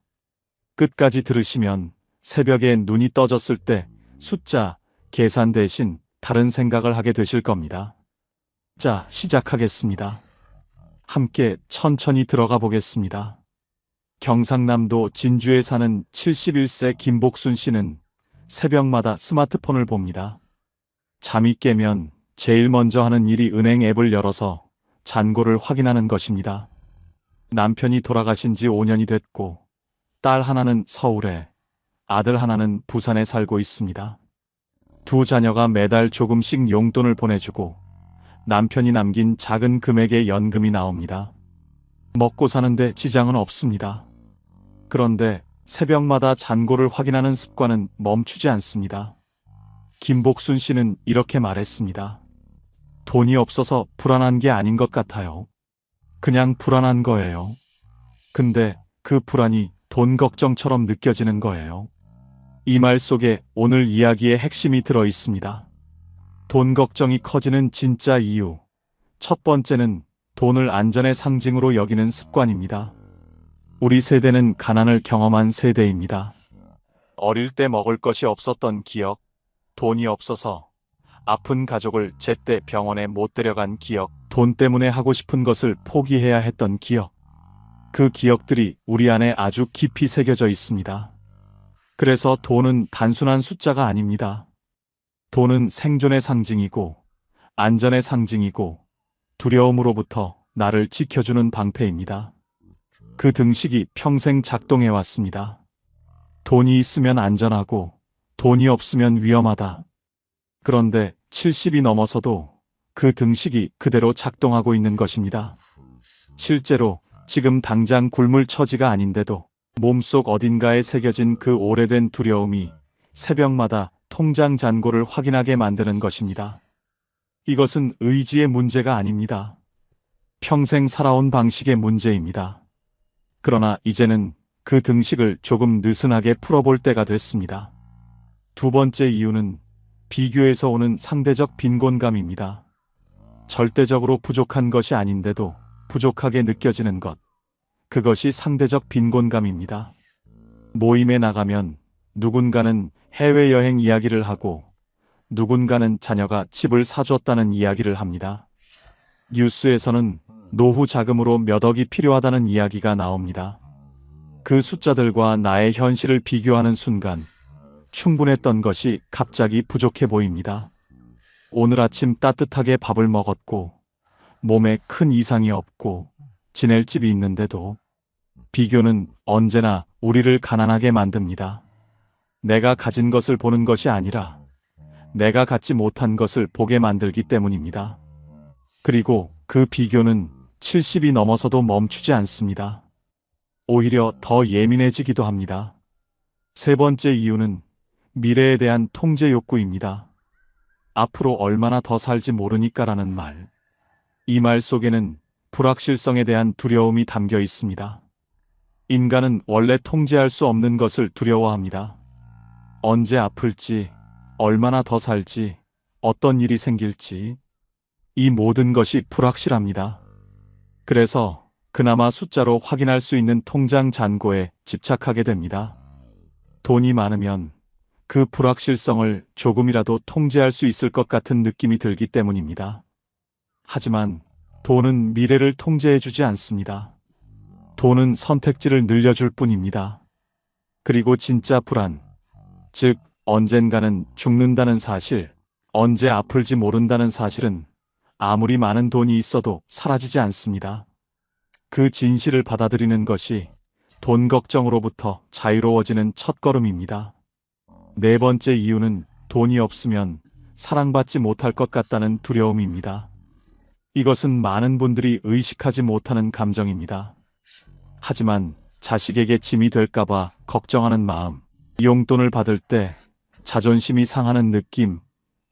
끝까지 들으시면 새벽에 눈이 떠졌을 때 숫자, 계산 대신 다른 생각을 하게 되실 겁니다. 자, 시작하겠습니다. 함께 천천히 들어가 보겠습니다. 경상남도 진주에 사는 71세 김복순 씨는 새벽마다 스마트폰을 봅니다. 잠이 깨면 제일 먼저 하는 일이 은행 앱을 열어서 잔고를 확인하는 것입니다. 남편이 돌아가신 지 5년이 됐고 딸 하나는 서울에, 아들 하나는 부산에 살고 있습니다. 두 자녀가 매달 조금씩 용돈을 보내주고 남편이 남긴 작은 금액의 연금이 나옵니다. 먹고 사는데 지장은 없습니다. 그런데 새벽마다 잔고를 확인하는 습관은 멈추지 않습니다. 김복순 씨는 이렇게 말했습니다. 돈이 없어서 불안한 게 아닌 것 같아요. 그냥 불안한 거예요. 근데 그 불안이 돈 걱정처럼 느껴지는 거예요. 이 말 속에 오늘 이야기의 핵심이 들어 있습니다. 돈 걱정이 커지는 진짜 이유. 첫 번째는 돈을 안전의 상징으로 여기는 습관입니다. 우리 세대는 가난을 경험한 세대입니다. 어릴 때 먹을 것이 없었던 기억, 돈이 없어서 아픈 가족을 제때 병원에 못 데려간 기억, 돈 때문에 하고 싶은 것을 포기해야 했던 기억. 그 기억들이 우리 안에 아주 깊이 새겨져 있습니다. 그래서 돈은 단순한 숫자가 아닙니다. 돈은 생존의 상징이고, 안전의 상징이고, 두려움으로부터 나를 지켜주는 방패입니다. 그 등식이 평생 작동해 왔습니다. 돈이 있으면 안전하고, 돈이 없으면 위험하다. 그런데 70이 넘어서도 그 등식이 그대로 작동하고 있는 것입니다. 실제로 지금 당장 굶을 처지가 아닌데도 몸속 어딘가에 새겨진 그 오래된 두려움이 새벽마다 통장 잔고를 확인하게 만드는 것입니다. 이것은 의지의 문제가 아닙니다. 평생 살아온 방식의 문제입니다. 그러나 이제는 그 등식을 조금 느슨하게 풀어볼 때가 됐습니다. 두 번째 이유는 비교에서 오는 상대적 빈곤감입니다. 절대적으로 부족한 것이 아닌데도 부족하게 느껴지는 것. 그것이 상대적 빈곤감입니다. 모임에 나가면 누군가는 해외여행 이야기를 하고 누군가는 자녀가 집을 사줬다는 이야기를 합니다. 뉴스에서는 노후 자금으로 몇 억이 필요하다는 이야기가 나옵니다. 그 숫자들과 나의 현실을 비교하는 순간 충분했던 것이 갑자기 부족해 보입니다. 오늘 아침 따뜻하게 밥을 먹었고 몸에 큰 이상이 없고 지낼 집이 있는데도 비교는 언제나 우리를 가난하게 만듭니다. 내가 가진 것을 보는 것이 아니라 내가 갖지 못한 것을 보게 만들기 때문입니다. 그리고 그 비교는 70이 넘어서도 멈추지 않습니다. 오히려 더 예민해지기도 합니다. 세 번째 이유는 미래에 대한 통제 욕구입니다. 앞으로 얼마나 더 살지 모르니까라는 말. 이 말 속에는 불확실성에 대한 두려움이 담겨 있습니다. 인간은 원래 통제할 수 없는 것을 두려워합니다. 언제 아플지, 얼마나 더 살지, 어떤 일이 생길지, 이 모든 것이 불확실합니다. 그래서 그나마 숫자로 확인할 수 있는 통장 잔고에 집착하게 됩니다. 돈이 많으면 그 불확실성을 조금이라도 통제할 수 있을 것 같은 느낌이 들기 때문입니다. 하지만 돈은 미래를 통제해주지 않습니다. 돈은 선택지를 늘려줄 뿐입니다. 그리고 진짜 불안, 즉 언젠가는 죽는다는 사실, 언제 아플지 모른다는 사실은 아무리 많은 돈이 있어도 사라지지 않습니다. 그 진실을 받아들이는 것이 돈 걱정으로부터 자유로워지는 첫걸음입니다. 네 번째 이유는 돈이 없으면 사랑받지 못할 것 같다는 두려움입니다. 이것은 많은 분들이 의식하지 못하는 감정입니다. 하지만 자식에게 짐이 될까봐 걱정하는 마음, 용돈을 받을 때 자존심이 상하는 느낌,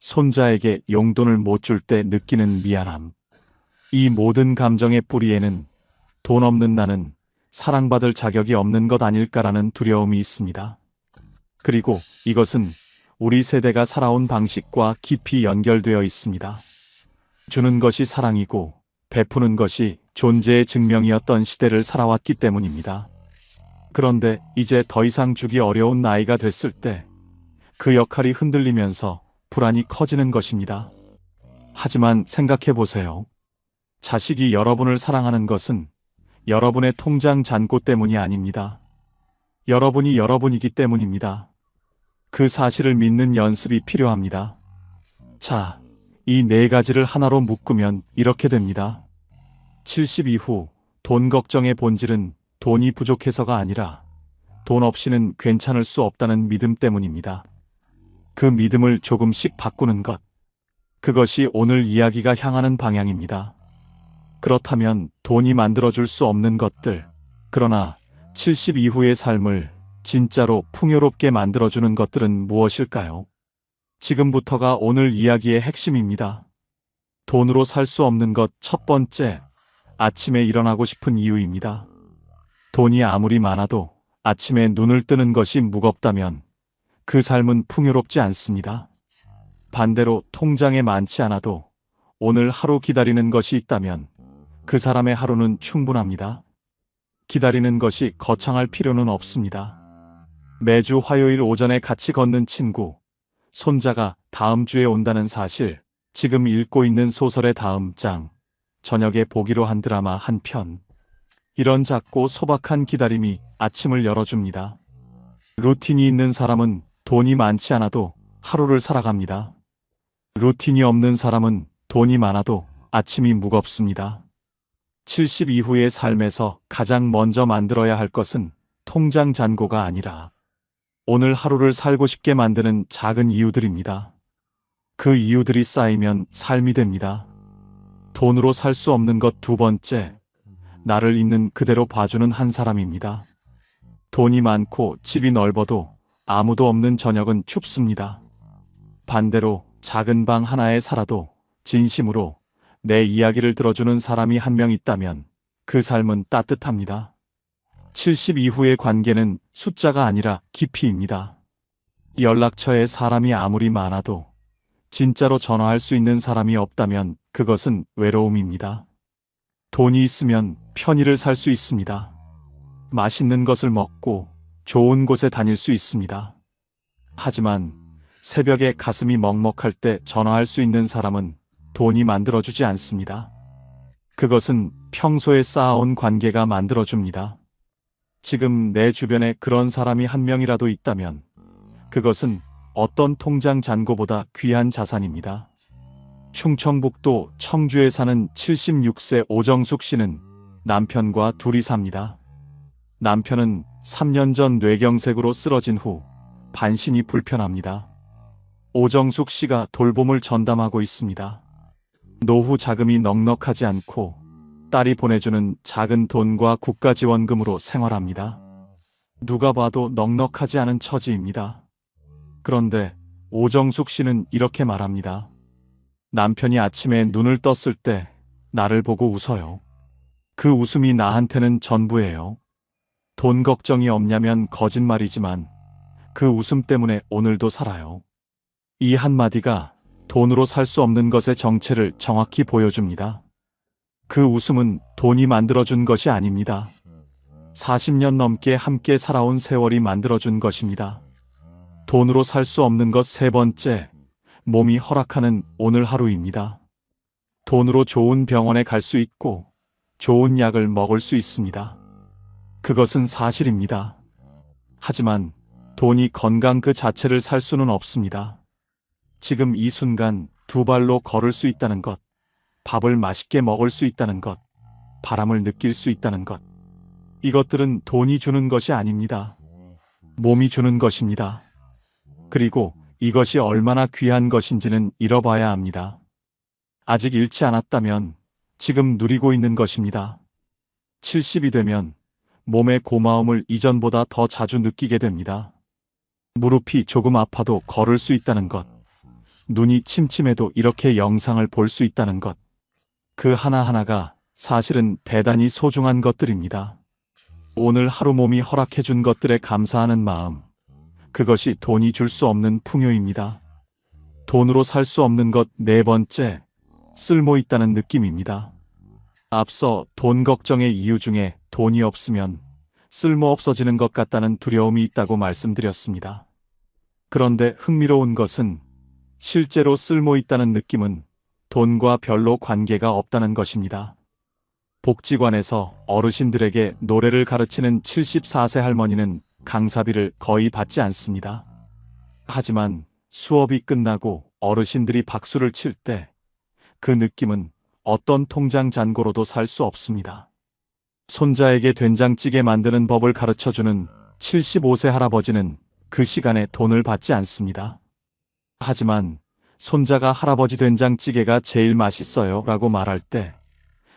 손자에게 용돈을 못 줄 때 느끼는 미안함. 이 모든 감정의 뿌리에는 돈 없는 나는 사랑받을 자격이 없는 것 아닐까라는 두려움이 있습니다. 그리고 이것은 우리 세대가 살아온 방식과 깊이 연결되어 있습니다. 주는 것이 사랑이고 베푸는 것이 존재의 증명이었던 시대를 살아왔기 때문입니다. 그런데 이제 더 이상 주기 어려운 나이가 됐을 때 그 역할이 흔들리면서 불안이 커지는 것입니다. 하지만 생각해 보세요. 자식이 여러분을 사랑하는 것은 여러분의 통장 잔고 때문이 아닙니다. 여러분이 여러분이기 때문입니다. 그 사실을 믿는 연습이 필요합니다. 자, 이 네 가지를 하나로 묶으면 이렇게 됩니다. 70 이후 돈 걱정의 본질은 돈이 부족해서가 아니라 돈 없이는 괜찮을 수 없다는 믿음 때문입니다. 그 믿음을 조금씩 바꾸는 것. 그것이 오늘 이야기가 향하는 방향입니다. 그렇다면 돈이 만들어줄 수 없는 것들, 그러나 70 이후의 삶을 진짜로 풍요롭게 만들어주는 것들은 무엇일까요? 지금부터가 오늘 이야기의 핵심입니다. 돈으로 살 수 없는 것 첫 번째, 아침에 일어나고 싶은 이유입니다. 돈이 아무리 많아도 아침에 눈을 뜨는 것이 무겁다면 그 삶은 풍요롭지 않습니다. 반대로 통장에 많지 않아도 오늘 하루 기다리는 것이 있다면 그 사람의 하루는 충분합니다. 기다리는 것이 거창할 필요는 없습니다. 매주 화요일 오전에 같이 걷는 친구, 손자가 다음 주에 온다는 사실, 지금 읽고 있는 소설의 다음 장, 저녁에 보기로 한 드라마 한 편. 이런 작고 소박한 기다림이 아침을 열어줍니다. 루틴이 있는 사람은 돈이 많지 않아도 하루를 살아갑니다. 루틴이 없는 사람은 돈이 많아도 아침이 무겁습니다. 70 이후의 삶에서 가장 먼저 만들어야 할 것은 통장 잔고가 아니라 오늘 하루를 살고 싶게 만드는 작은 이유들입니다. 그 이유들이 쌓이면 삶이 됩니다. 돈으로 살 수 없는 것 두 번째, 나를 있는 그대로 봐주는 한 사람입니다. 돈이 많고 집이 넓어도 아무도 없는 저녁은 춥습니다. 반대로 작은 방 하나에 살아도 진심으로 내 이야기를 들어주는 사람이 한 명 있다면 그 삶은 따뜻합니다. 70 이후의 관계는 숫자가 아니라 깊이입니다. 연락처에 사람이 아무리 많아도 진짜로 전화할 수 있는 사람이 없다면 그것은 외로움입니다. 돈이 있으면 편의를 살 수 있습니다. 맛있는 것을 먹고 좋은 곳에 다닐 수 있습니다. 하지만 새벽에 가슴이 먹먹할 때 전화할 수 있는 사람은 돈이 만들어주지 않습니다. 그것은 평소에 쌓아온 관계가 만들어줍니다. 지금 내 주변에 그런 사람이 한 명이라도 있다면 그것은 어떤 통장 잔고보다 귀한 자산입니다. 충청북도 청주에 사는 76세 오정숙 씨는 남편과 둘이 삽니다. 남편은 3년 전 뇌경색으로 쓰러진 후 반신이 불편합니다. 오정숙 씨가 돌봄을 전담하고 있습니다. 노후 자금이 넉넉하지 않고 딸이 보내주는 작은 돈과 국가지원금으로 생활합니다. 누가 봐도 넉넉하지 않은 처지입니다. 그런데 오정숙 씨는 이렇게 말합니다. 남편이 아침에 눈을 떴을 때 나를 보고 웃어요. 그 웃음이 나한테는 전부예요. 돈 걱정이 없냐면 거짓말이지만 그 웃음 때문에 오늘도 살아요. 이 한마디가 돈으로 살 수 없는 것의 정체를 정확히 보여줍니다. 그 웃음은 돈이 만들어준 것이 아닙니다. 40년 넘게 함께 살아온 세월이 만들어준 것입니다. 돈으로 살 수 없는 것 세 번째, 몸이 허락하는 오늘 하루입니다. 돈으로 좋은 병원에 갈 수 있고 좋은 약을 먹을 수 있습니다. 그것은 사실입니다. 하지만 돈이 건강 그 자체를 살 수는 없습니다. 지금 이 순간 두 발로 걸을 수 있다는 것, 밥을 맛있게 먹을 수 있다는 것, 바람을 느낄 수 있다는 것. 이것들은 돈이 주는 것이 아닙니다. 몸이 주는 것입니다. 그리고 이것이 얼마나 귀한 것인지는 잃어봐야 합니다. 아직 잃지 않았다면 지금 누리고 있는 것입니다. 70이 되면 몸의 고마움을 이전보다 더 자주 느끼게 됩니다. 무릎이 조금 아파도 걸을 수 있다는 것. 눈이 침침해도 이렇게 영상을 볼 수 있다는 것. 그 하나하나가 사실은 대단히 소중한 것들입니다. 오늘 하루 몸이 허락해준 것들에 감사하는 마음. 그것이 돈이 줄 수 없는 풍요입니다. 돈으로 살 수 없는 것 네 번째, 쓸모 있다는 느낌입니다. 앞서 돈 걱정의 이유 중에 돈이 없으면 쓸모 없어지는 것 같다는 두려움이 있다고 말씀드렸습니다. 그런데 흥미로운 것은 실제로 쓸모 있다는 느낌은 돈과 별로 관계가 없다는 것입니다. 복지관에서 어르신들에게 노래를 가르치는 74세 할머니는 강사비를 거의 받지 않습니다. 하지만 수업이 끝나고 어르신들이 박수를 칠 때 그 느낌은 어떤 통장 잔고로도 살 수 없습니다. 손자에게 된장찌개 만드는 법을 가르쳐주는 75세 할아버지는 그 시간에 돈을 받지 않습니다. 하지만 손자가 할아버지 된장찌개가 제일 맛있어요 라고 말할 때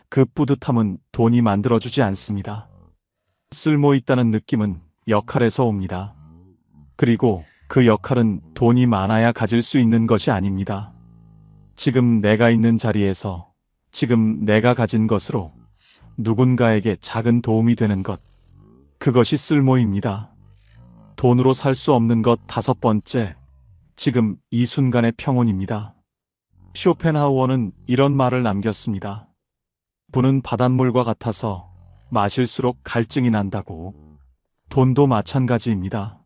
그 뿌듯함은 돈이 만들어주지 않습니다. 쓸모 있다는 느낌은 역할에서 옵니다. 그리고 그 역할은 돈이 많아야 가질 수 있는 것이 아닙니다. 지금 내가 있는 자리에서 지금 내가 가진 것으로 누군가에게 작은 도움이 되는 것. 그것이 쓸모입니다. 돈으로 살 수 없는 것 다섯 번째, 지금 이 순간의 평온입니다. 쇼펜하우어는 이런 말을 남겼습니다. 부는 바닷물과 같아서 마실수록 갈증이 난다고. 돈도 마찬가지입니다.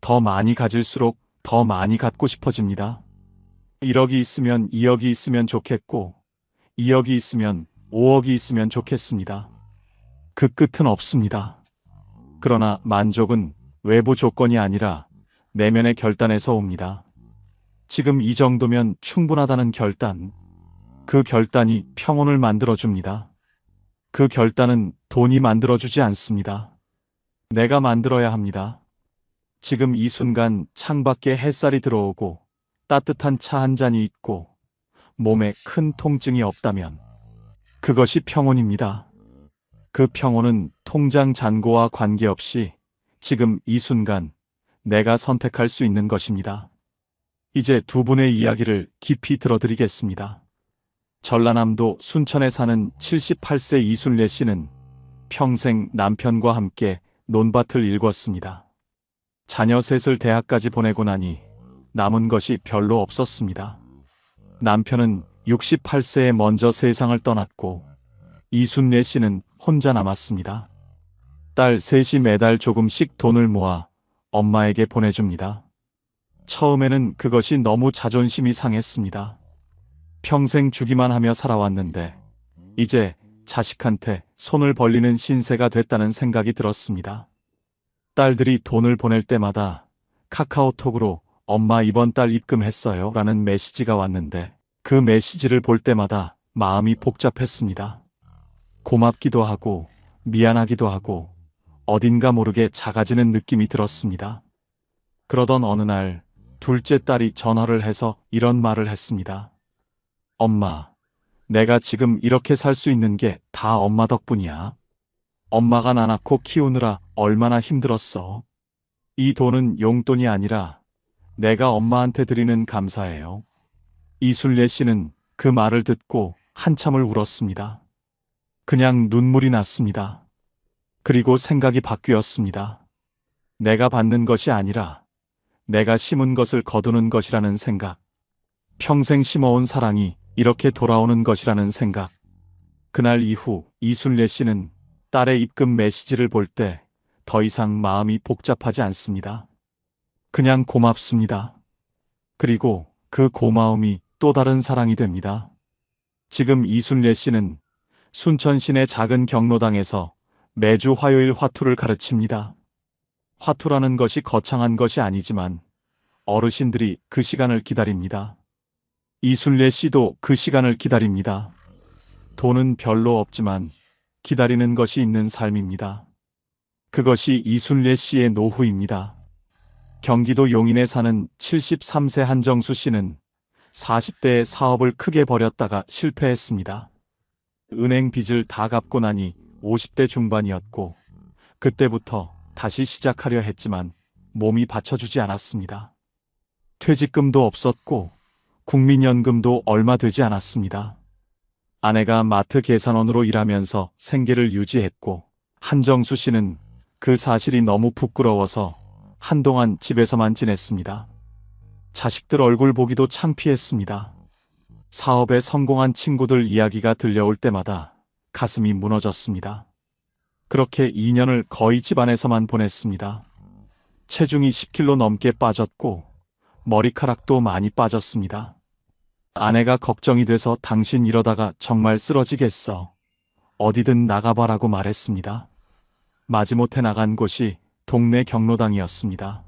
더 많이 가질수록 더 많이 갖고 싶어집니다. 1억이 있으면 2억이 있으면 좋겠고 2억이 있으면 5억이 있으면 좋겠습니다. 그 끝은 없습니다. 그러나 만족은 외부 조건이 아니라 내면의 결단에서 옵니다. 지금 이 정도면 충분하다는 결단. 그 결단이 평온을 만들어줍니다. 그 결단은 돈이 만들어주지 않습니다. 내가 만들어야 합니다. 지금 이 순간 창밖에 햇살이 들어오고 따뜻한 차 한 잔이 있고 몸에 큰 통증이 없다면 그것이 평온입니다. 그 평온은 통장 잔고와 관계없이 지금 이 순간 내가 선택할 수 있는 것입니다. 이제 두 분의 이야기를 깊이 들어드리겠습니다. 전라남도 순천에 사는 78세 이순례 씨는 평생 남편과 함께 논밭을 일궜습니다. 자녀 셋을 대학까지 보내고 나니 남은 것이 별로 없었습니다. 남편은 68세에 먼저 세상을 떠났고 이순례 씨는 혼자 남았습니다. 딸 셋이 매달 조금씩 돈을 모아 엄마에게 보내줍니다. 처음에는 그것이 너무 자존심이 상했습니다. 평생 주기만 하며 살아왔는데 이제 자식한테 손을 벌리는 신세가 됐다는 생각이 들었습니다. 딸들이 돈을 보낼 때마다 카카오톡으로 엄마 이번 달 입금했어요 라는 메시지가 왔는데 그 메시지를 볼 때마다 마음이 복잡했습니다. 고맙기도 하고 미안하기도 하고 어딘가 모르게 작아지는 느낌이 들었습니다. 그러던 어느 날 둘째 딸이 전화를 해서 이런 말을 했습니다. 엄마, 내가 지금 이렇게 살 수 있는 게 다 엄마 덕분이야. 엄마가 나 낳고 키우느라 얼마나 힘들었어. 이 돈은 용돈이 아니라 내가 엄마한테 드리는 감사예요. 이순례 씨는 그 말을 듣고 한참을 울었습니다. 그냥 눈물이 났습니다. 그리고 생각이 바뀌었습니다. 내가 받는 것이 아니라 내가 심은 것을 거두는 것이라는 생각. 평생 심어온 사랑이 이렇게 돌아오는 것이라는 생각. 그날 이후 이순례 씨는 딸의 입금 메시지를 볼 때 더 이상 마음이 복잡하지 않습니다. 그냥 고맙습니다. 그리고 그 고마움이 또 다른 사랑이 됩니다. 지금 이순례 씨는 순천 시내 작은 경로당에서 매주 화요일 화투를 가르칩니다. 화투라는 것이 거창한 것이 아니지만 어르신들이 그 시간을 기다립니다. 이순례 씨도 그 시간을 기다립니다. 돈은 별로 없지만 기다리는 것이 있는 삶입니다. 그것이 이순례 씨의 노후입니다. 경기도 용인에 사는 73세 한정수 씨는 40대에 사업을 크게 벌였다가 실패했습니다. 은행 빚을 다 갚고 나니 50대 중반이었고 그때부터 다시 시작하려 했지만 몸이 받쳐주지 않았습니다. 퇴직금도 없었고 국민연금도 얼마 되지 않았습니다. 아내가 마트 계산원으로 일하면서 생계를 유지했고 한정수 씨는 그 사실이 너무 부끄러워서 한동안 집에서만 지냈습니다. 자식들 얼굴 보기도 창피했습니다. 사업에 성공한 친구들 이야기가 들려올 때마다 가슴이 무너졌습니다. 그렇게 2년을 거의 집안에서만 보냈습니다. 체중이 10kg 넘게 빠졌고 머리카락도 많이 빠졌습니다. 아내가 걱정이 돼서 당신 이러다가 정말 쓰러지겠어. 어디든 나가봐라고 말했습니다. 마지못해 나간 곳이 동네 경로당이었습니다.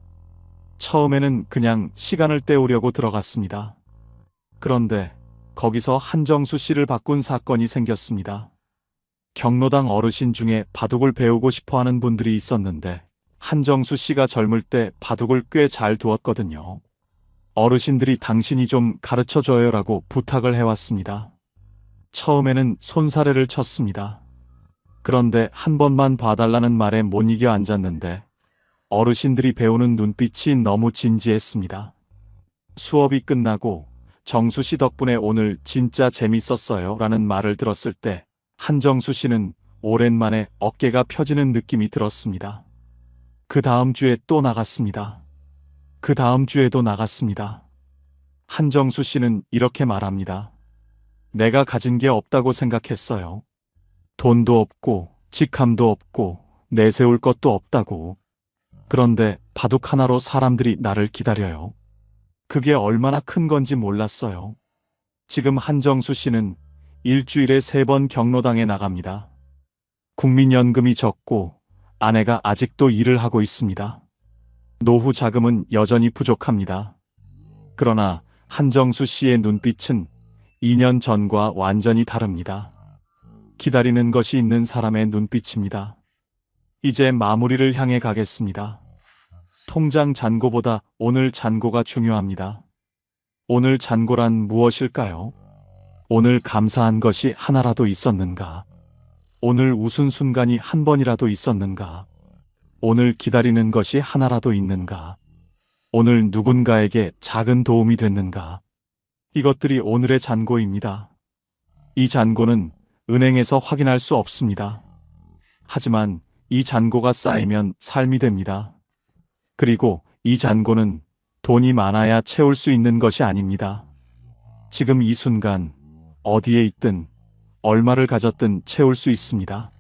처음에는 그냥 시간을 때우려고 들어갔습니다. 그런데 거기서 한정수 씨를 바꾼 사건이 생겼습니다. 경로당 어르신 중에 바둑을 배우고 싶어하는 분들이 있었는데 한정수 씨가 젊을 때 바둑을 꽤 잘 두었거든요. 어르신들이 당신이 좀 가르쳐줘요라고 부탁을 해왔습니다. 처음에는 손사래를 쳤습니다. 그런데 한 번만 봐달라는 말에 못 이겨 앉았는데 어르신들이 배우는 눈빛이 너무 진지했습니다. 수업이 끝나고 정수 씨 덕분에 오늘 진짜 재밌었어요 라는 말을 들었을 때 한정수 씨는 오랜만에 어깨가 펴지는 느낌이 들었습니다. 그 다음 주에 또 나갔습니다. 그 다음 주에도 나갔습니다. 한정수 씨는 이렇게 말합니다. 내가 가진 게 없다고 생각했어요. 돈도 없고 직함도 없고 내세울 것도 없다고. 그런데 바둑 하나로 사람들이 나를 기다려요. 그게 얼마나 큰 건지 몰랐어요. 지금 한정수 씨는 일주일에 3번 경로당에 나갑니다. 국민연금이 적고 아내가 아직도 일을 하고 있습니다. 노후 자금은 여전히 부족합니다. 그러나 한정수 씨의 눈빛은 2년 전과 완전히 다릅니다. 기다리는 것이 있는 사람의 눈빛입니다. 이제 마무리를 향해 가겠습니다. 통장 잔고보다 오늘 잔고가 중요합니다. 오늘 잔고란 무엇일까요? 오늘 감사한 것이 하나라도 있었는가? 오늘 웃은 순간이 한 번이라도 있었는가? 오늘 기다리는 것이 하나라도 있는가? 오늘 누군가에게 작은 도움이 됐는가? 이것들이 오늘의 잔고입니다. 이 잔고는 은행에서 확인할 수 없습니다. 하지만 이 잔고가 쌓이면 삶이 됩니다. 그리고 이 잔고는 돈이 많아야 채울 수 있는 것이 아닙니다. 지금 이 순간 어디에 있든 얼마를 가졌든 채울 수 있습니다.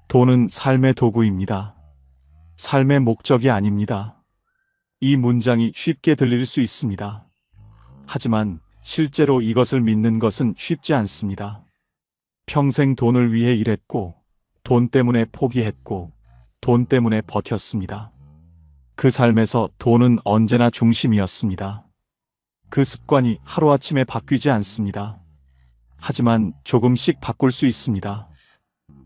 돈은 삶의 도구입니다. 삶의 목적이 아닙니다. 이 문장이 쉽게 들릴 수 있습니다. 하지만 실제로 이것을 믿는 것은 쉽지 않습니다. 평생 돈을 위해 일했고 돈 때문에 포기했고 돈 때문에 버텼습니다. 그 삶에서 돈은 언제나 중심이었습니다. 그 습관이 하루아침에 바뀌지 않습니다. 하지만 조금씩 바꿀 수 있습니다.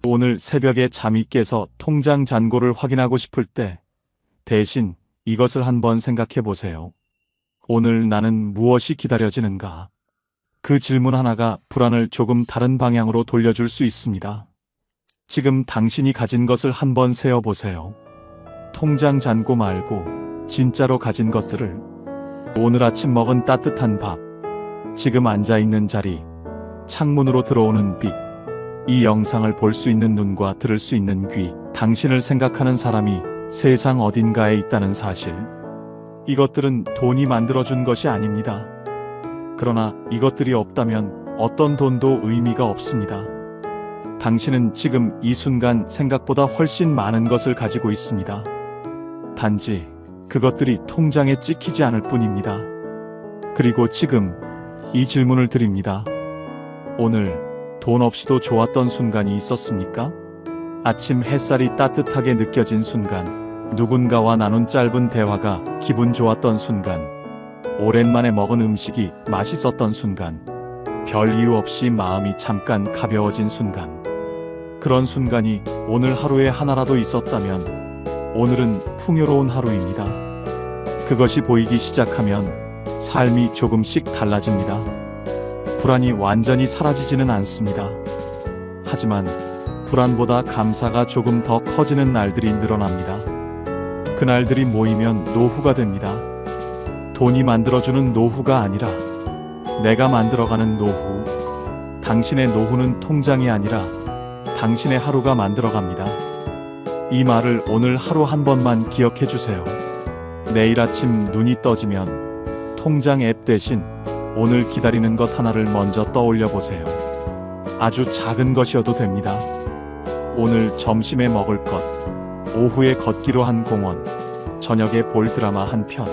오늘 새벽에 잠이 깨서 통장 잔고를 확인하고 싶을 때 대신 이것을 한번 생각해 보세요. 오늘 나는 무엇이 기다려지는가? 그 질문 하나가 불안을 조금 다른 방향으로 돌려줄 수 있습니다. 지금 당신이 가진 것을 한번 세어보세요. 통장 잔고 말고 진짜로 가진 것들을. 오늘 아침 먹은 따뜻한 밥, 지금 앉아있는 자리, 창문으로 들어오는 빛, 이 영상을 볼 수 있는 눈과 들을 수 있는 귀, 당신을 생각하는 사람이 세상 어딘가에 있다는 사실. 이것들은 돈이 만들어준 것이 아닙니다. 그러나 이것들이 없다면 어떤 돈도 의미가 없습니다. 당신은 지금 이 순간 생각보다 훨씬 많은 것을 가지고 있습니다. 단지 그것들이 통장에 찍히지 않을 뿐입니다. 그리고 지금 이 질문을 드립니다. 오늘 돈 없이도 좋았던 순간이 있었습니까? 아침 햇살이 따뜻하게 느껴진 순간, 누군가와 나눈 짧은 대화가 기분 좋았던 순간, 오랜만에 먹은 음식이 맛있었던 순간, 별 이유 없이 마음이 잠깐 가벼워진 순간. 그런 순간이 오늘 하루에 하나라도 있었다면 오늘은 풍요로운 하루입니다. 그것이 보이기 시작하면 삶이 조금씩 달라집니다. 불안이 완전히 사라지지는 않습니다. 하지만 불안보다 감사가 조금 더 커지는 날들이 늘어납니다. 그날들이 모이면 노후가 됩니다. 돈이 만들어주는 노후가 아니라 내가 만들어가는 노후. 당신의 노후는 통장이 아니라 당신의 하루가 만들어갑니다. 이 말을 오늘 하루 한 번만 기억해 주세요. 내일 아침 눈이 떠지면 통장 앱 대신 오늘 기다리는 것 하나를 먼저 떠올려 보세요. 아주 작은 것이어도 됩니다. 오늘 점심에 먹을 것, 오후에 걷기로 한 공원, 저녁에 볼 드라마 한 편.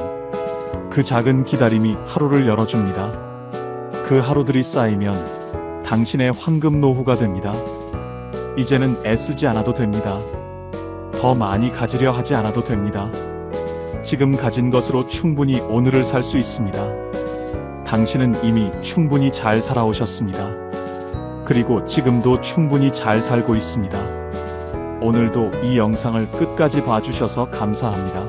그 작은 기다림이 하루를 열어줍니다. 그 하루들이 쌓이면 당신의 황금 노후가 됩니다. 이제는 애쓰지 않아도 됩니다. 더 많이 가지려 하지 않아도 됩니다. 지금 가진 것으로 충분히 오늘을 살 수 있습니다. 당신은 이미 충분히 잘 살아오셨습니다. 그리고 지금도 충분히 잘 살고 있습니다. 오늘도 이 영상을 끝까지 봐주셔서 감사합니다.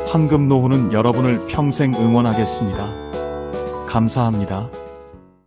황금 노후는 여러분을 평생 응원하겠습니다. 감사합니다.